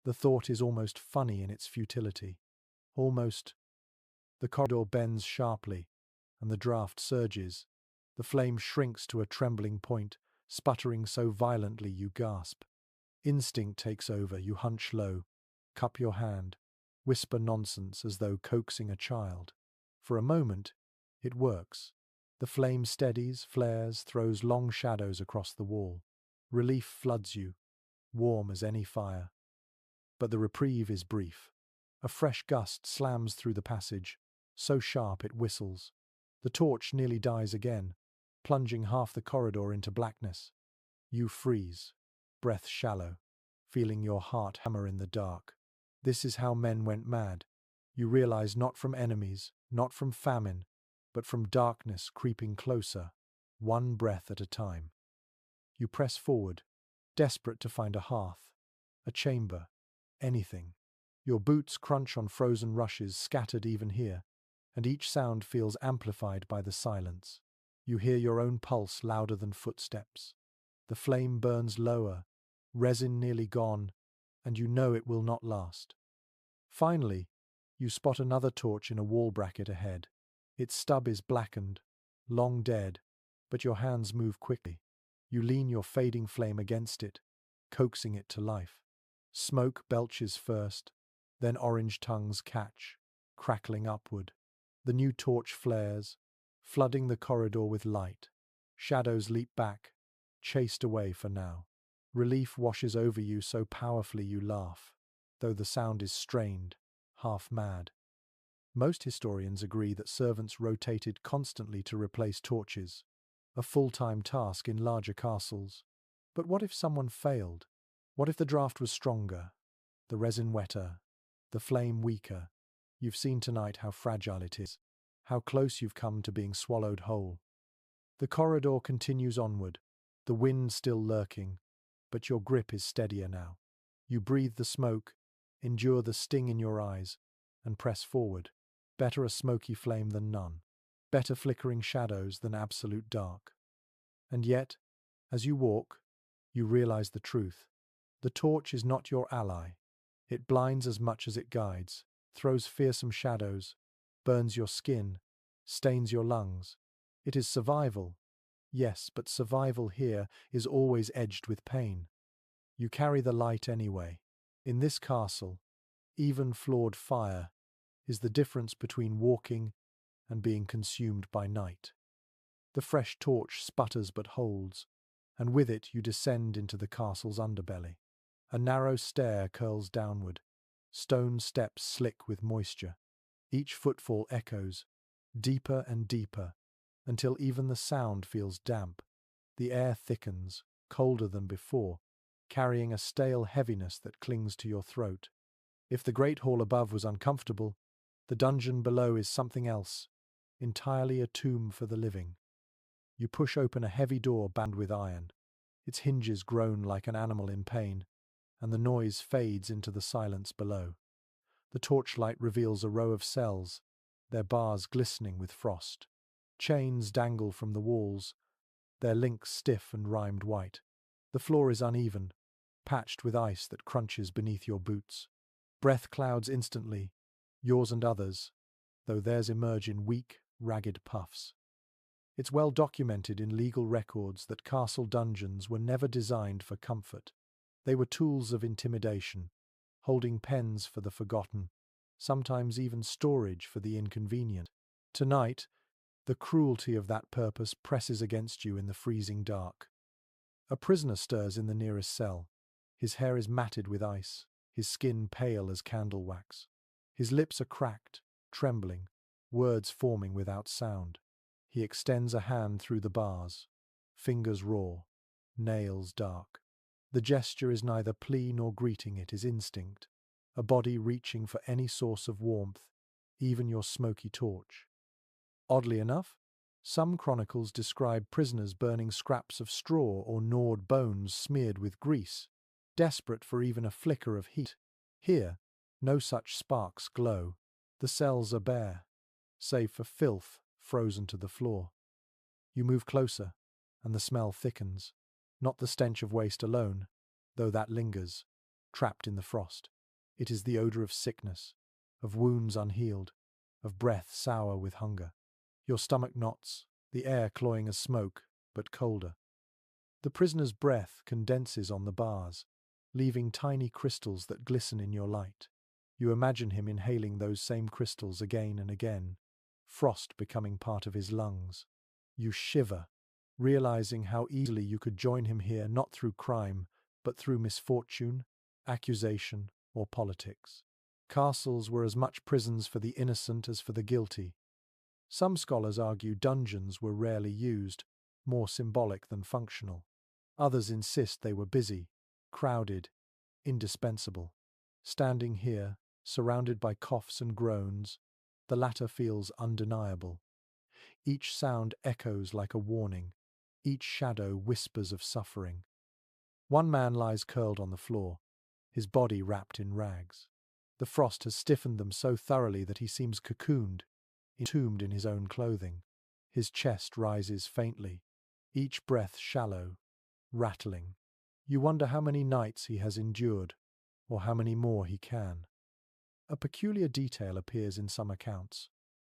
The thought is almost funny in its futility. Almost. The corridor bends sharply, and the draught surges. The flame shrinks to a trembling point, sputtering so violently you gasp. Instinct takes over, you hunch low, cup your hand, whisper nonsense as though coaxing a child. For a moment, it works. The flame steadies, flares, throws long shadows across the wall. Relief floods you, warm as any fire. But the reprieve is brief. A fresh gust slams through the passage, so sharp it whistles. The torch nearly dies again, plunging half the corridor into blackness. You freeze, breath shallow, feeling your heart hammer in the dark. This is how men went mad. You realize not from enemies, not from famine, but from darkness creeping closer, one breath at a time. You press forward, desperate to find a hearth, a chamber, anything. Your boots crunch on frozen rushes scattered even here, and each sound feels amplified by the silence. You hear your own pulse louder than footsteps. The flame burns lower, resin nearly gone, and you know it will not last. Finally, you spot another torch in a wall bracket ahead. Its stub is blackened, long dead, but your hands move quickly. You lean your fading flame against it, coaxing it to life. Smoke belches first, then orange tongues catch, crackling upward. The new torch flares, flooding the corridor with light. Shadows leap back, chased away for now. Relief washes over you so powerfully you laugh, though the sound is strained, half mad. Most historians agree that servants rotated constantly to replace torches, a full-time task in larger castles. But what if someone failed? What if the draft was stronger, the resin wetter, the flame weaker? You've seen tonight how fragile it is, how close you've come to being swallowed whole. The corridor continues onward, the wind still lurking, but your grip is steadier now. You breathe the smoke, endure the sting in your eyes, and press forward. Better a smoky flame than none. Better flickering shadows than absolute dark. And yet, as you walk, you realize the truth. The torch is not your ally. It blinds as much as it guides, throws fearsome shadows, burns your skin, stains your lungs. It is survival. Yes, but survival here is always edged with pain. You carry the light anyway. In this castle, even flawed fire is the difference between walking and being consumed by night. The fresh torch sputters but holds, and with it you descend into the castle's underbelly. A narrow stair curls downward, stone steps slick with moisture. Each footfall echoes, deeper and deeper, until even the sound feels damp. The air thickens, colder than before, carrying a stale heaviness that clings to your throat. If the great hall above was uncomfortable, the dungeon below is something else, entirely a tomb for the living. You push open a heavy door bound with iron. Its hinges groan like an animal in pain, and the noise fades into the silence below. The torchlight reveals a row of cells, their bars glistening with frost. Chains dangle from the walls, their links stiff and rimed white. The floor is uneven, patched with ice that crunches beneath your boots. Breath clouds instantly, yours and others, though theirs emerge in weak, ragged puffs. It's well documented in legal records that castle dungeons were never designed for comfort. They were tools of intimidation, holding pens for the forgotten, sometimes even storage for the inconvenient. Tonight, the cruelty of that purpose presses against you in the freezing dark. A prisoner stirs in the nearest cell. His hair is matted with ice, his skin pale as candle wax. His lips are cracked, trembling, words forming without sound. He extends a hand through the bars, fingers raw, nails dark. The gesture is neither plea nor greeting, it is instinct, a body reaching for any source of warmth, even your smoky torch. Oddly enough, some chronicles describe prisoners burning scraps of straw or gnawed bones smeared with grease, desperate for even a flicker of heat. Here, no such sparks glow. The cells are bare, save for filth frozen to the floor. You move closer, and the smell thickens. Not the stench of waste alone, though that lingers, trapped in the frost. It is the odor of sickness, of wounds unhealed, of breath sour with hunger. Your stomach knots, the air cloying as smoke, but colder. The prisoner's breath condenses on the bars, leaving tiny crystals that glisten in your light. You imagine him inhaling those same crystals again and again, frost becoming part of his lungs. You shiver, realizing how easily you could join him here not through crime, but through misfortune, accusation, or politics. Castles were as much prisons for the innocent as for the guilty. Some scholars argue dungeons were rarely used, more symbolic than functional. Others insist they were busy, crowded, indispensable. Standing here, surrounded by coughs and groans, the latter feels undeniable. Each sound echoes like a warning. Each shadow whispers of suffering. One man lies curled on the floor, his body wrapped in rags. The frost has stiffened them so thoroughly that he seems cocooned, entombed in his own clothing. His chest rises faintly, each breath shallow, rattling. You wonder how many nights he has endured, or how many more he can. A peculiar detail appears in some accounts.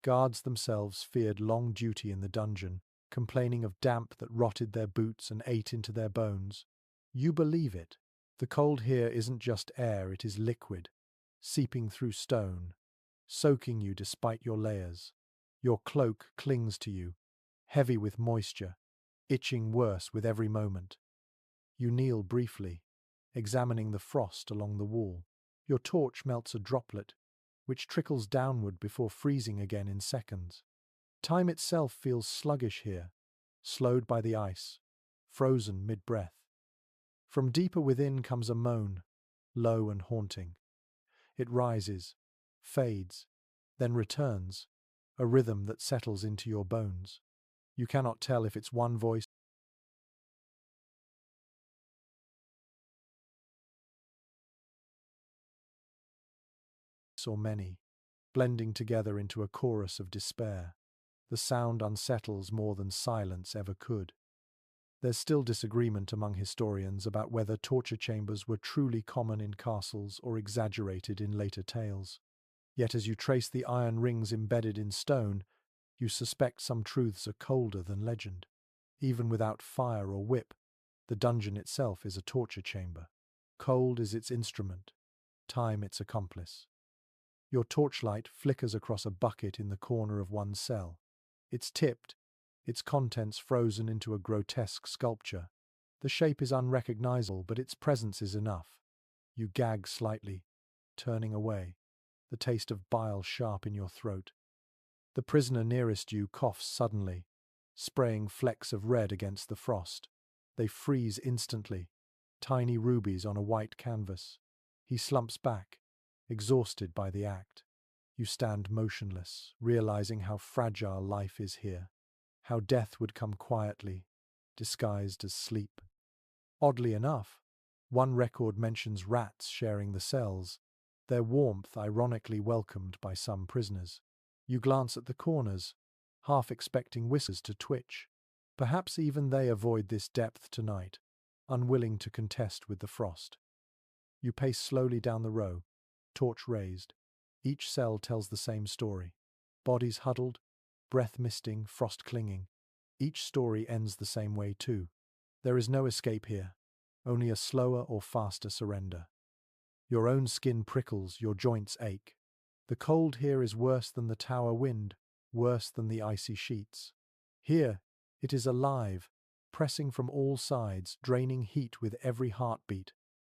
Guards themselves feared long duty in the dungeon, complaining of damp that rotted their boots and ate into their bones. You believe it. The cold here isn't just air, it is liquid, seeping through stone, soaking you despite your layers. Your cloak clings to you, heavy with moisture, itching worse with every moment. You kneel briefly, examining the frost along the wall. Your torch melts a droplet, which trickles downward before freezing again in seconds. Time itself feels sluggish here, slowed by the ice, frozen mid-breath. From deeper within comes a moan, low and haunting. It rises, fades, then returns, a rhythm that settles into your bones. You cannot tell if it's one voice or many, blending together into a chorus of despair. The sound unsettles more than silence ever could. There's still disagreement among historians about whether torture chambers were truly common in castles or exaggerated in later tales. Yet as you trace the iron rings embedded in stone, you suspect some truths are colder than legend. Even without fire or whip, the dungeon itself is a torture chamber. Cold is its instrument, time its accomplice. Your torchlight flickers across a bucket in the corner of one cell. It's tipped, its contents frozen into a grotesque sculpture. The shape is unrecognizable, but its presence is enough. You gag slightly, turning away, the taste of bile sharp in your throat. The prisoner nearest you coughs suddenly, spraying flecks of red against the frost. They freeze instantly, tiny rubies on a white canvas. He slumps back, exhausted by the act. You stand motionless, realizing how fragile life is here, how death would come quietly, disguised as sleep. Oddly enough, one record mentions rats sharing the cells, their warmth ironically welcomed by some prisoners. You glance at the corners, half expecting whiskers to twitch. Perhaps even they avoid this depth tonight, unwilling to contest with the frost. You pace slowly down the row, torch raised. Each cell tells the same story. Bodies huddled, breath misting, frost clinging. Each story ends the same way too. There is no escape here, only a slower or faster surrender. Your own skin prickles, your joints ache. The cold here is worse than the tower wind, worse than the icy sheets. Here, it is alive, pressing from all sides, draining heat with every heartbeat.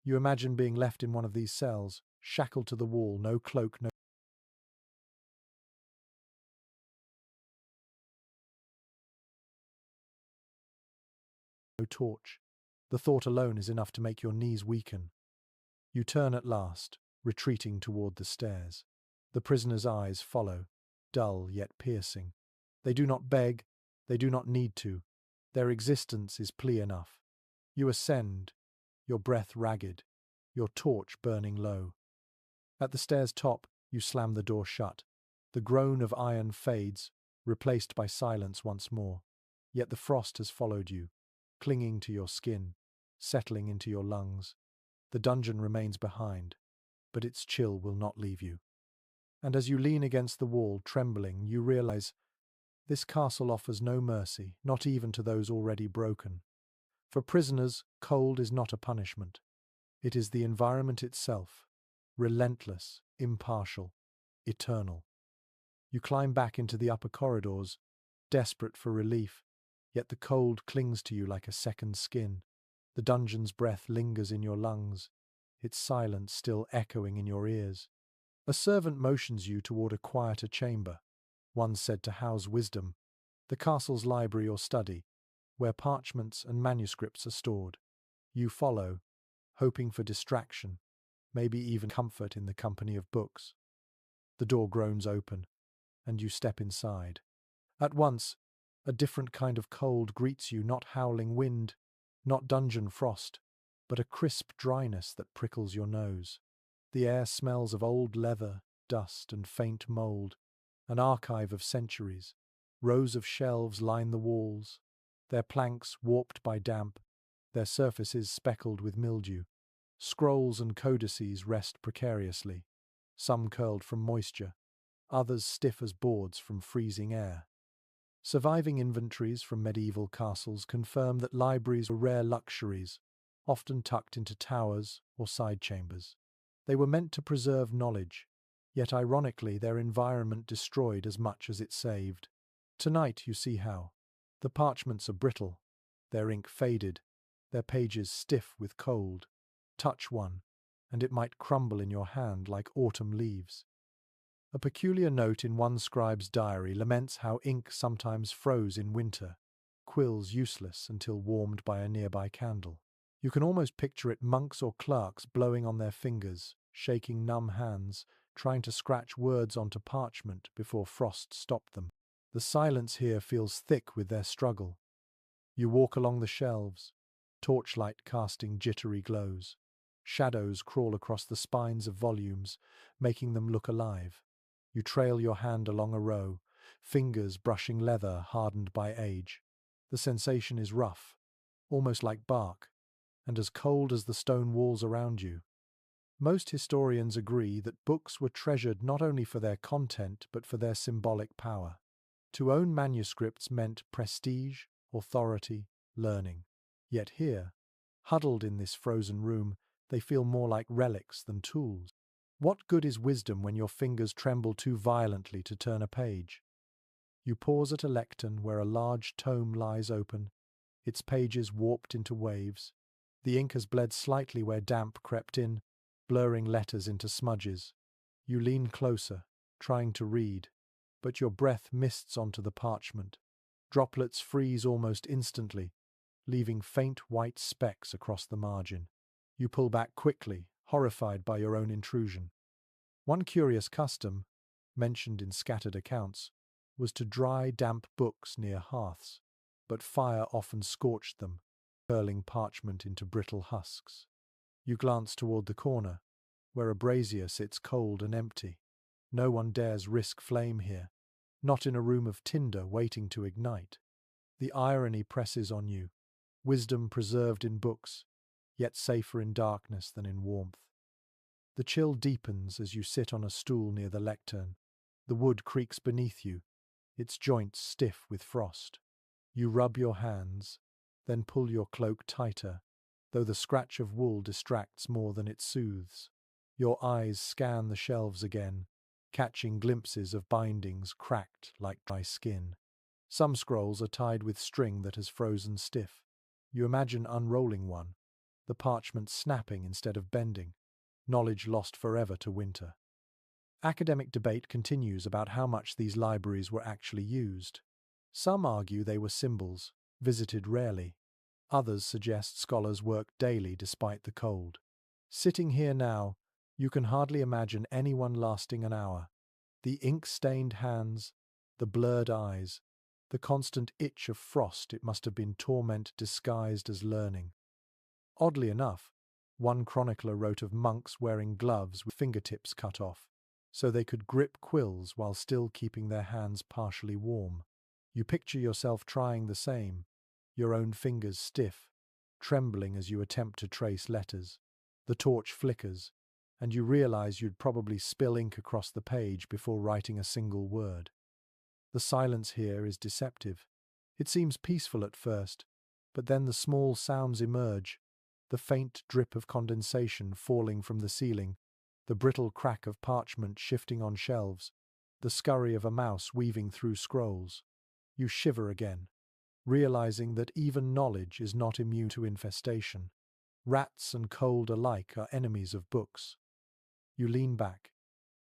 You imagine being left in one of these cells, shackled to the wall, no cloak, no torch. The thought alone is enough to make your knees weaken. You turn at last, retreating toward the stairs. The prisoner's eyes follow, dull yet piercing. They do not beg, they do not need to. Their existence is plea enough. You ascend, your breath ragged, your torch burning low. At the stairs' top, you slam the door shut. The groan of iron fades, replaced by silence once more. Yet the frost has followed you, clinging to your skin, settling into your lungs. The dungeon remains behind, but its chill will not leave you. And as you lean against the wall, trembling, you realize this castle offers no mercy, not even to those already broken. For prisoners, cold is not a punishment. It is the environment itself, relentless, impartial, eternal. You climb back into the upper corridors, desperate for relief, yet the cold clings to you like a second skin. The dungeon's breath lingers in your lungs, its silence still echoing in your ears. A servant motions you toward a quieter chamber, one said to house wisdom, the castle's library or study, where parchments and manuscripts are stored. You follow, hoping for distraction, maybe even comfort in the company of books. The door groans open, and you step inside. At once, a different kind of cold greets you, not howling wind, not dungeon frost, but a crisp dryness that prickles your nose. The air smells of old leather, dust, and faint mold, an archive of centuries. Rows of shelves line the walls, their planks warped by damp, their surfaces speckled with mildew. Scrolls and codices rest precariously, some curled from moisture, others stiff as boards from freezing air. Surviving inventories from medieval castles confirm that libraries were rare luxuries, often tucked into towers or side chambers. They were meant to preserve knowledge, Yet ironically, their environment destroyed as much as it saved. Tonight you see how. The parchments are brittle, their ink faded, their pages stiff with cold. Touch one, and it might crumble in your hand like autumn leaves. A peculiar note in one scribe's diary laments how ink sometimes froze in winter, quills useless until warmed by a nearby candle. You can almost picture it, monks or clerks blowing on their fingers, shaking numb hands, trying to scratch words onto parchment before frost stopped them. The silence here feels thick with their struggle. You walk along the shelves, torchlight casting jittery glows. Shadows crawl across the spines of volumes, making them look alive. You trail your hand along a row, fingers brushing leather hardened by age. The sensation is rough, almost like bark, and as cold as the stone walls around you. Most historians agree that books were treasured not only for their content but for their symbolic power. To own manuscripts meant prestige, authority, learning. Yet here, huddled in this frozen room, they feel more like relics than tools. What good is wisdom when your fingers tremble too violently to turn a page? You pause at a lectern where a large tome lies open, its pages warped into waves. The ink has bled slightly where damp crept in, blurring letters into smudges. You lean closer, trying to read, but your breath mists onto the parchment. Droplets freeze almost instantly, leaving faint white specks across the margin. You pull back quickly, horrified by your own intrusion. One curious custom, mentioned in scattered accounts, was to dry damp books near hearths, but fire often scorched them, curling parchment into brittle husks. You glance toward the corner, where a brazier sits cold and empty. No one dares risk flame here, not in a room of tinder waiting to ignite. The irony presses on you, wisdom preserved in books, yet safer in darkness than in warmth. The chill deepens as you sit on a stool near the lectern. The wood creaks beneath you, its joints stiff with frost. You rub your hands, then pull your cloak tighter, though the scratch of wool distracts more than it soothes. Your eyes scan the shelves again, catching glimpses of bindings cracked like dry skin. Some scrolls are tied with string that has frozen stiff. You imagine unrolling one, the parchment snapping instead of bending, knowledge lost forever to winter. Academic debate continues about how much these libraries were actually used. Some argue they were symbols, visited rarely. Others suggest scholars worked daily despite the cold. Sitting here now, you can hardly imagine anyone lasting an hour. The ink-stained hands, the blurred eyes, the constant itch of frost, it must have been torment disguised as learning. Oddly enough, one chronicler wrote of monks wearing gloves with fingertips cut off, so they could grip quills while still keeping their hands partially warm. You picture yourself trying the same, your own fingers stiff, trembling as you attempt to trace letters. The torch flickers, and you realize you'd probably spill ink across the page before writing a single word. The silence here is deceptive. It seems peaceful at first, but then the small sounds emerge, the faint drip of condensation falling from the ceiling, the brittle crack of parchment shifting on shelves, the scurry of a mouse weaving through scrolls. You shiver again, realizing that even knowledge is not immune to infestation. Rats and cold alike are enemies of books. You lean back,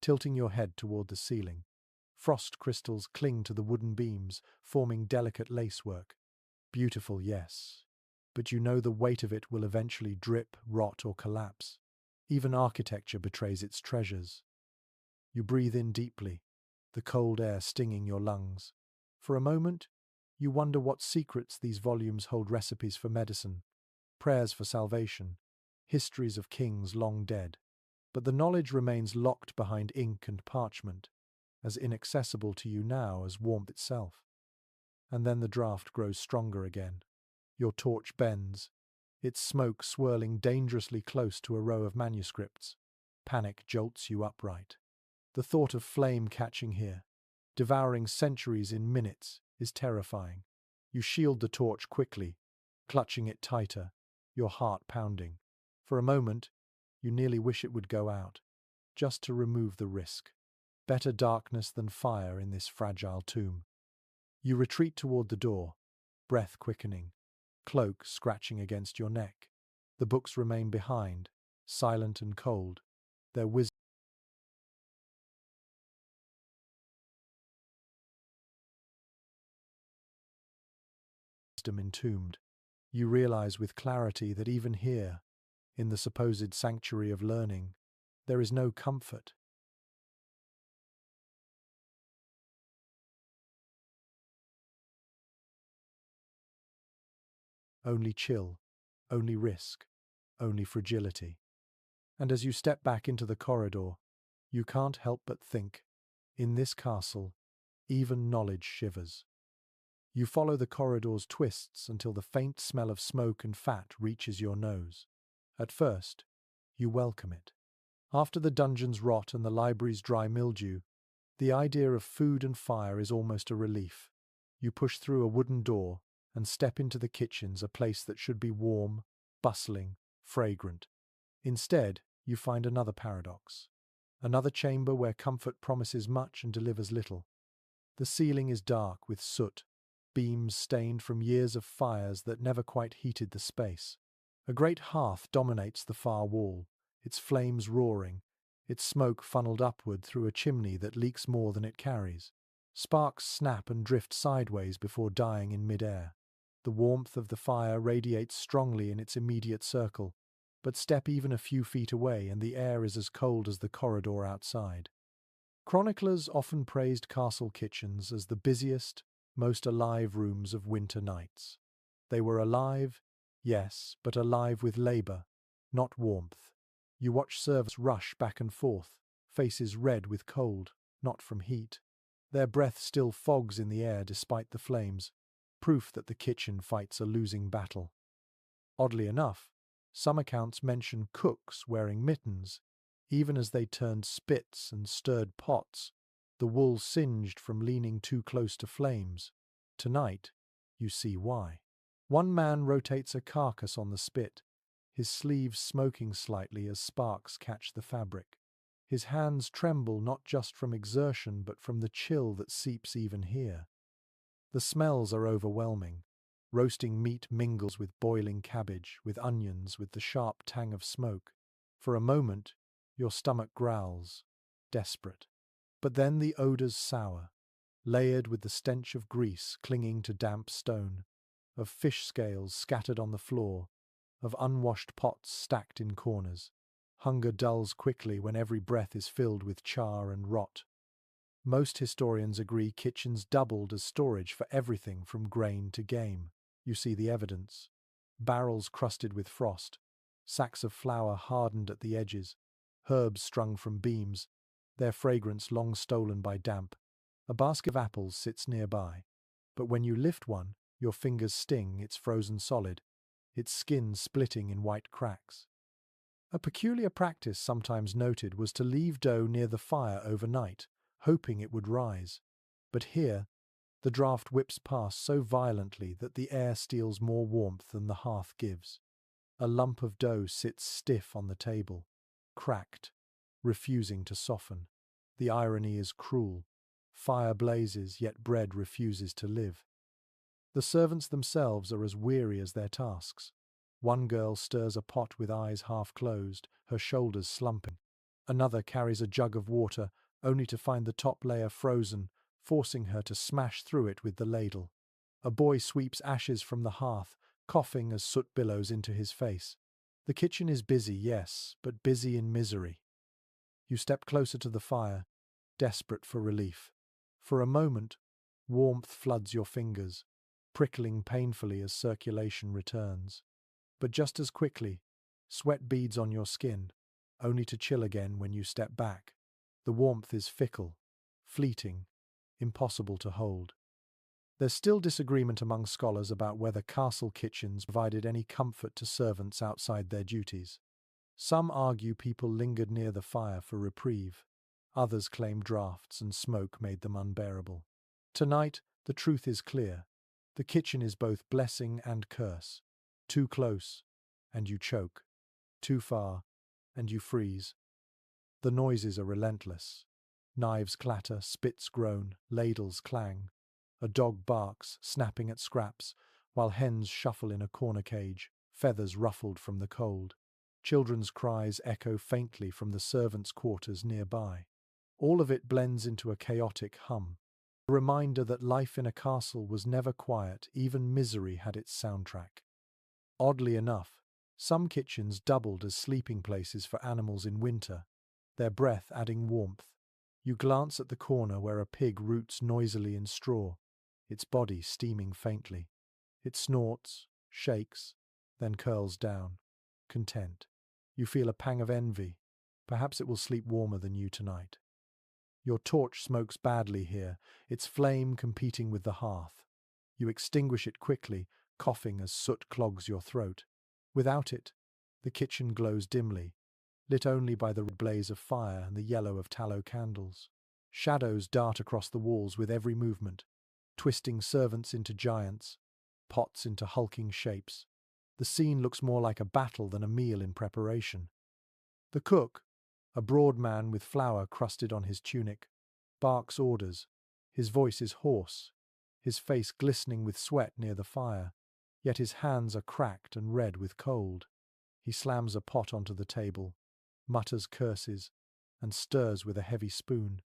tilting your head toward the ceiling. Frost crystals cling to the wooden beams, forming delicate lacework. Beautiful, yes, but you know the weight of it will eventually drip, rot, or collapse. Even architecture betrays its treasures. You breathe in deeply, the cold air stinging your lungs. For a moment, you wonder what secrets these volumes hold: recipes for medicine, prayers for salvation, histories of kings long dead. But the knowledge remains locked behind ink and parchment, as inaccessible to you now as warmth itself. And then the draft grows stronger again. Your torch bends, its smoke swirling dangerously close to a row of manuscripts. Panic jolts you upright. The thought of flame catching here, devouring centuries in minutes, is terrifying. You shield the torch quickly, clutching it tighter, your heart pounding. For a moment, you nearly wish it would go out, just to remove the risk. Better darkness than fire in this fragile tomb. You retreat toward the door, breath quickening, cloak scratching against your neck. The books remain behind, silent and cold, their wisdom entombed. You realize with clarity that even here, in the supposed sanctuary of learning, there is no comfort. Only chill, only risk, only fragility. And as you step back into the corridor, you can't help but think, in this castle, even knowledge shivers. You follow the corridor's twists until the faint smell of smoke and fat reaches your nose. At first, you welcome it. After the dungeon's rot and the library's dry mildew, the idea of food and fire is almost a relief. You push through a wooden door and step into the kitchens, a place that should be warm, bustling, fragrant. Instead, you find another paradox. Another chamber where comfort promises much and delivers little. The ceiling is dark with soot, beams stained from years of fires that never quite heated the space. A great hearth dominates the far wall, its flames roaring, its smoke funneled upward through a chimney that leaks more than it carries. Sparks snap and drift sideways before dying in mid-air. The warmth of the fire radiates strongly in its immediate circle, but step even a few feet away and the air is as cold as the corridor outside. Chroniclers often praised castle kitchens as the busiest, most alive rooms of winter nights. They were alive, yes, but alive with labor, not warmth. You watch servants rush back and forth, faces red with cold, not from heat. Their breath still fogs in the air despite the flames, proof that the kitchen fights a losing battle. Oddly enough, some accounts mention cooks wearing mittens, even as they turned spits and stirred pots, the wool singed from leaning too close to flames. Tonight, you see why. One man rotates a carcass on the spit, his sleeves smoking slightly as sparks catch the fabric. His hands tremble not just from exertion but from the chill that seeps even here. The smells are overwhelming. Roasting meat mingles with boiling cabbage, with onions, with the sharp tang of smoke. For a moment, your stomach growls, desperate. But then the odors sour, layered with the stench of grease clinging to damp stone, of fish scales scattered on the floor, of unwashed pots stacked in corners. Hunger dulls quickly when every breath is filled with char and rot. Most historians agree kitchens doubled as storage for everything from grain to game. You see the evidence. Barrels crusted with frost, sacks of flour hardened at the edges, herbs strung from beams, their fragrance long stolen by damp. A basket of apples sits nearby, but when you lift one, your fingers sting, it's frozen solid, its skin splitting in white cracks. A peculiar practice sometimes noted was to leave dough near the fire overnight, hoping it would rise. But here, the draught whips past so violently that the air steals more warmth than the hearth gives. A lump of dough sits stiff on the table, cracked, refusing to soften. The irony is cruel. Fire blazes, yet bread refuses to live. The servants themselves are as weary as their tasks. One girl stirs a pot with eyes half closed, her shoulders slumping. Another carries a jug of water, only to find the top layer frozen, forcing her to smash through it with the ladle. A boy sweeps ashes from the hearth, coughing as soot billows into his face. The kitchen is busy, yes, but busy in misery. You step closer to the fire, desperate for relief. For a moment, warmth floods your fingers, prickling painfully as circulation returns. But just as quickly, sweat beads on your skin, only to chill again when you step back. The warmth is fickle, fleeting, impossible to hold. There's still disagreement among scholars about whether castle kitchens provided any comfort to servants outside their duties. Some argue people lingered near the fire for reprieve. Others claim draughts and smoke made them unbearable. Tonight, the truth is clear. The kitchen is both blessing and curse. Too close, and you choke. Too far, and you freeze. The noises are relentless. Knives clatter, spits groan, ladles clang. A dog barks, snapping at scraps, while hens shuffle in a corner cage, feathers ruffled from the cold. Children's cries echo faintly from the servants' quarters nearby. All of it blends into a chaotic hum, a reminder that life in a castle was never quiet, even misery had its soundtrack. Oddly enough, some kitchens doubled as sleeping places for animals in winter, their breath adding warmth. You glance at the corner where a pig roots noisily in straw, its body steaming faintly. It snorts, shakes, then curls down, content. You feel a pang of envy. Perhaps it will sleep warmer than you tonight. Your torch smokes badly here, its flame competing with the hearth. You extinguish it quickly, coughing as soot clogs your throat. Without it, the kitchen glows dimly, lit only by the red blaze of fire and the yellow of tallow candles. Shadows dart across the walls with every movement, twisting servants into giants, pots into hulking shapes. The scene looks more like a battle than a meal in preparation. The cook, a broad man with flour crusted on his tunic, barks orders. His voice is hoarse, his face glistening with sweat near the fire, yet his hands are cracked and red with cold. He slams a pot onto the table, mutters curses, and stirs with a heavy spoon.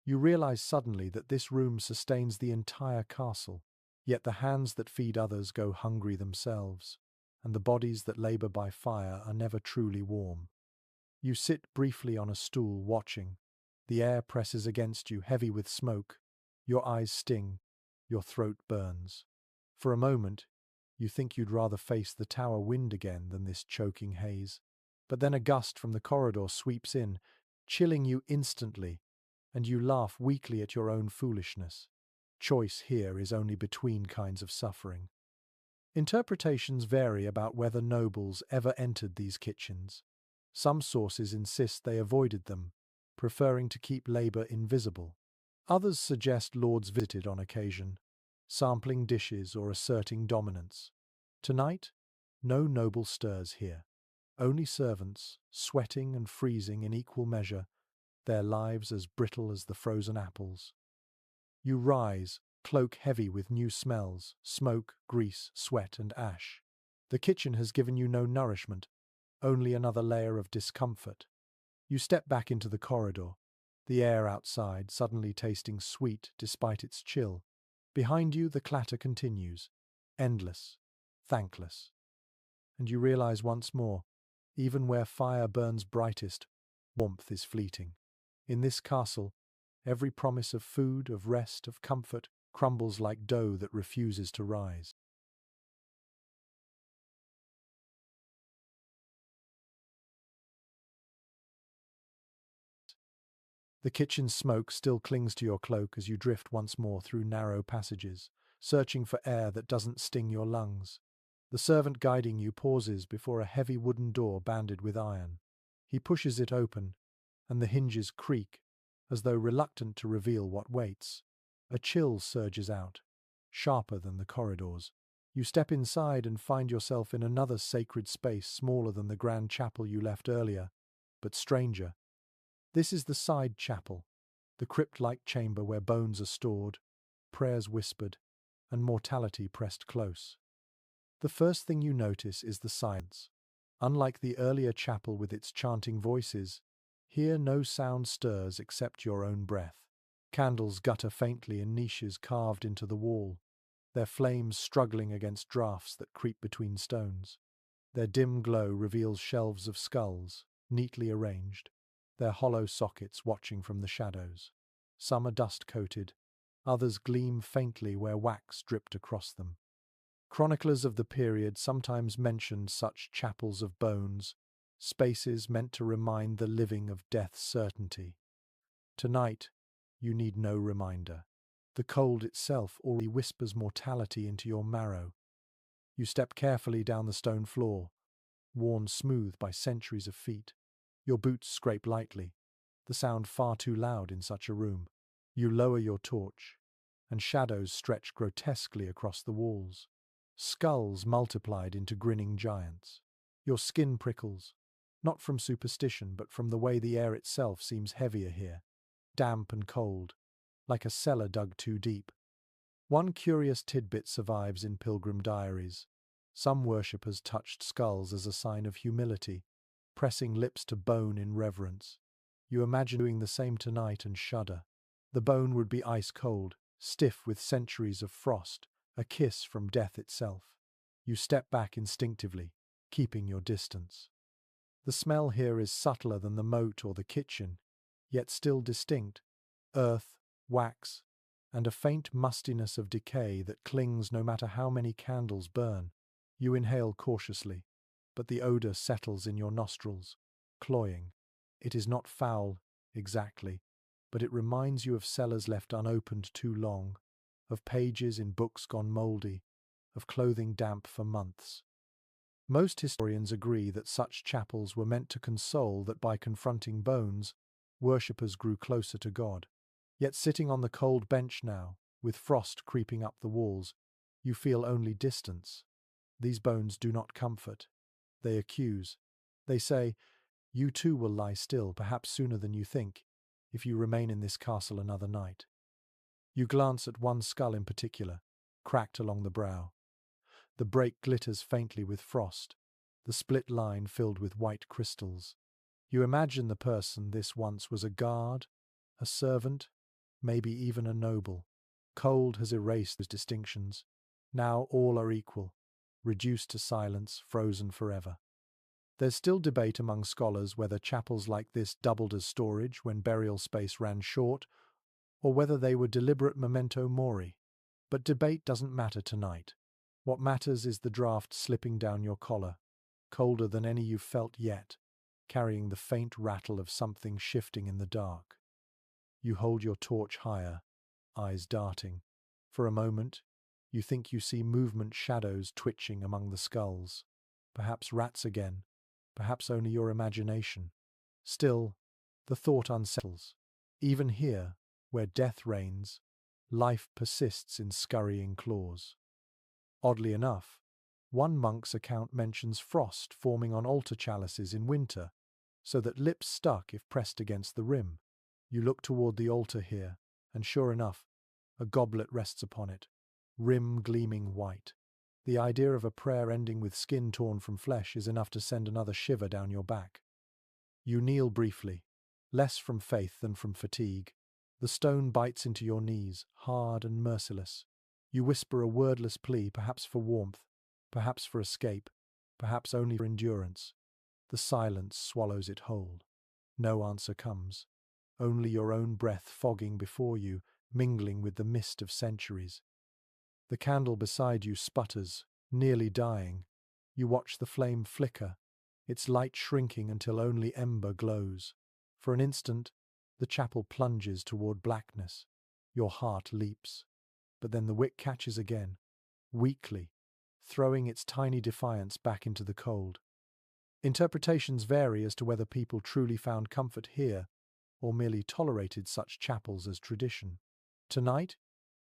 You realize suddenly that this room sustains the entire castle, yet the hands that feed others go hungry themselves, and the bodies that labor by fire are never truly warm. You sit briefly on a stool, watching. The air presses against you, heavy with smoke. Your eyes sting. Your throat burns. For a moment, you think you'd rather face the tower wind again than this choking haze. But then a gust from the corridor sweeps in, chilling you instantly, and you laugh weakly at your own foolishness. Choice here is only between kinds of suffering. Interpretations vary about whether nobles ever entered these kitchens. Some sources insist they avoided them, preferring to keep labor invisible. Others suggest lords visited on occasion, sampling dishes or asserting dominance. Tonight, no noble stirs here. Only servants, sweating and freezing in equal measure, their lives as brittle as the frozen apples. You rise, cloak heavy with new smells, smoke, grease, sweat, and ash. The kitchen has given you no nourishment, only another layer of discomfort. You step back into the corridor, the air outside suddenly tasting sweet despite its chill. Behind you, the clatter continues, endless, thankless. And you realize once more, even where fire burns brightest, warmth is fleeting. In this castle, every promise of food, of rest, of comfort crumbles like dough that refuses to rise. The kitchen smoke still clings to your cloak as you drift once more through narrow passages, searching for air that doesn't sting your lungs. The servant guiding you pauses before a heavy wooden door banded with iron. He pushes it open, and the hinges creak, as though reluctant to reveal what waits. A chill surges out, sharper than the corridors. You step inside and find yourself in another sacred space smaller than the grand chapel you left earlier, but stranger. This is the side chapel, the crypt-like chamber where bones are stored, prayers whispered, and mortality pressed close. The first thing you notice is the silence. Unlike the earlier chapel with its chanting voices, here no sound stirs except your own breath. Candles gutter faintly in niches carved into the wall, their flames struggling against draughts that creep between stones. Their dim glow reveals shelves of skulls, neatly arranged, their hollow sockets watching from the shadows. Some are dust-coated, others gleam faintly where wax dripped across them. Chroniclers of the period sometimes mentioned such chapels of bones, spaces meant to remind the living of death's certainty. Tonight, you need no reminder. The cold itself already whispers mortality into your marrow. You step carefully down the stone floor, worn smooth by centuries of feet. Your boots scrape lightly, the sound far too loud in such a room. You lower your torch, and shadows stretch grotesquely across the walls. Skulls multiplied into grinning giants. Your skin prickles, not from superstition but from the way the air itself seems heavier here. damp and cold, like a cellar dug too deep. One curious tidbit survives in pilgrim diaries. Some worshippers touched skulls as a sign of humility, pressing lips to bone in reverence. You imagine doing the same tonight and shudder. The bone would be ice cold, stiff with centuries of frost, a kiss from death itself. You step back instinctively, keeping your distance. The smell here is subtler than the moat or the kitchen, yet still distinct: earth, wax, and a faint mustiness of decay that clings no matter how many candles burn. You inhale cautiously, but the odor settles in your nostrils, cloying. It is not foul, exactly, but it reminds you of cellars left unopened too long, of pages in books gone mouldy, of clothing damp for months. Most historians agree that such chapels were meant to console, that by confronting bones, worshippers grew closer to God. Yet sitting on the cold bench now, with frost creeping up the walls, you feel only distance. These bones do not comfort. They accuse. They say, "You too will lie still, perhaps sooner than you think, if you remain in this castle another night." You glance at one skull in particular, cracked along the brow. The break glitters faintly with frost, the split line filled with white crystals. You imagine the person this once was: a guard, a servant, maybe even a noble. Cold has erased those distinctions. Now all are equal, reduced to silence, frozen forever. There's still debate among scholars whether chapels like this doubled as storage when burial space ran short, or whether they were deliberate memento mori. But debate doesn't matter tonight. What matters is the draft slipping down your collar, colder than any you've felt yet, carrying the faint rattle of something shifting in the dark. You hold your torch higher, eyes darting. For a moment, you think you see movement, shadows twitching among the skulls. Perhaps rats again, perhaps only your imagination. Still, the thought unsettles. Even here, where death reigns, life persists in scurrying claws. Oddly enough, one monk's account mentions frost forming on altar chalices in winter, so that lips stuck if pressed against the rim. You look toward the altar here, and sure enough, a goblet rests upon it, rim gleaming white. The idea of a prayer ending with skin torn from flesh is enough to send another shiver down your back. You kneel briefly, less from faith than from fatigue. The stone bites into your knees, hard and merciless. You whisper a wordless plea, perhaps for warmth, perhaps for escape, perhaps only for endurance. The silence swallows it whole. No answer comes. Only your own breath fogging before you, mingling with the mist of centuries. The candle beside you sputters, nearly dying. You watch the flame flicker, its light shrinking until only ember glows. For an instant, the chapel plunges toward blackness. Your heart leaps. But then the wick catches again, weakly, throwing its tiny defiance back into the cold. Interpretations vary as to whether people truly found comfort here or merely tolerated such chapels as tradition. Tonight,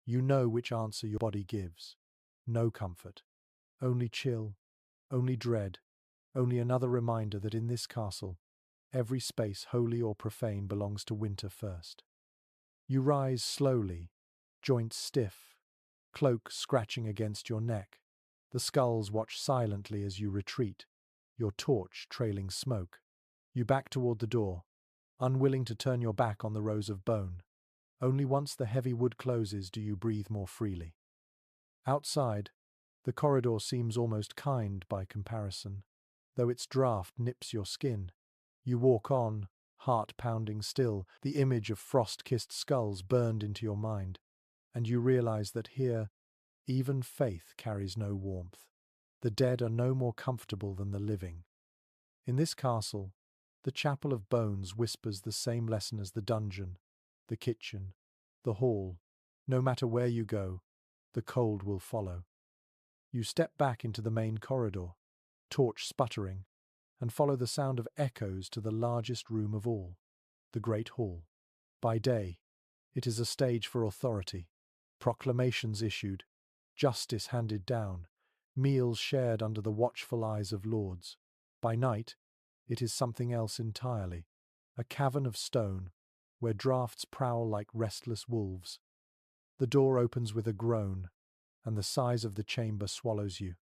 you know which answer your body gives. No comfort. Only chill, only dread, only another reminder that in this castle, every space, holy or profane, belongs to winter first. You rise slowly, joints stiff, cloak scratching against your neck. The skulls watch silently as you retreat, your torch trailing smoke. You back toward the door, unwilling to turn your back on the rows of bone. Only once the heavy wood closes do you breathe more freely. Outside, the corridor seems almost kind by comparison, though its draught nips your skin. You walk on, heart pounding still, the image of frost-kissed skulls burned into your mind, and you realize that here, even faith carries no warmth. The dead are no more comfortable than the living. In this castle, the chapel of bones whispers the same lesson as the dungeon, the kitchen, the hall. No matter where you go, the cold will follow. You step back into the main corridor, torch sputtering, and follow the sound of echoes to the largest room of all, the great hall. By day, it is a stage for authority, proclamations issued, justice handed down, meals shared under the watchful eyes of lords. By night, it is something else entirely, a cavern of stone, where draughts prowl like restless wolves. The door opens with a groan, and the size of the chamber swallows you.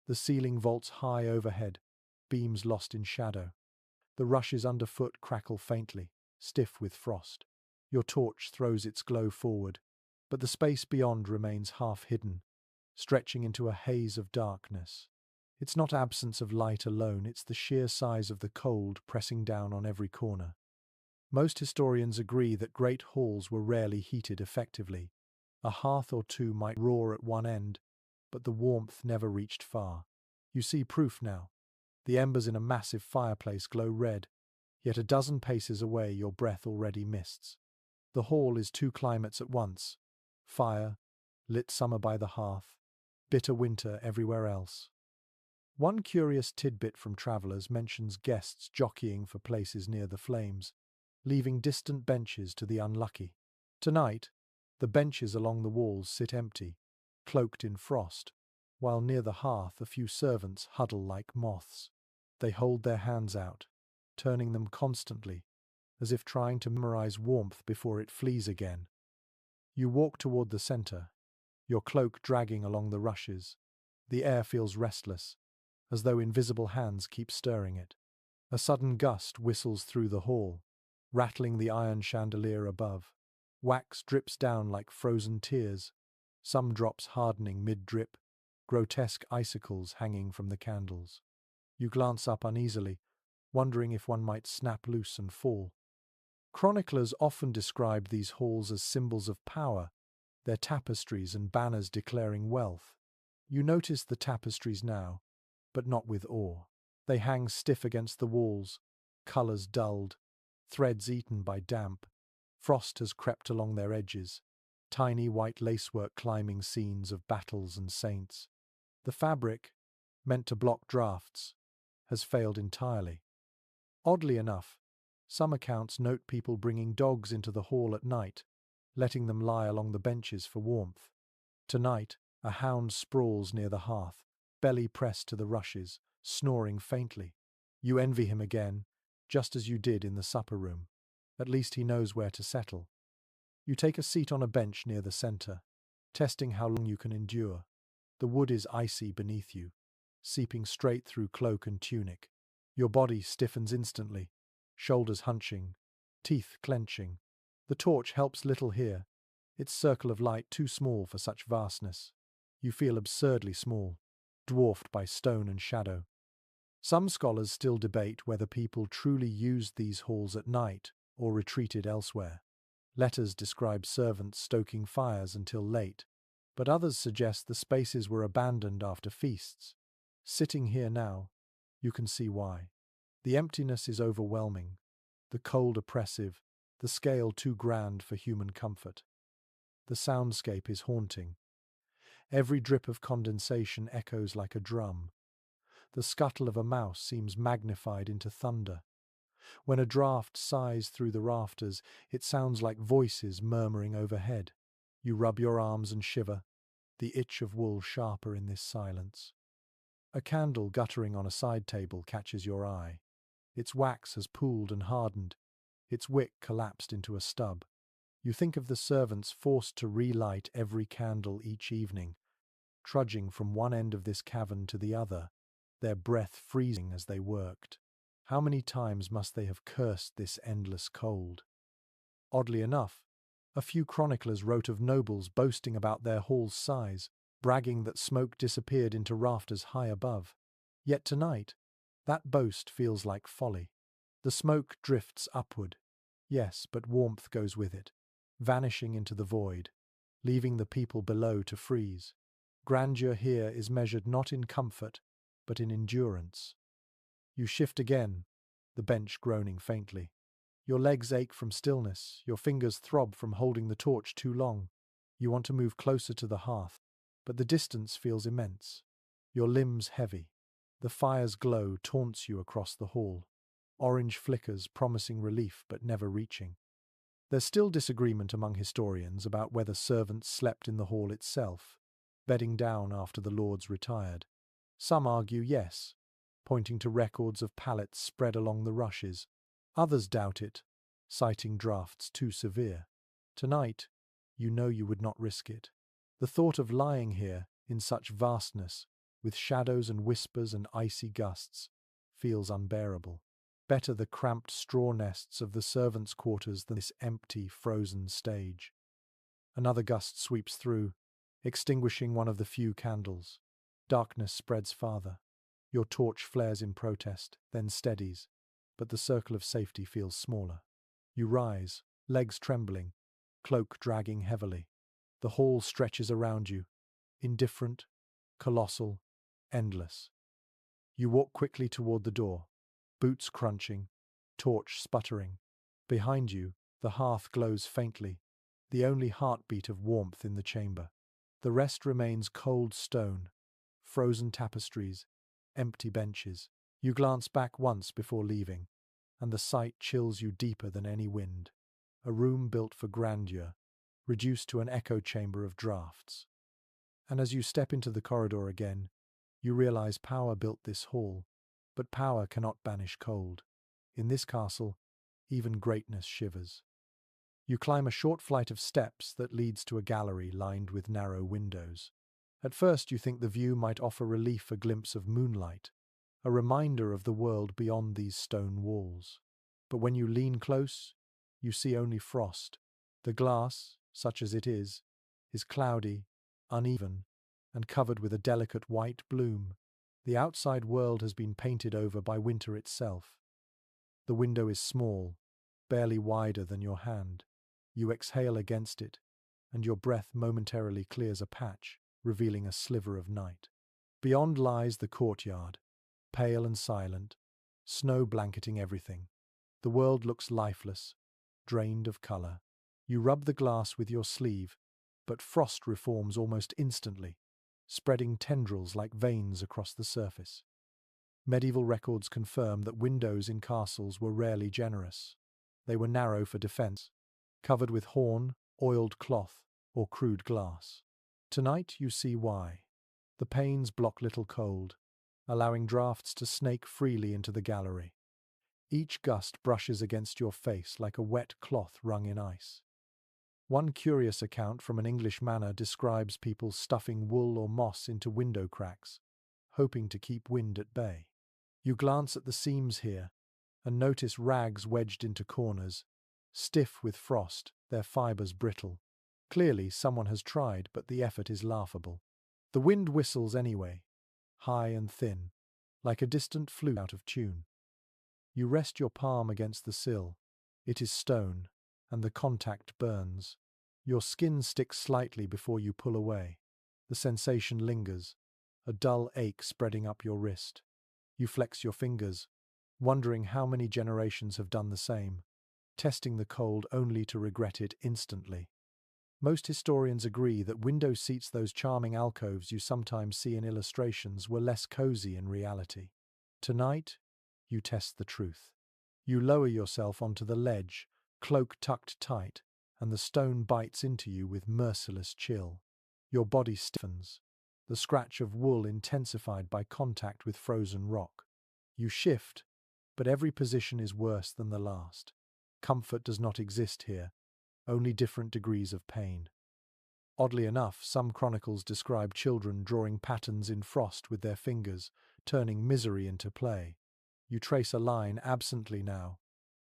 The ceiling vaults high overhead, beams lost in shadow. The rushes underfoot crackle faintly, stiff with frost. Your torch throws its glow forward, but the space beyond remains half hidden, stretching into a haze of darkness. It's not absence of light alone, it's the sheer size of the cold pressing down on every corner. Most historians agree that great halls were rarely heated effectively. A hearth or two might roar at one end, but the warmth never reached far. You see proof now. The embers in a massive fireplace glow red, yet a dozen paces away your breath already mists. The hall is two climates at once: fire, lit summer by the hearth, bitter winter everywhere else. One curious tidbit from travellers mentions guests jockeying for places near the flames, leaving distant benches to the unlucky. Tonight, the benches along the walls sit empty, cloaked in frost, while near the hearth a few servants huddle like moths. They hold their hands out, turning them constantly, as if trying to memorize warmth before it flees again. You walk toward the center, your cloak dragging along the rushes. The air feels restless, as though invisible hands keep stirring it. A sudden gust whistles through the hall, rattling the iron chandelier above. Wax drips down like frozen tears, some drops hardening mid-drip, grotesque icicles hanging from the candles. You glance up uneasily, wondering if one might snap loose and fall. Chroniclers often describe these halls as symbols of power, their tapestries and banners declaring wealth. You notice the tapestries now, but not with awe. They hang stiff against the walls, colours dulled, threads eaten by damp. Frost has crept along their edges, tiny white lacework climbing scenes of battles and saints. The fabric, meant to block draughts, has failed entirely. Oddly enough, some accounts note people bringing dogs into the hall at night, letting them lie along the benches for warmth. Tonight, a hound sprawls near the hearth, belly pressed to the rushes, snoring faintly. You envy him again, just as you did in the supper room. At least he knows where to settle. You take a seat on a bench near the center, testing how long you can endure. The wood is icy beneath you, seeping straight through cloak and tunic. Your body stiffens instantly, shoulders hunching, teeth clenching. The torch helps little here, its circle of light too small for such vastness. You feel absurdly small, dwarfed by stone and shadow. Some scholars still debate whether people truly used these halls at night or retreated elsewhere. Letters describe servants stoking fires until late, but others suggest the spaces were abandoned after feasts. Sitting here now, you can see why. The emptiness is overwhelming, the cold oppressive, the scale too grand for human comfort. The soundscape is haunting. Every drip of condensation echoes like a drum. The scuttle of a mouse seems magnified into thunder. When a draught sighs through the rafters, it sounds like voices murmuring overhead. You rub your arms and shiver, the itch of wool sharper in this silence. A candle guttering on a side table catches your eye. Its wax has pooled and hardened, its wick collapsed into a stub. You think of the servants forced to relight every candle each evening, trudging from one end of this cavern to the other, their breath freezing as they worked. How many times must they have cursed this endless cold? Oddly enough, a few chroniclers wrote of nobles boasting about their hall's size, bragging that smoke disappeared into rafters high above. Yet tonight, that boast feels like folly. The smoke drifts upward, yes, but warmth goes with it, vanishing into the void, leaving the people below to freeze. Grandeur here is measured not in comfort, but in endurance. You shift again, the bench groaning faintly. Your legs ache from stillness, your fingers throb from holding the torch too long. You want to move closer to the hearth, but the distance feels immense. Your limbs heavy. The fire's glow taunts you across the hall. Orange flickers promising relief but never reaching. There's still disagreement among historians about whether servants slept in the hall itself, bedding down after the lords retired. Some argue yes, pointing to records of pallets spread along the rushes. Others doubt it, citing drafts too severe. Tonight, you know you would not risk it. The thought of lying here, in such vastness, with shadows and whispers and icy gusts, feels unbearable. Better the cramped straw nests of the servants' quarters than this empty, frozen stage. Another gust sweeps through, extinguishing one of the few candles. Darkness spreads farther. Your torch flares in protest, then steadies, but the circle of safety feels smaller. You rise, legs trembling, cloak dragging heavily. The hall stretches around you, indifferent, colossal, endless. You walk quickly toward the door, boots crunching, torch sputtering. Behind you, the hearth glows faintly, the only heartbeat of warmth in the chamber. The rest remains cold stone, frozen tapestries, empty benches. You glance back once before leaving, and the sight chills you deeper than any wind. A room built for grandeur, reduced to an echo chamber of drafts. And as you step into the corridor again, you realize power built this hall, but power cannot banish cold. In this castle, even greatness shivers. You climb a short flight of steps that leads to a gallery lined with narrow windows. At first you think the view might offer relief, a glimpse of moonlight, a reminder of the world beyond these stone walls. But when you lean close, you see only frost. The glass, such as it is cloudy, uneven, and covered with a delicate white bloom. The outside world has been painted over by winter itself. The window is small, barely wider than your hand. You exhale against it, and your breath momentarily clears a patch, revealing a sliver of night. Beyond lies the courtyard, pale and silent, snow blanketing everything. The world looks lifeless, drained of color. You rub the glass with your sleeve, but frost reforms almost instantly, spreading tendrils like veins across the surface. Medieval records confirm that windows in castles were rarely generous. They were narrow for defense, covered with horn, oiled cloth, or crude glass. Tonight you see why. The panes block little cold, allowing drafts to snake freely into the gallery. Each gust brushes against your face like a wet cloth wrung in ice. One curious account from an English manor describes people stuffing wool or moss into window cracks, hoping to keep wind at bay. You glance at the seams here and notice rags wedged into corners, stiff with frost, their fibers brittle. Clearly someone has tried, but the effort is laughable. The wind whistles anyway, high and thin, like a distant flute out of tune. You rest your palm against the sill. It is stone, and the contact burns. Your skin sticks slightly before you pull away. The sensation lingers, a dull ache spreading up your wrist. You flex your fingers, wondering how many generations have done the same, testing the cold only to regret it instantly. Most historians agree that window seats, those charming alcoves you sometimes see in illustrations, were less cozy in reality. Tonight, you test the truth. You lower yourself onto the ledge, cloak tucked tight, and the stone bites into you with merciless chill. Your body stiffens, the scratch of wool intensified by contact with frozen rock. You shift, but every position is worse than the last. Comfort does not exist here, only different degrees of pain. Oddly enough, some chronicles describe children drawing patterns in frost with their fingers, turning misery into play. You trace a line absently now,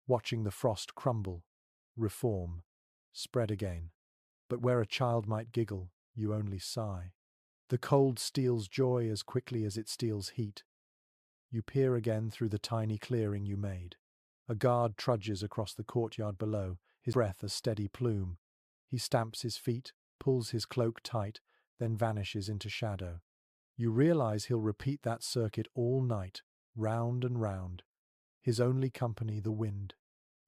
watching the frost crumble, reform, spread again. But where a child might giggle, you only sigh. The cold steals joy as quickly as it steals heat. You peer again through the tiny clearing you made. A guard trudges across the courtyard below, his breath a steady plume. He stamps his feet, pulls his cloak tight, then vanishes into shadow. You realize he'll repeat that circuit all night, round and round. His only company the wind.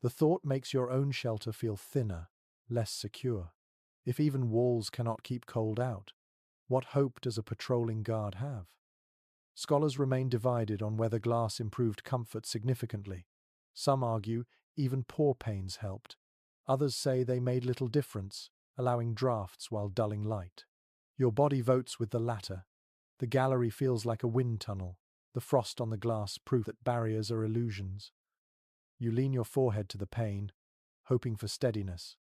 The thought makes your own shelter feel thinner, less secure. If even walls cannot keep cold out, what hope does a patrolling guard have? Scholars remain divided on whether glass improved comfort significantly. Some argue even poor panes helped. Others say they made little difference, allowing drafts while dulling light. Your body votes with the latter. The gallery feels like a wind tunnel, the frost on the glass proof that barriers are illusions. You lean your forehead to the pane, hoping for steadiness.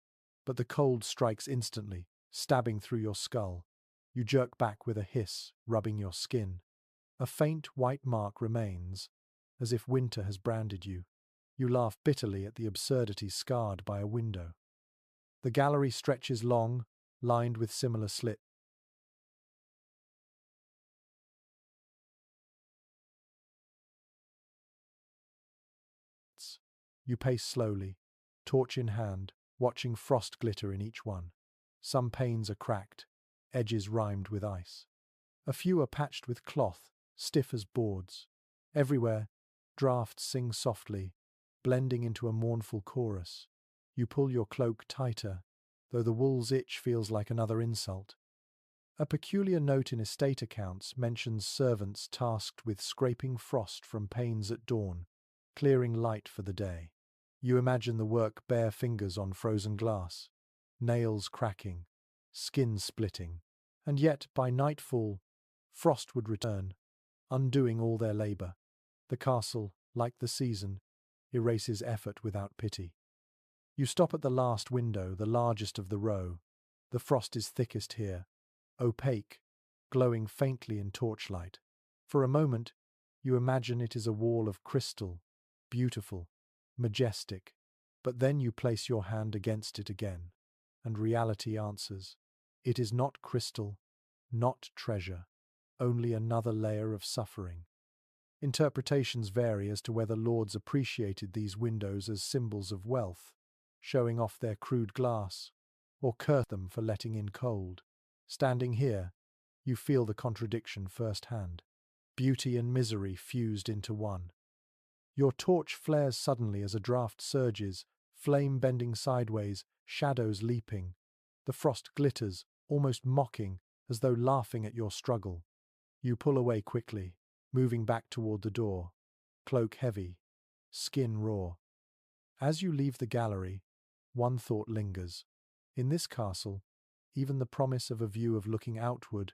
But the cold strikes instantly, stabbing through your skull. You jerk back with a hiss, rubbing your skin. A faint white mark remains, as if winter has branded you. You laugh bitterly at the absurdity scarred by a window. The gallery stretches long, lined with similar slits. You pace slowly, torch in hand, watching frost glitter in each one. Some panes are cracked, edges rimed with ice. A few are patched with cloth, stiff as boards. Everywhere, drafts sing softly, blending into a mournful chorus. You pull your cloak tighter, though the wool's itch feels like another insult. A peculiar note in estate accounts mentions servants tasked with scraping frost from panes at dawn, clearing light for the day. You imagine the work bare fingers on frozen glass, nails cracking, skin splitting, and yet by nightfall, frost would return, undoing all their labor. The castle, like the season, erases effort without pity. You stop at the last window, the largest of the row. The frost is thickest here, opaque, glowing faintly in torchlight. For a moment, you imagine it is a wall of crystal, beautiful, majestic. But then you place your hand against it again, and reality answers. It is not crystal, not treasure, only another layer of suffering. Interpretations vary as to whether lords appreciated these windows as symbols of wealth, showing off their crude glass, or cursed them for letting in cold. Standing here, you feel the contradiction firsthand. Beauty and misery fused into one. Your torch flares suddenly as a draft surges, flame bending sideways, shadows leaping. The frost glitters, almost mocking, as though laughing at your struggle. You pull away quickly, moving back toward the door, cloak heavy, skin raw. As you leave the gallery, one thought lingers. In this castle, even the promise of a view of looking outward,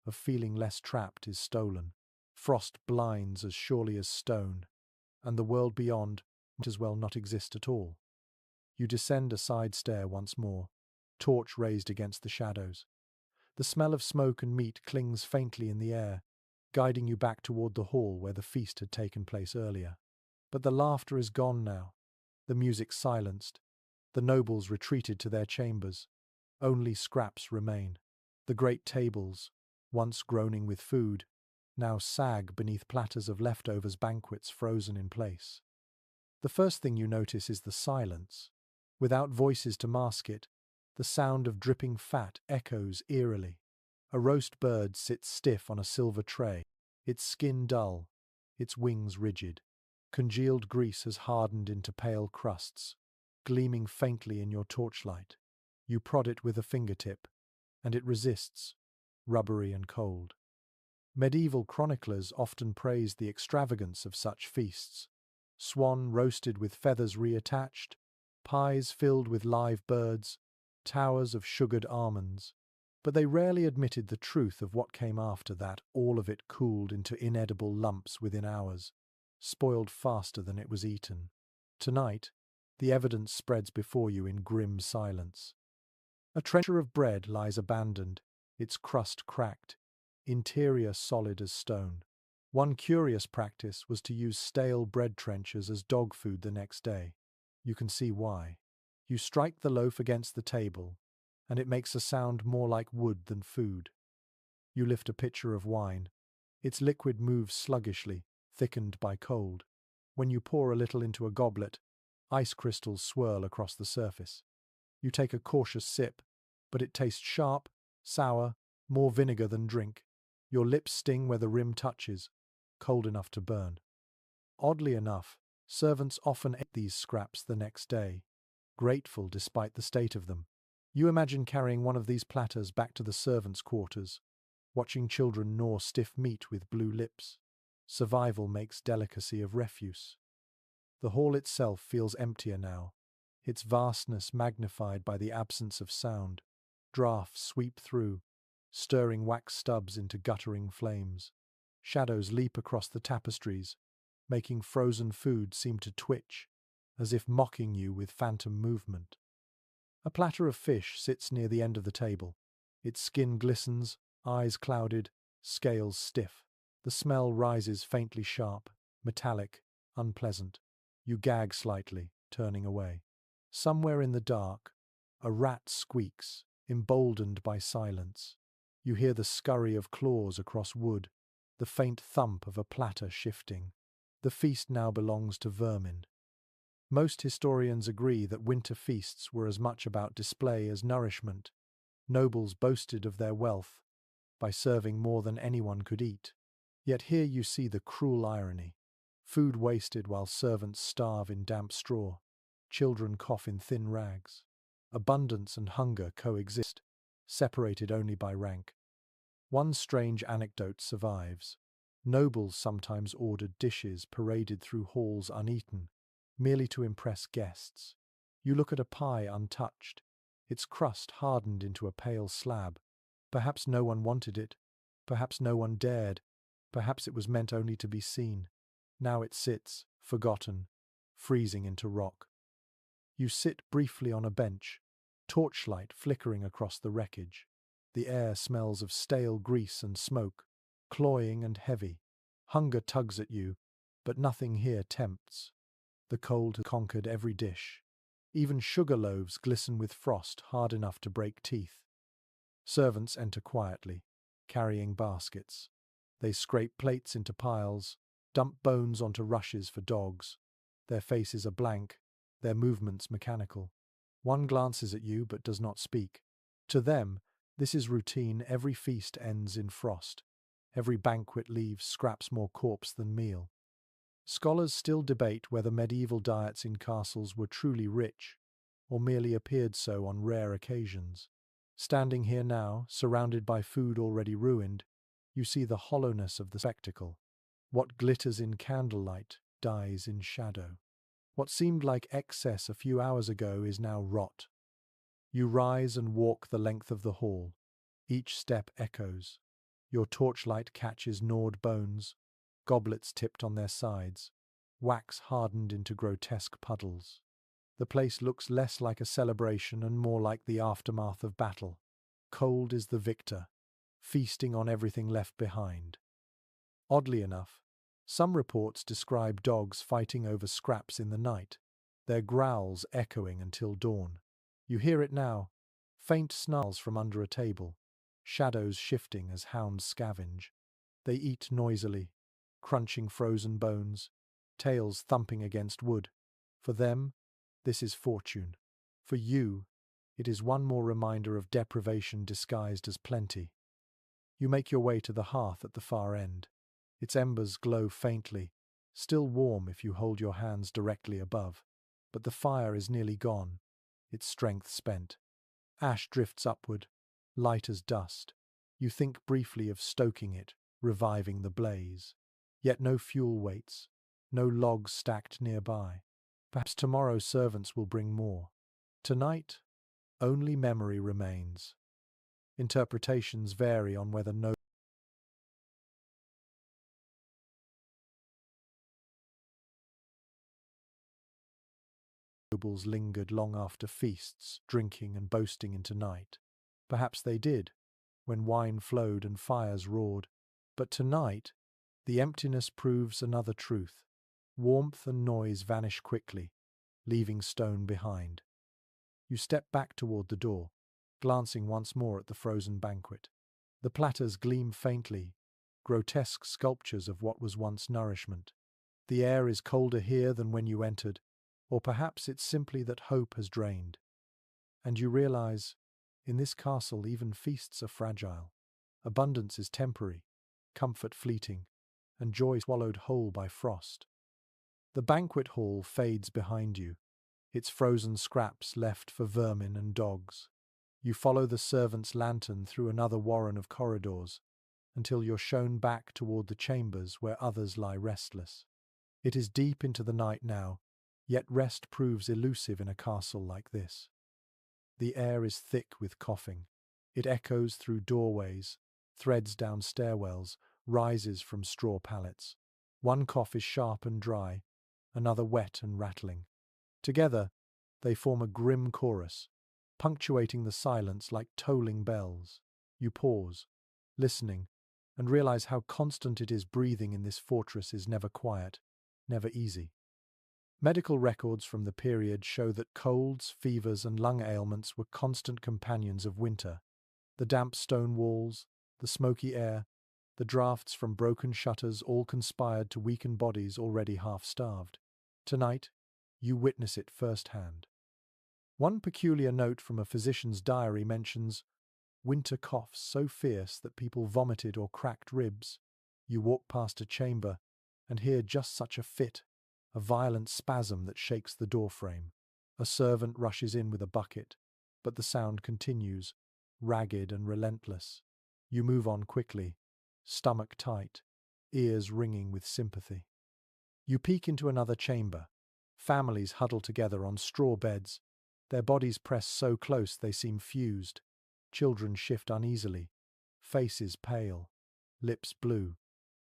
of feeling less trapped, is stolen. Frost blinds as surely as stone, and the world beyond might as well not exist at all. You descend a side stair once more, torch raised against the shadows. The smell of smoke and meat clings faintly in the air, guiding you back toward the hall where the feast had taken place earlier. But the laughter is gone now, the music silenced, the nobles retreated to their chambers. Only scraps remain. The great tables, once groaning with food, now sag beneath platters of leftovers banquets frozen in place. The first thing you notice is the silence. Without voices to mask it, the sound of dripping fat echoes eerily. A roast bird sits stiff on a silver tray, its skin dull, its wings rigid. Congealed grease has hardened into pale crusts, gleaming faintly in your torchlight. You prod it with a fingertip, and it resists, rubbery and cold. Medieval chroniclers often praised the extravagance of such feasts. Swan roasted with feathers reattached, pies filled with live birds, towers of sugared almonds. But they rarely admitted the truth of what came after that, all of it cooled into inedible lumps within hours, spoiled faster than it was eaten. Tonight, the evidence spreads before you in grim silence. A trencher of bread lies abandoned, its crust cracked, interior solid as stone. One curious practice was to use stale bread trenchers as dog food the next day. You can see why. You strike the loaf against the table, and it makes a sound more like wood than food. You lift a pitcher of wine. Its liquid moves sluggishly, thickened by cold. When you pour a little into a goblet, ice crystals swirl across the surface. You take a cautious sip, but it tastes sharp, sour, more vinegar than drink. Your lips sting where the rim touches, cold enough to burn. Oddly enough, servants often ate these scraps the next day, grateful despite the state of them. You imagine carrying one of these platters back to the servants' quarters, watching children gnaw stiff meat with blue lips. Survival makes delicacy of refuse. The hall itself feels emptier now, its vastness magnified by the absence of sound. Draughts sweep through, stirring wax stubs into guttering flames. Shadows leap across the tapestries, making frozen food seem to twitch. as if mocking you with phantom movement. A platter of fish sits near the end of the table. Its skin glistens, eyes clouded, scales stiff. The smell rises faintly sharp, metallic, unpleasant. You gag slightly, turning away. Somewhere in the dark, a rat squeaks, emboldened by silence. You hear the scurry of claws across wood, the faint thump of a platter shifting. The feast now belongs to vermin. Most historians agree that winter feasts were as much about display as nourishment. Nobles boasted of their wealth by serving more than anyone could eat. Yet here you see the cruel irony. Food wasted while servants starve in damp straw. Children cough in thin rags. Abundance and hunger coexist, separated only by rank. One strange anecdote survives. Nobles sometimes ordered dishes paraded through halls uneaten, merely to impress guests. You look at a pie untouched, its crust hardened into a pale slab. Perhaps no one wanted it, perhaps no one dared, perhaps it was meant only to be seen. Now it sits, forgotten, freezing into rock. You sit briefly on a bench, torchlight flickering across the wreckage. The air smells of stale grease and smoke, cloying and heavy. Hunger tugs at you, but nothing here tempts. The cold has conquered every dish. Even sugar loaves glisten with frost hard enough to break teeth. Servants enter quietly, carrying baskets. They scrape plates into piles, dump bones onto rushes for dogs. Their faces are blank, their movements mechanical. One glances at you but does not speak. To them, this is routine. Every feast ends in frost. Every banquet leaves scraps more corpse than meal. Scholars still debate whether medieval diets in castles were truly rich, or merely appeared so on rare occasions. Standing here now, surrounded by food already ruined, you see the hollowness of the spectacle. What glitters in candlelight dies in shadow. What seemed like excess a few hours ago is now rot. You rise and walk the length of the hall. Each step echoes. Your torchlight catches gnawed bones, goblets tipped on their sides, wax hardened into grotesque puddles. The place looks less like a celebration and more like the aftermath of battle. Cold is the victor, feasting on everything left behind. Oddly enough, some reports describe dogs fighting over scraps in the night, their growls echoing until dawn. You hear it now, faint snarls from under a table, shadows shifting as hounds scavenge. They eat noisily, crunching frozen bones, tails thumping against wood. For them, this is fortune. For you, it is one more reminder of deprivation disguised as plenty. You make your way to the hearth at the far end. Its embers glow faintly, still warm if you hold your hands directly above. But the fire is nearly gone, its strength spent. Ash drifts upward, light as dust. You think briefly of stoking it, reviving the blaze. Yet no fuel waits, no logs stacked nearby. Perhaps tomorrow servants will bring more. Tonight, only memory remains. Interpretations vary on whether nobles lingered long after feasts, drinking and boasting into night. Perhaps they did, when wine flowed and fires roared. But tonight, the emptiness proves another truth. Warmth and noise vanish quickly, leaving stone behind. You step back toward the door, glancing once more at the frozen banquet. The platters gleam faintly, grotesque sculptures of what was once nourishment. The air is colder here than when you entered, or perhaps it's simply that hope has drained. And you realize, in this castle even feasts are fragile. Abundance is temporary, comfort fleeting, and joy swallowed whole by frost. The banquet hall fades behind you, its frozen scraps left for vermin and dogs. You follow the servant's lantern through another warren of corridors, until you're shown back toward the chambers where others lie restless. It is deep into the night now, yet rest proves elusive in a castle like this. The air is thick with coughing. It echoes through doorways, threads down stairwells, rises from straw pallets. One cough is sharp and dry, another wet and rattling. Together, they form a grim chorus, punctuating the silence like tolling bells. You pause, listening, and realize how constant it is. Breathing in this fortress is never quiet, never easy. Medical records from the period show that colds, fevers, and lung ailments were constant companions of winter. The damp stone walls, the smoky air, the drafts from broken shutters all conspired to weaken bodies already half-starved. Tonight, you witness it firsthand. One peculiar note from a physician's diary mentions winter coughs so fierce that people vomited or cracked ribs. You walk past a chamber and hear just such a fit, a violent spasm that shakes the doorframe. A servant rushes in with a bucket, but the sound continues, ragged and relentless. You move on quickly, stomach tight, ears ringing with sympathy. You peek into another chamber. Families huddle together on straw beds, their bodies pressed so close they seem fused. Children shift uneasily, faces pale, lips blue.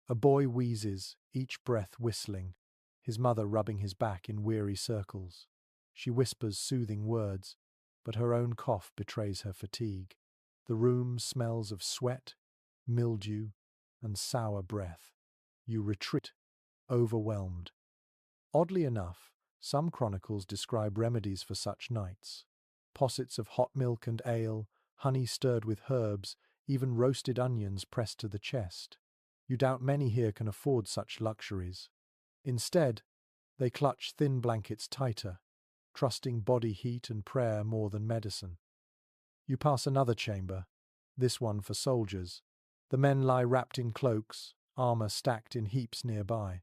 A boy wheezes, each breath whistling, his mother rubbing his back in weary circles. She whispers soothing words, but her own cough betrays her fatigue. The room smells of sweat, mildew, and sour breath. You retreat, overwhelmed. Oddly enough, some chronicles describe remedies for such nights. Possets of hot milk and ale, honey stirred with herbs, even roasted onions pressed to the chest. You doubt many here can afford such luxuries. Instead, they clutch thin blankets tighter, trusting body heat and prayer more than medicine. You pass another chamber, this one for soldiers. The men lie wrapped in cloaks, armor stacked in heaps nearby.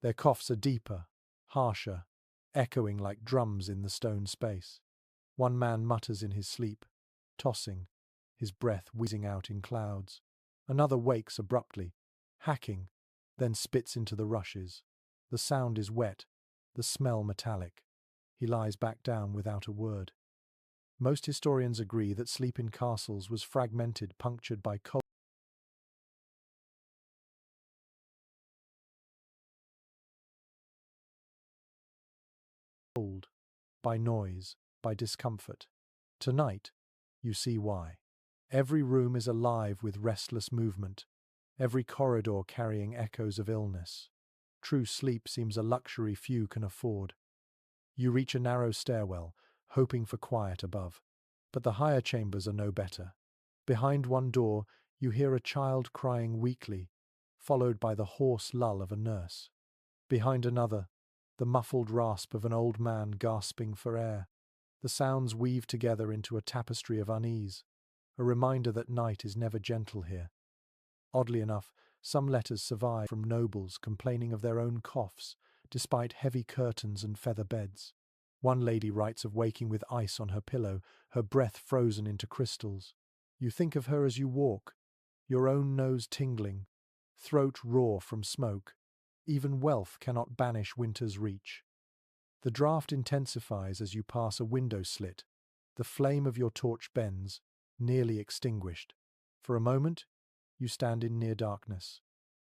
Their coughs are deeper, harsher, echoing like drums in the stone space. One man mutters in his sleep, tossing, his breath wheezing out in clouds. Another wakes abruptly, hacking, then spits into the rushes. The sound is wet, the smell metallic. He lies back down without a word. Most historians agree that sleep in castles was fragmented, punctured by cold, by noise, by discomfort. Tonight, you see why. Every room is alive with restless movement, every corridor carrying echoes of illness. True sleep seems a luxury few can afford. You reach a narrow stairwell, hoping for quiet above. But the higher chambers are no better. Behind one door, you hear a child crying weakly, followed by the hoarse lull of a nurse. Behind another, the muffled rasp of an old man gasping for air. The sounds weave together into a tapestry of unease, a reminder that night is never gentle here. Oddly enough, some letters survive from nobles complaining of their own coughs, despite heavy curtains and feather beds. One lady writes of waking with ice on her pillow, her breath frozen into crystals. You think of her as you walk, your own nose tingling, throat raw from smoke. Even wealth cannot banish winter's reach. The draught intensifies as you pass a window slit. The flame of your torch bends, nearly extinguished. For a moment, you stand in near darkness,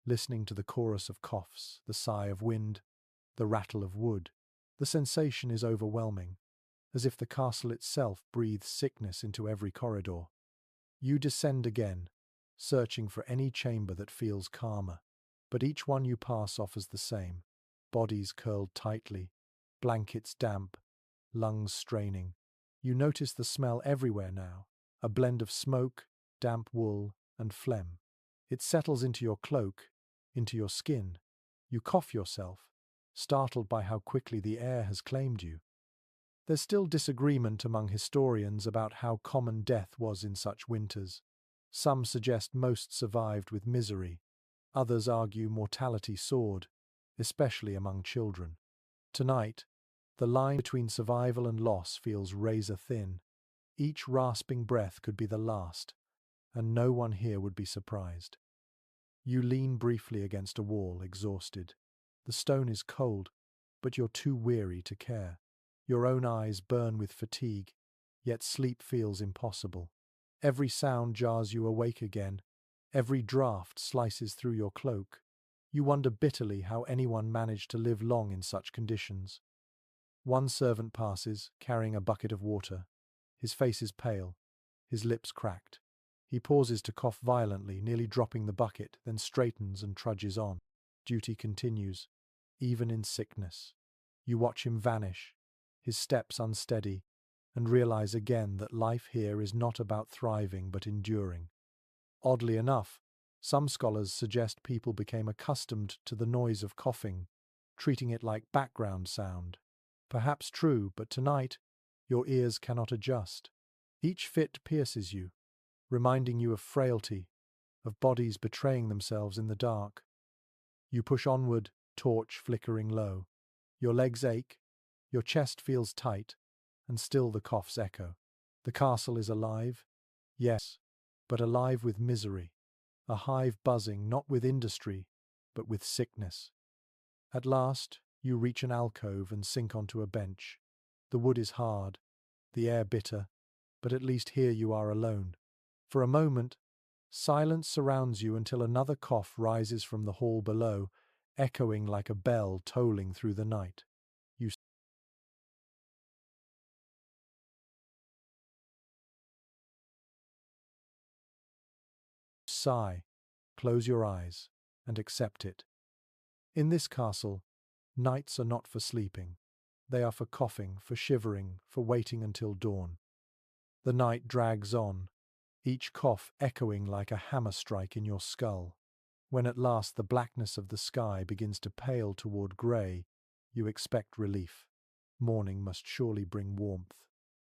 listening to the chorus of coughs, the sigh of wind, the rattle of wood. The sensation is overwhelming, as if the castle itself breathes sickness into every corridor. You descend again, searching for any chamber that feels calmer, but each one you pass offers the same: bodies curled tightly, blankets damp, lungs straining. You notice the smell everywhere now, a blend of smoke, damp wool, and phlegm. It settles into your cloak, into your skin. You cough yourself, startled by how quickly the air has claimed you. There's still disagreement among historians about how common death was in such winters. Some suggest most survived with misery. Others argue mortality soared, especially among children. Tonight, the line between survival and loss feels razor thin. Each rasping breath could be the last, and no one here would be surprised. You lean briefly against a wall, exhausted. The stone is cold, but you're too weary to care. Your own eyes burn with fatigue, yet sleep feels impossible. Every sound jars you awake again. Every draught slices through your cloak. You wonder bitterly how anyone managed to live long in such conditions. One servant passes, carrying a bucket of water. His face is pale, his lips cracked. He pauses to cough violently, nearly dropping the bucket, then straightens and trudges on. Duty continues, even in sickness. You watch him vanish, his steps unsteady, and realize again that life here is not about thriving but enduring. Oddly enough, some scholars suggest people became accustomed to the noise of coughing, treating it like background sound. Perhaps true, but tonight, your ears cannot adjust. Each fit pierces you, reminding you of frailty, of bodies betraying themselves in the dark. You push onward, torch flickering low. Your legs ache, your chest feels tight, and still the coughs echo. The castle is alive, yes, but alive with misery, a hive buzzing not with industry, but with sickness. At last, you reach an alcove and sink onto a bench. The wood is hard, the air bitter, but at least here you are alone. For a moment, silence surrounds you until another cough rises from the hall below, echoing like a bell tolling through the night. You sigh, close your eyes, and accept it. In this castle, nights are not for sleeping. They are for coughing, for shivering, for waiting until dawn. The night drags on, each cough echoing like a hammer strike in your skull. When at last the blackness of the sky begins to pale toward grey, you expect relief. Morning must surely bring warmth,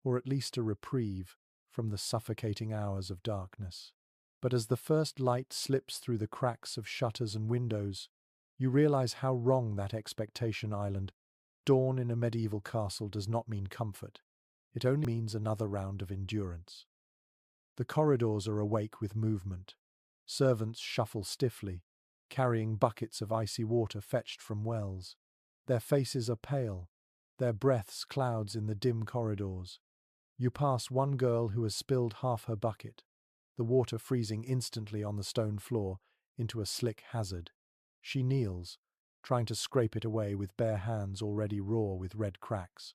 or at least a reprieve from the suffocating hours of darkness. But as the first light slips through the cracks of shutters and windows, you realize how wrong that expectation island. Dawn in a medieval castle does not mean comfort. It only means another round of endurance. The corridors are awake with movement. Servants shuffle stiffly, carrying buckets of icy water fetched from wells. Their faces are pale, their breaths clouds in the dim corridors. You pass one girl who has spilled half her bucket, the water freezing instantly on the stone floor into a slick hazard. She kneels, trying to scrape it away with bare hands already raw with red cracks.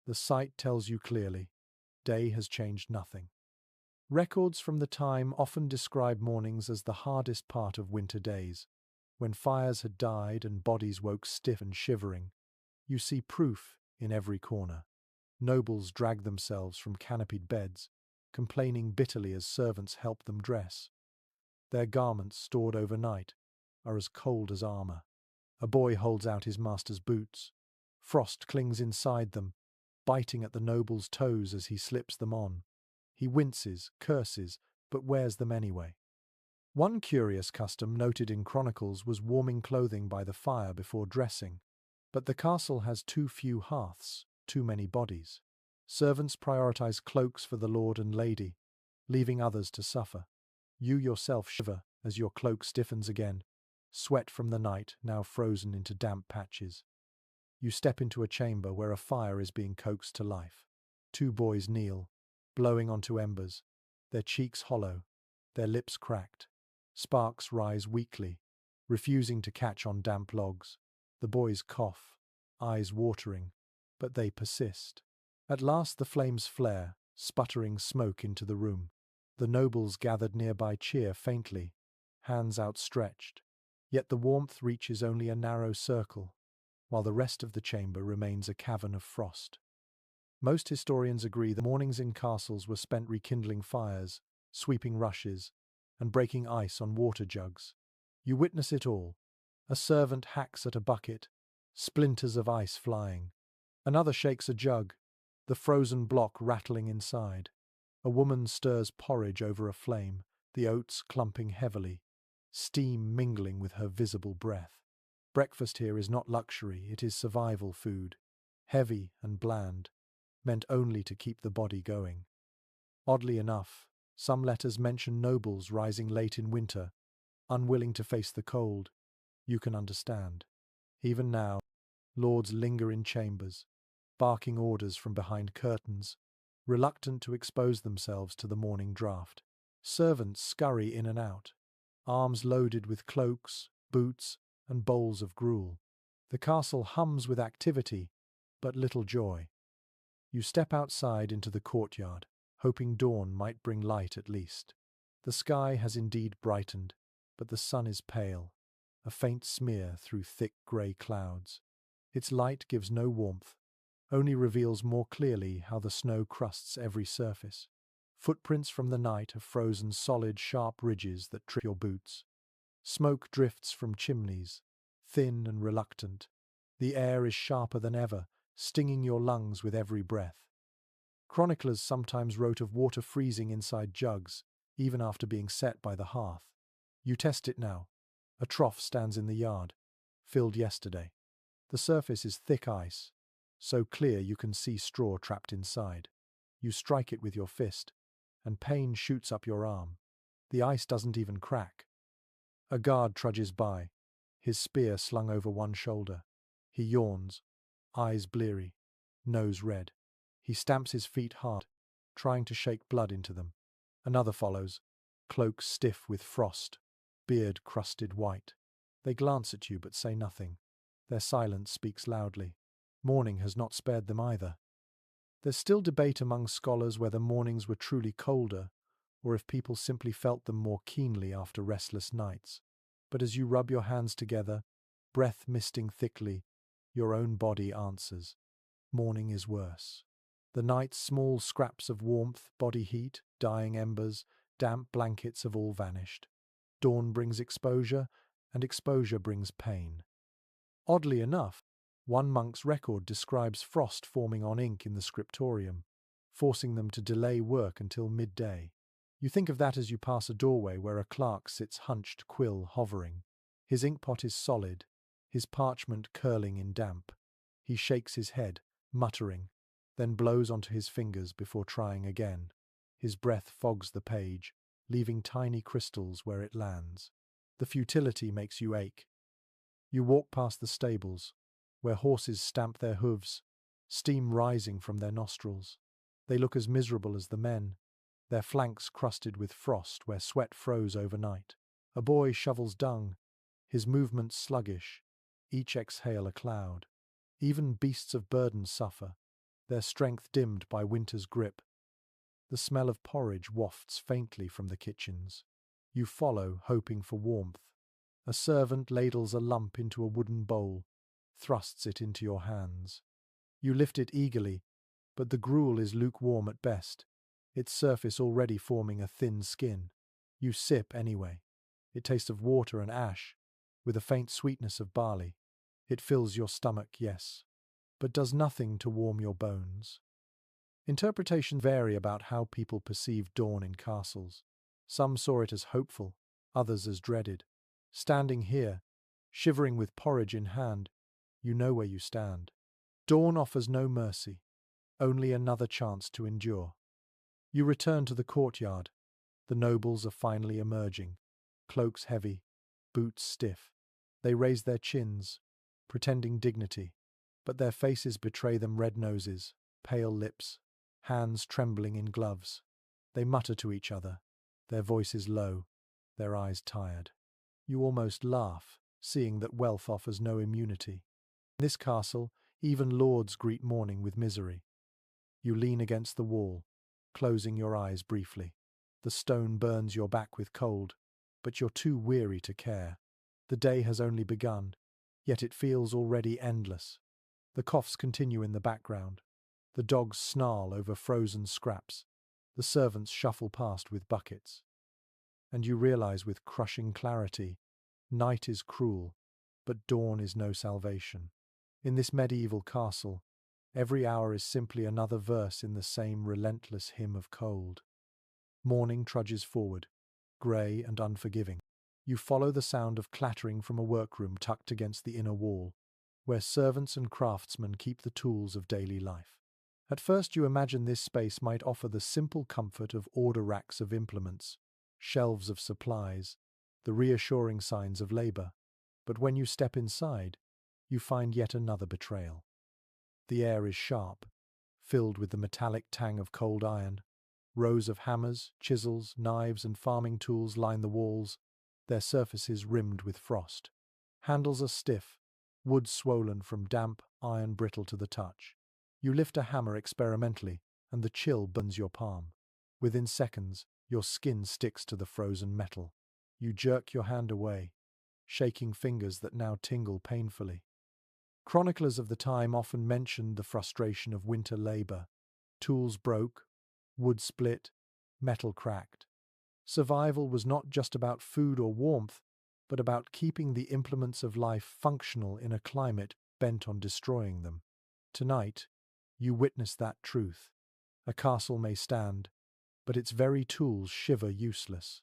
The sight tells you clearly, day has changed nothing. Records from the time often describe mornings as the hardest part of winter days. When fires had died and bodies woke stiff and shivering, you see proof in every corner. Nobles drag themselves from canopied beds, complaining bitterly as servants help them dress. Their garments, stored overnight, are as cold as armor. A boy holds out his master's boots. Frost clings inside them, biting at the noble's toes as he slips them on. He winces, curses, but wears them anyway. One curious custom noted in chronicles was warming clothing by the fire before dressing. But the castle has too few hearths, too many bodies. Servants prioritize cloaks for the lord and lady, leaving others to suffer. You yourself shiver as your cloak stiffens again, sweat from the night now frozen into damp patches. You step into a chamber where a fire is being coaxed to life. Two boys kneel, blowing onto embers, their cheeks hollow, their lips cracked. Sparks rise weakly, refusing to catch on damp logs. The boys cough, eyes watering, but they persist. At last the flames flare, sputtering smoke into the room. The nobles gathered nearby cheer faintly, hands outstretched. Yet the warmth reaches only a narrow circle, while the rest of the chamber remains a cavern of frost. Most historians agree that mornings in castles were spent rekindling fires, sweeping rushes, and breaking ice on water jugs. You witness it all. A servant hacks at a bucket, splinters of ice flying. Another shakes a jug, the frozen block rattling inside. A woman stirs porridge over a flame, the oats clumping heavily, steam mingling with her visible breath. Breakfast here is not luxury, it is survival food, heavy and bland, meant only to keep the body going. Oddly enough, some letters mention nobles rising late in winter, unwilling to face the cold. You can understand. Even now, lords linger in chambers, barking orders from behind curtains, reluctant to expose themselves to the morning draught. Servants scurry in and out, arms loaded with cloaks, boots, and bowls of gruel. The castle hums with activity, but little joy. You step outside into the courtyard, hoping dawn might bring light at least. The sky has indeed brightened, but the sun is pale, a faint smear through thick grey clouds. Its light gives no warmth, only reveals more clearly how the snow crusts every surface. Footprints from the night have frozen solid, sharp ridges that trip your boots. Smoke drifts from chimneys, thin and reluctant. The air is sharper than ever, stinging your lungs with every breath. Chroniclers sometimes wrote of water freezing inside jugs, even after being set by the hearth. You test it now. A trough stands in the yard, filled yesterday. The surface is thick ice, so clear you can see straw trapped inside. You strike it with your fist, and pain shoots up your arm. The ice doesn't even crack. A guard trudges by, his spear slung over one shoulder. He yawns, eyes bleary, nose red. He stamps his feet hard, trying to shake blood into them. Another follows, cloak stiff with frost, beard crusted white. They glance at you but say nothing. Their silence speaks loudly. Morning has not spared them either. There's still debate among scholars whether mornings were truly colder, or if people simply felt them more keenly after restless nights. But as you rub your hands together, breath misting thickly, your own body answers. Morning is worse. The night's small scraps of warmth, body heat, dying embers, damp blankets have all vanished. Dawn brings exposure, and exposure brings pain. Oddly enough, one monk's record describes frost forming on ink in the scriptorium, forcing them to delay work until midday. You think of that as you pass a doorway where a clerk sits hunched, quill hovering. His inkpot is solid, his parchment curling in damp. He shakes his head, muttering, then blows onto his fingers before trying again. His breath fogs the page, leaving tiny crystals where it lands. The futility makes you ache. You walk past the stables, where horses stamp their hooves, steam rising from their nostrils. They look as miserable as the men, their flanks crusted with frost where sweat froze overnight. A boy shovels dung, his movements sluggish, each exhale a cloud. Even beasts of burden suffer, their strength dimmed by winter's grip. The smell of porridge wafts faintly from the kitchens. You follow, hoping for warmth. A servant ladles a lump into a wooden bowl, thrusts it into your hands. You lift it eagerly, but the gruel is lukewarm at best, its surface already forming a thin skin. You sip anyway. It tastes of water and ash, with a faint sweetness of barley. It fills your stomach, yes, but does nothing to warm your bones. Interpretations vary about how people perceive dawn in castles. Some saw it as hopeful, others as dreaded. Standing here, shivering with porridge in hand, you know where you stand. Dawn offers no mercy, only another chance to endure. You return to the courtyard. The nobles are finally emerging, cloaks heavy, boots stiff. They raise their chins, pretending dignity, but their faces betray them: red noses, pale lips, hands trembling in gloves. They mutter to each other, their voices low, their eyes tired. You almost laugh, seeing that wealth offers no immunity. In this castle, even lords greet morning with misery. You lean against the wall, closing your eyes briefly. The stone burns your back with cold, but you're too weary to care. The day has only begun, yet it feels already endless. The coughs continue in the background. The dogs snarl over frozen scraps. The servants shuffle past with buckets. And you realize with crushing clarity, night is cruel, but dawn is no salvation. In this medieval castle, every hour is simply another verse in the same relentless hymn of cold. Morning trudges forward, grey and unforgiving. You follow the sound of clattering from a workroom tucked against the inner wall, where servants and craftsmen keep the tools of daily life. At first you imagine this space might offer the simple comfort of order racks of implements, shelves of supplies, the reassuring signs of labor. But when you step inside, you find yet another betrayal. The air is sharp, filled with the metallic tang of cold iron. Rows of hammers, chisels, knives, and farming tools line the walls, their surfaces rimmed with frost. Handles are stiff, wood swollen from damp, iron brittle to the touch. You lift a hammer experimentally, and the chill burns your palm. Within seconds, your skin sticks to the frozen metal. You jerk your hand away, shaking fingers that now tingle painfully. Chroniclers of the time often mentioned the frustration of winter labor. Tools broke, wood split, metal cracked. Survival was not just about food or warmth, but about keeping the implements of life functional in a climate bent on destroying them. Tonight, you witness that truth. A castle may stand, but its very tools shiver useless.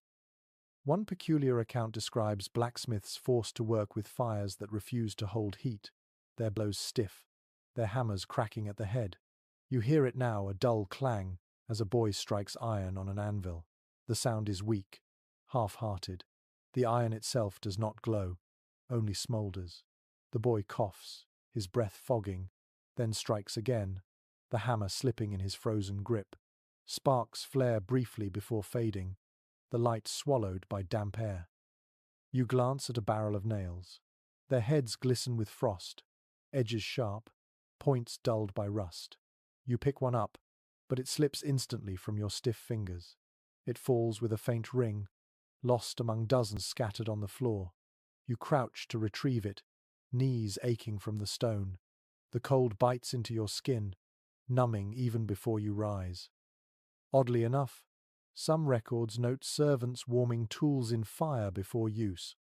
One peculiar account describes blacksmiths forced to work with fires that refuse to hold heat, their blows stiff, their hammers cracking at the head. You hear it now, a dull clang, as a boy strikes iron on an anvil. The sound is weak, half-hearted. The iron itself does not glow, only smoulders. The boy coughs, his breath fogging, then strikes again, the hammer slipping in his frozen grip. Sparks flare briefly before fading, the light swallowed by damp air. You glance at a barrel of nails. Their heads glisten with frost, edges sharp, points dulled by rust. You pick one up, but it slips instantly from your stiff fingers. It falls with a faint ring, lost among dozens scattered on the floor. You crouch to retrieve it, knees aching from the stone. The cold bites into your skin, numbing even before you rise. Oddly enough, some records note servants warming tools in fire before use,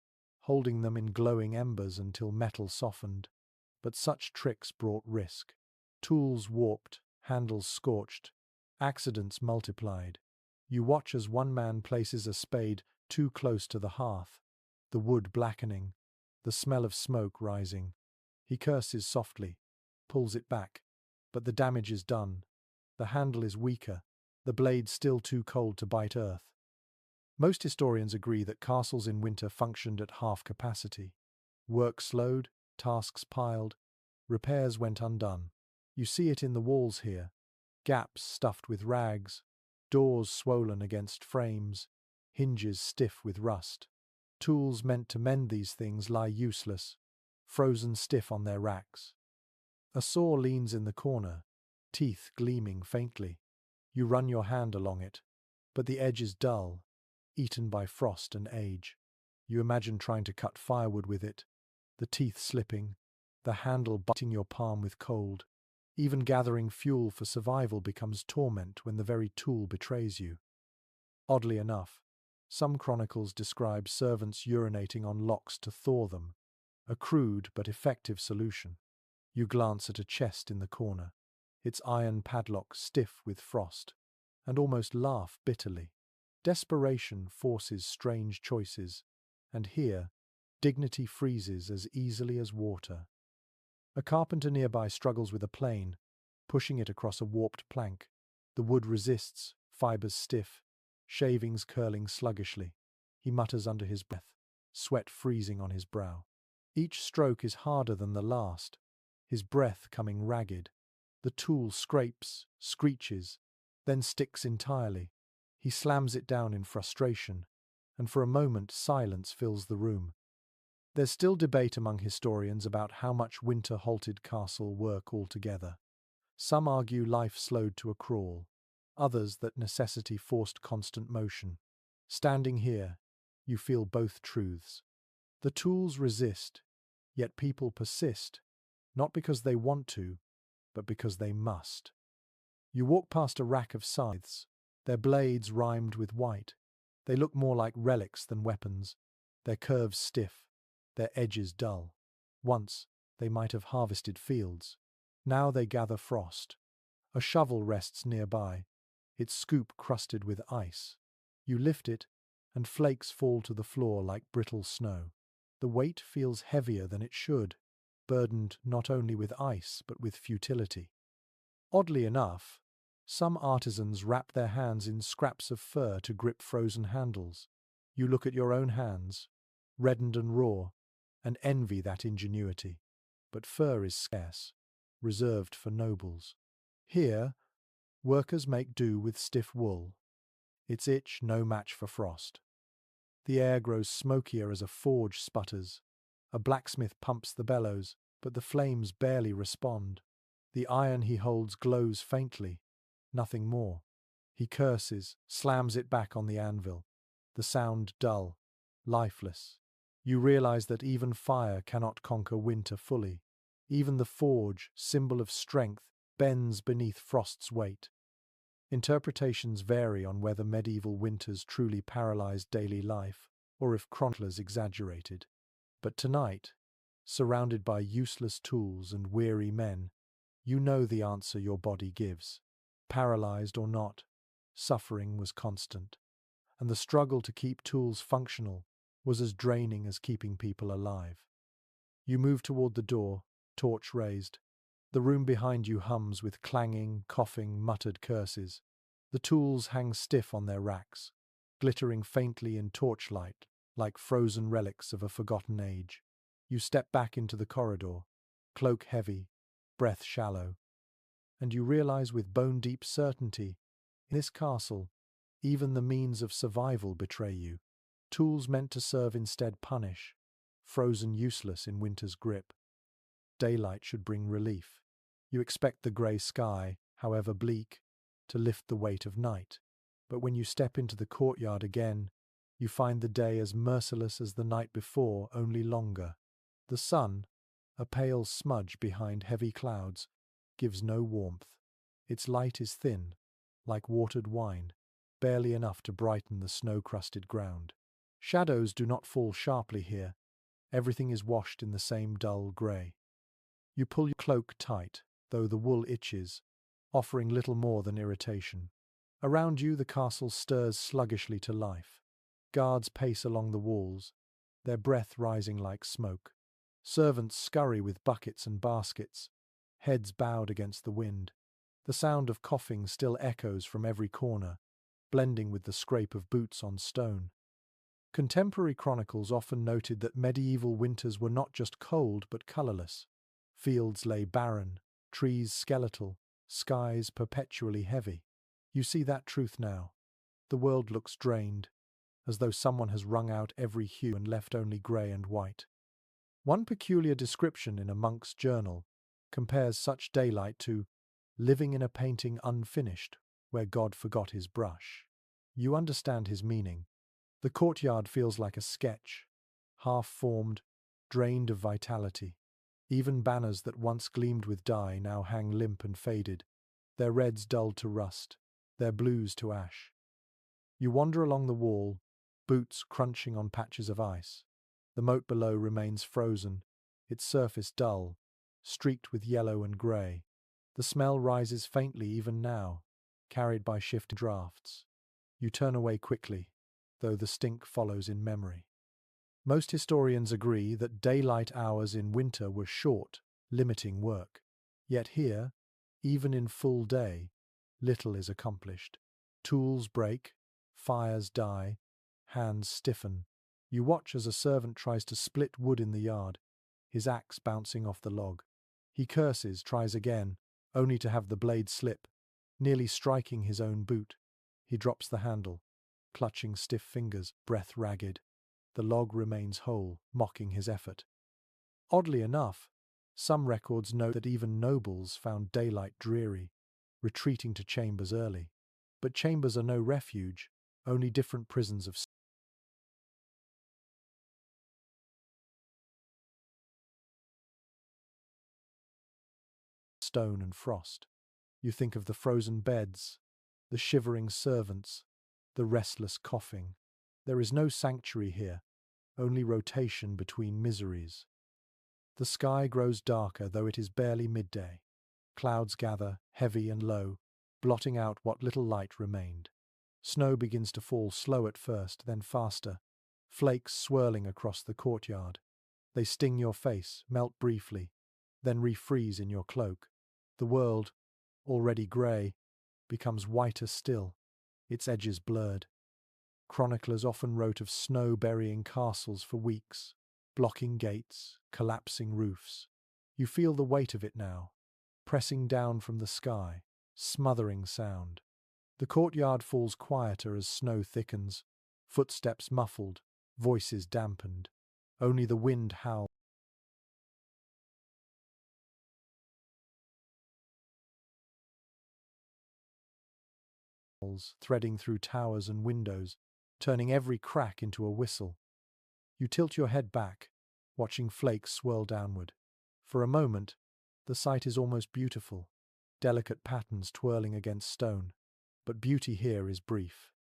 holding them in glowing embers until metal softened. But such tricks brought risk. Tools warped, handles scorched, accidents multiplied. You watch as one man places a spade too close to the hearth, the wood blackening, the smell of smoke rising. He curses softly, pulls it back, but the damage is done. The handle is weaker, the blade still too cold to bite earth. Most historians agree that castles in winter functioned at half capacity. Work slowed, tasks piled, repairs went undone. You see it in the walls here, gaps stuffed with rags, doors swollen against frames, hinges stiff with rust. Tools meant to mend these things lie useless, frozen stiff on their racks. A saw leans in the corner, teeth gleaming faintly. You run your hand along it, but the edge is dull, eaten by frost and age. You imagine trying to cut firewood with it, the teeth slipping, the handle biting your palm with cold. Even gathering fuel for survival becomes torment when the very tool betrays you. Oddly enough, some chronicles describe servants urinating on locks to thaw them, a crude but effective solution. You glance at a chest in the corner, its iron padlock stiff with frost, and almost laugh bitterly. Desperation forces strange choices, and here, dignity freezes as easily as water. A carpenter nearby struggles with a plane, pushing it across a warped plank. The wood resists, fibers stiff, shavings curling sluggishly. He mutters under his breath, sweat freezing on his brow. Each stroke is harder than the last, his breath coming ragged. The tool scrapes, screeches, then sticks entirely. He slams it down in frustration, and for a moment silence fills the room. There's still debate among historians about how much winter halted castle work altogether. Some argue life slowed to a crawl, others that necessity forced constant motion. Standing here, you feel both truths. The tools resist, yet people persist, not because they want to, but because they must. You walk past a rack of scythes, their blades rimed with white. They look more like relics than weapons, their curves stiff, their edges dull. Once, they might have harvested fields. Now they gather frost. A shovel rests nearby, its scoop crusted with ice. You lift it, and flakes fall to the floor like brittle snow. The weight feels heavier than it should, burdened not only with ice but with futility. Oddly enough, some artisans wrap their hands in scraps of fur to grip frozen handles. You look at your own hands, reddened and raw, and envy that ingenuity. But fur is scarce, reserved for nobles. Here, workers make do with stiff wool, its itch no match for frost. The air grows smokier as a forge sputters. A blacksmith pumps the bellows, but the flames barely respond. The iron he holds glows faintly, nothing more. He curses, slams it back on the anvil. The sound dull, lifeless. You realize that even fire cannot conquer winter fully. Even the forge, symbol of strength, bends beneath frost's weight. Interpretations vary on whether medieval winters truly paralyzed daily life, or if chroniclers exaggerated. But tonight, surrounded by useless tools and weary men, you know the answer your body gives. Paralyzed or not, suffering was constant, and the struggle to keep tools functional was as draining as keeping people alive. You move toward the door, torch raised. The room behind you hums with clanging, coughing, muttered curses. The tools hang stiff on their racks, glittering faintly in torchlight, like frozen relics of a forgotten age. You step back into the corridor, cloak heavy, breath shallow, and you realize with bone-deep certainty, in this castle, even the means of survival betray you. Tools meant to serve instead punish, frozen useless in winter's grip. Daylight should bring relief. You expect the grey sky, however bleak, to lift the weight of night. But when you step into the courtyard again, you find the day as merciless as the night before, only longer. The sun, a pale smudge behind heavy clouds, gives no warmth. Its light is thin, like watered wine, barely enough to brighten the snow-crusted ground. Shadows do not fall sharply here. Everything is washed in the same dull grey. You pull your cloak tight, though the wool itches, offering little more than irritation. Around you the castle stirs sluggishly to life. Guards pace along the walls, their breath rising like smoke. Servants scurry with buckets and baskets, heads bowed against the wind. The sound of coughing still echoes from every corner, blending with the scrape of boots on stone. Contemporary chronicles often noted that medieval winters were not just cold but colourless. Fields lay barren, trees skeletal, skies perpetually heavy. You see that truth now. The world looks drained, as though someone has wrung out every hue and left only grey and white. One peculiar description in a monk's journal compares such daylight to living in a painting unfinished, where God forgot his brush. You understand his meaning. The courtyard feels like a sketch, half-formed, drained of vitality. Even banners that once gleamed with dye now hang limp and faded, their reds dulled to rust, their blues to ash. You wander along the wall, boots crunching on patches of ice. The moat below remains frozen, its surface dull, streaked with yellow and grey. The smell rises faintly even now, carried by shifting drafts. You turn away quickly, though the stink follows in memory. Most historians agree that daylight hours in winter were short, limiting work. Yet here, even in full day, little is accomplished. Tools break, fires die, hands stiffen. You watch as a servant tries to split wood in the yard, his axe bouncing off the log. He curses, tries again, only to have the blade slip, nearly striking his own boot. He drops the handle, clutching stiff fingers, breath ragged. The log remains whole, mocking his effort. Oddly enough, some records note that even nobles found daylight dreary, retreating to chambers early. But chambers are no refuge, only different prisons of stone and frost. You think of the frozen beds, the shivering servants, the restless coughing. There is no sanctuary here, only rotation between miseries. The sky grows darker, though it is barely midday. Clouds gather, heavy and low, blotting out what little light remained. Snow begins to fall slow at first, then faster, flakes swirling across the courtyard. They sting your face, melt briefly, then refreeze in your cloak. The world, already grey, becomes whiter still, its edges blurred. Chroniclers often wrote of snow burying castles for weeks, blocking gates, collapsing roofs. You feel the weight of it now, pressing down from the sky, smothering sound. The courtyard falls quieter as snow thickens, footsteps muffled, voices dampened. Only the wind howls. threading through towers and windows, turning every crack into a whistle. You tilt your head back, watching flakes swirl downward. For a moment, the sight is almost beautiful, delicate patterns twirling against stone. But beauty here is brief.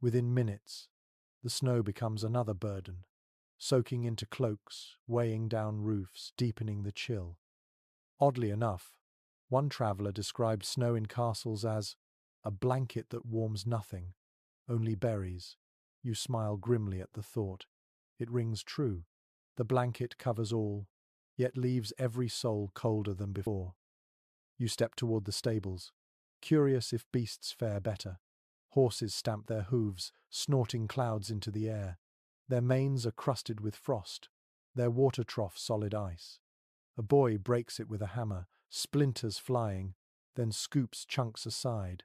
Within minutes, the snow becomes another burden, soaking into cloaks, weighing down roofs, deepening the chill. Oddly enough, one traveller described snow in castles as a blanket that warms nothing, only berries. You smile grimly at the thought. It rings true. The blanket covers all, yet leaves every soul colder than before. You step toward the stables, curious if beasts fare better. Horses stamp their hooves, snorting clouds into the air. Their manes are crusted with frost, their water trough solid ice. A boy breaks it with a hammer, splinters flying, then scoops chunks aside.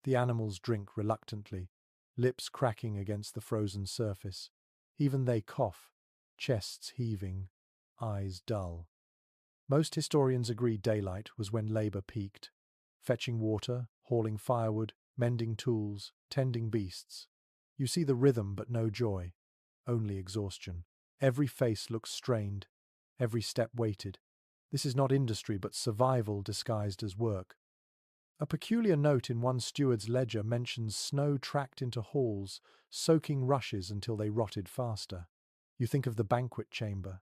The animals drink reluctantly, lips cracking against the frozen surface. Even they cough, chests heaving, eyes dull. Most historians agree daylight was when labor peaked. Fetching water, hauling firewood, mending tools, tending beasts. You see the rhythm but no joy, only exhaustion. Every face looks strained, every step weighted. This is not industry but survival disguised as work. A peculiar note in one steward's ledger mentions snow tracked into halls, soaking rushes until they rotted faster. You think of the banquet chamber,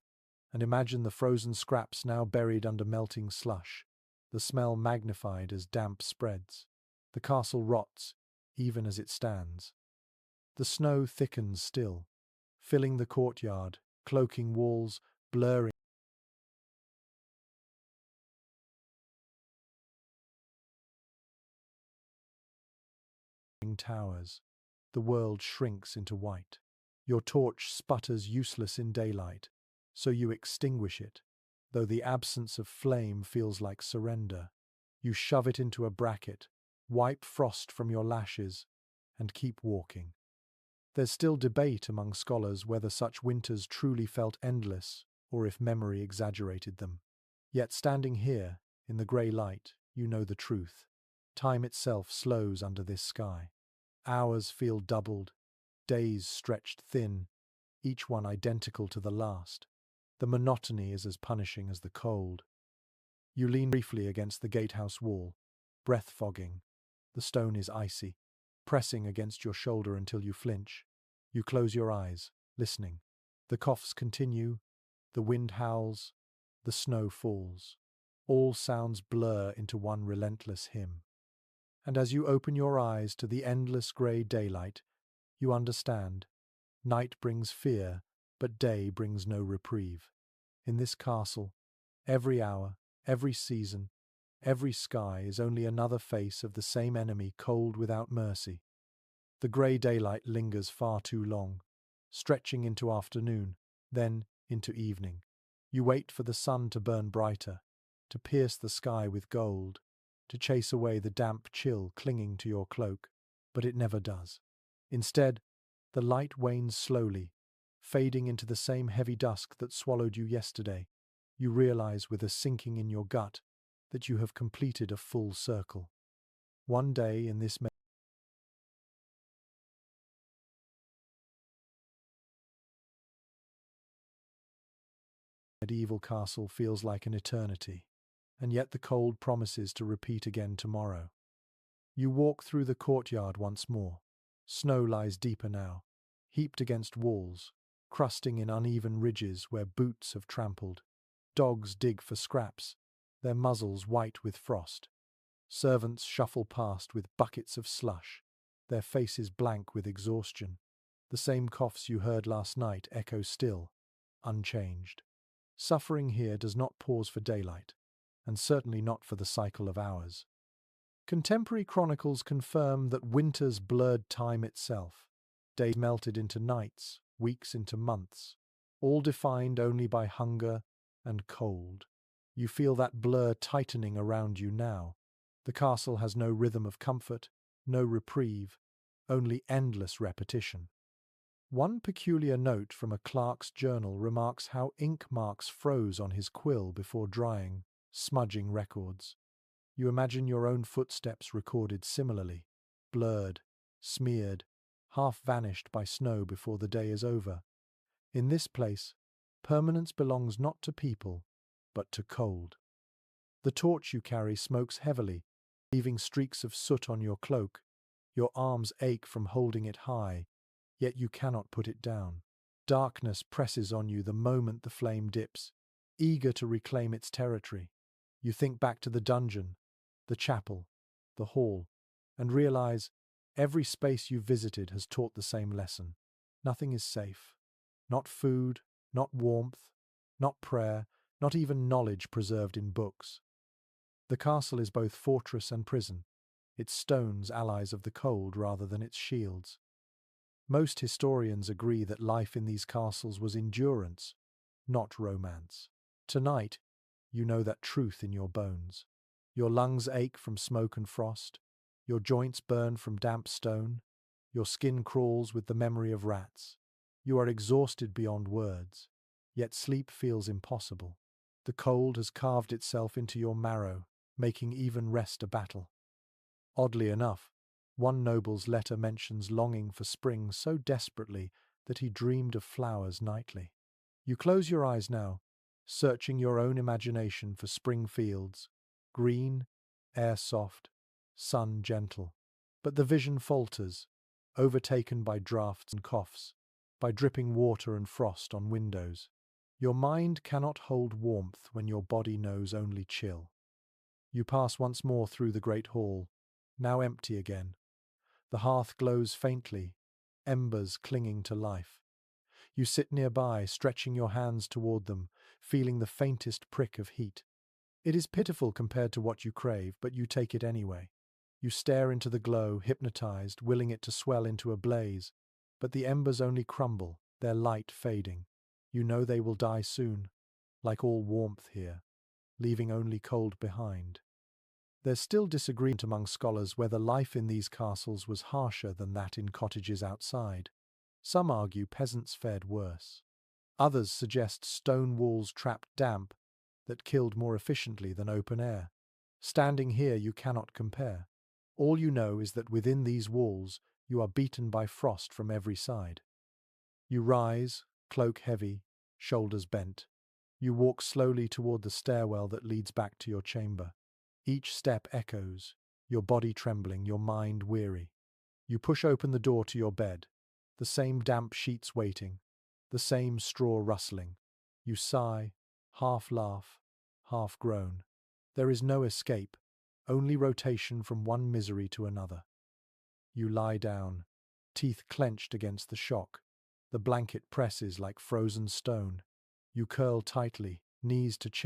and imagine the frozen scraps now buried under melting slush, the smell magnified as damp spreads. The castle rots, even as it stands. The snow thickens still, filling the courtyard, cloaking walls, blurring towers. The world shrinks into white. Your torch sputters useless in daylight, so you extinguish it, though the absence of flame feels like surrender. You shove it into a bracket, wipe frost from your lashes, and keep walking. There's still debate among scholars whether such winters truly felt endless or if memory exaggerated them. Yet standing here, in the grey light, you know the truth. Time itself slows under this sky. Hours feel doubled, days stretched thin, each one identical to the last. The monotony is as punishing as the cold. You lean briefly against the gatehouse wall, breath fogging. The stone is icy, pressing against your shoulder until you flinch. You close your eyes, listening. The coughs continue, the wind howls, the snow falls. All sounds blur into one relentless hymn. And as you open your eyes to the endless grey daylight, you understand. Night brings fear, but day brings no reprieve. In this castle, every hour, every season, every sky is only another face of the same enemy cold without mercy. The grey daylight lingers far too long, stretching into afternoon, then into evening. You wait for the sun to burn brighter, to pierce the sky with gold, to chase away the damp chill clinging to your cloak, but it never does. Instead, the light wanes slowly, fading into the same heavy dusk that swallowed you yesterday. You realize with a sinking in your gut that you have completed a full circle. One day in this medieval castle feels like an eternity, and yet the cold promises to repeat again tomorrow. You walk through the courtyard once more. Snow lies deeper now, heaped against walls, crusting in uneven ridges where boots have trampled. Dogs dig for scraps, their muzzles white with frost. Servants shuffle past with buckets of slush, their faces blank with exhaustion. The same coughs you heard last night echo still, unchanged. Suffering here does not pause for daylight, and certainly not for the cycle of hours. Contemporary chronicles confirm that winters blurred time itself. Days melted into nights, weeks into months, all defined only by hunger and cold. You feel that blur tightening around you now. The castle has no rhythm of comfort, no reprieve, only endless repetition. One peculiar note from a clerk's journal remarks how ink marks froze on his quill before drying, smudging records. You imagine your own footsteps recorded similarly, blurred, smeared, half vanished by snow before the day is over. In this place, permanence belongs not to people, but to cold. The torch you carry smokes heavily, leaving streaks of soot on your cloak. Your arms ache from holding it high, yet you cannot put it down. Darkness presses on you the moment the flame dips, eager to reclaim its territory. You think back to the dungeon, the chapel, the hall, and realize every space you've visited has taught the same lesson. Nothing is safe. Not food, not warmth, not prayer, not even knowledge preserved in books. The castle is both fortress and prison, its stones allies of the cold rather than its shields. Most historians agree that life in these castles was endurance, not romance. Tonight, you know that truth in your bones. Your lungs ache from smoke and frost, your joints burn from damp stone, your skin crawls with the memory of rats. You are exhausted beyond words, yet sleep feels impossible. The cold has carved itself into your marrow, making even rest a battle. Oddly enough, one noble's letter mentions longing for spring so desperately that he dreamed of flowers nightly. You close your eyes now, searching your own imagination for spring fields, green, air soft, sun gentle. But the vision falters, overtaken by draughts and coughs, by dripping water and frost on windows. Your mind cannot hold warmth when your body knows only chill. You pass once more through the great hall, now empty again. The hearth glows faintly, embers clinging to life. You sit nearby, stretching your hands toward them, feeling the faintest prick of heat. It is pitiful compared to what you crave, but you take it anyway. You stare into the glow, hypnotized, willing it to swell into a blaze. But the embers only crumble, their light fading. You know they will die soon, like all warmth here, leaving only cold behind. There's still disagreement among scholars whether life in these castles was harsher than that in cottages outside. Some argue peasants fared worse. Others suggest stone walls trapped damp that killed more efficiently than open air. Standing here, you cannot compare. All you know is that within these walls, you are beaten by frost from every side. You rise, cloak heavy, shoulders bent. You walk slowly toward the stairwell that leads back to your chamber. Each step echoes, your body trembling, your mind weary. You push open the door to your bed, the same damp sheets waiting, the same straw rustling. You sigh, half laugh, half groan. There is no escape, only rotation from one misery to another. You lie down, teeth clenched against the shock. The blanket presses like frozen stone. You curl tightly, knees to chest.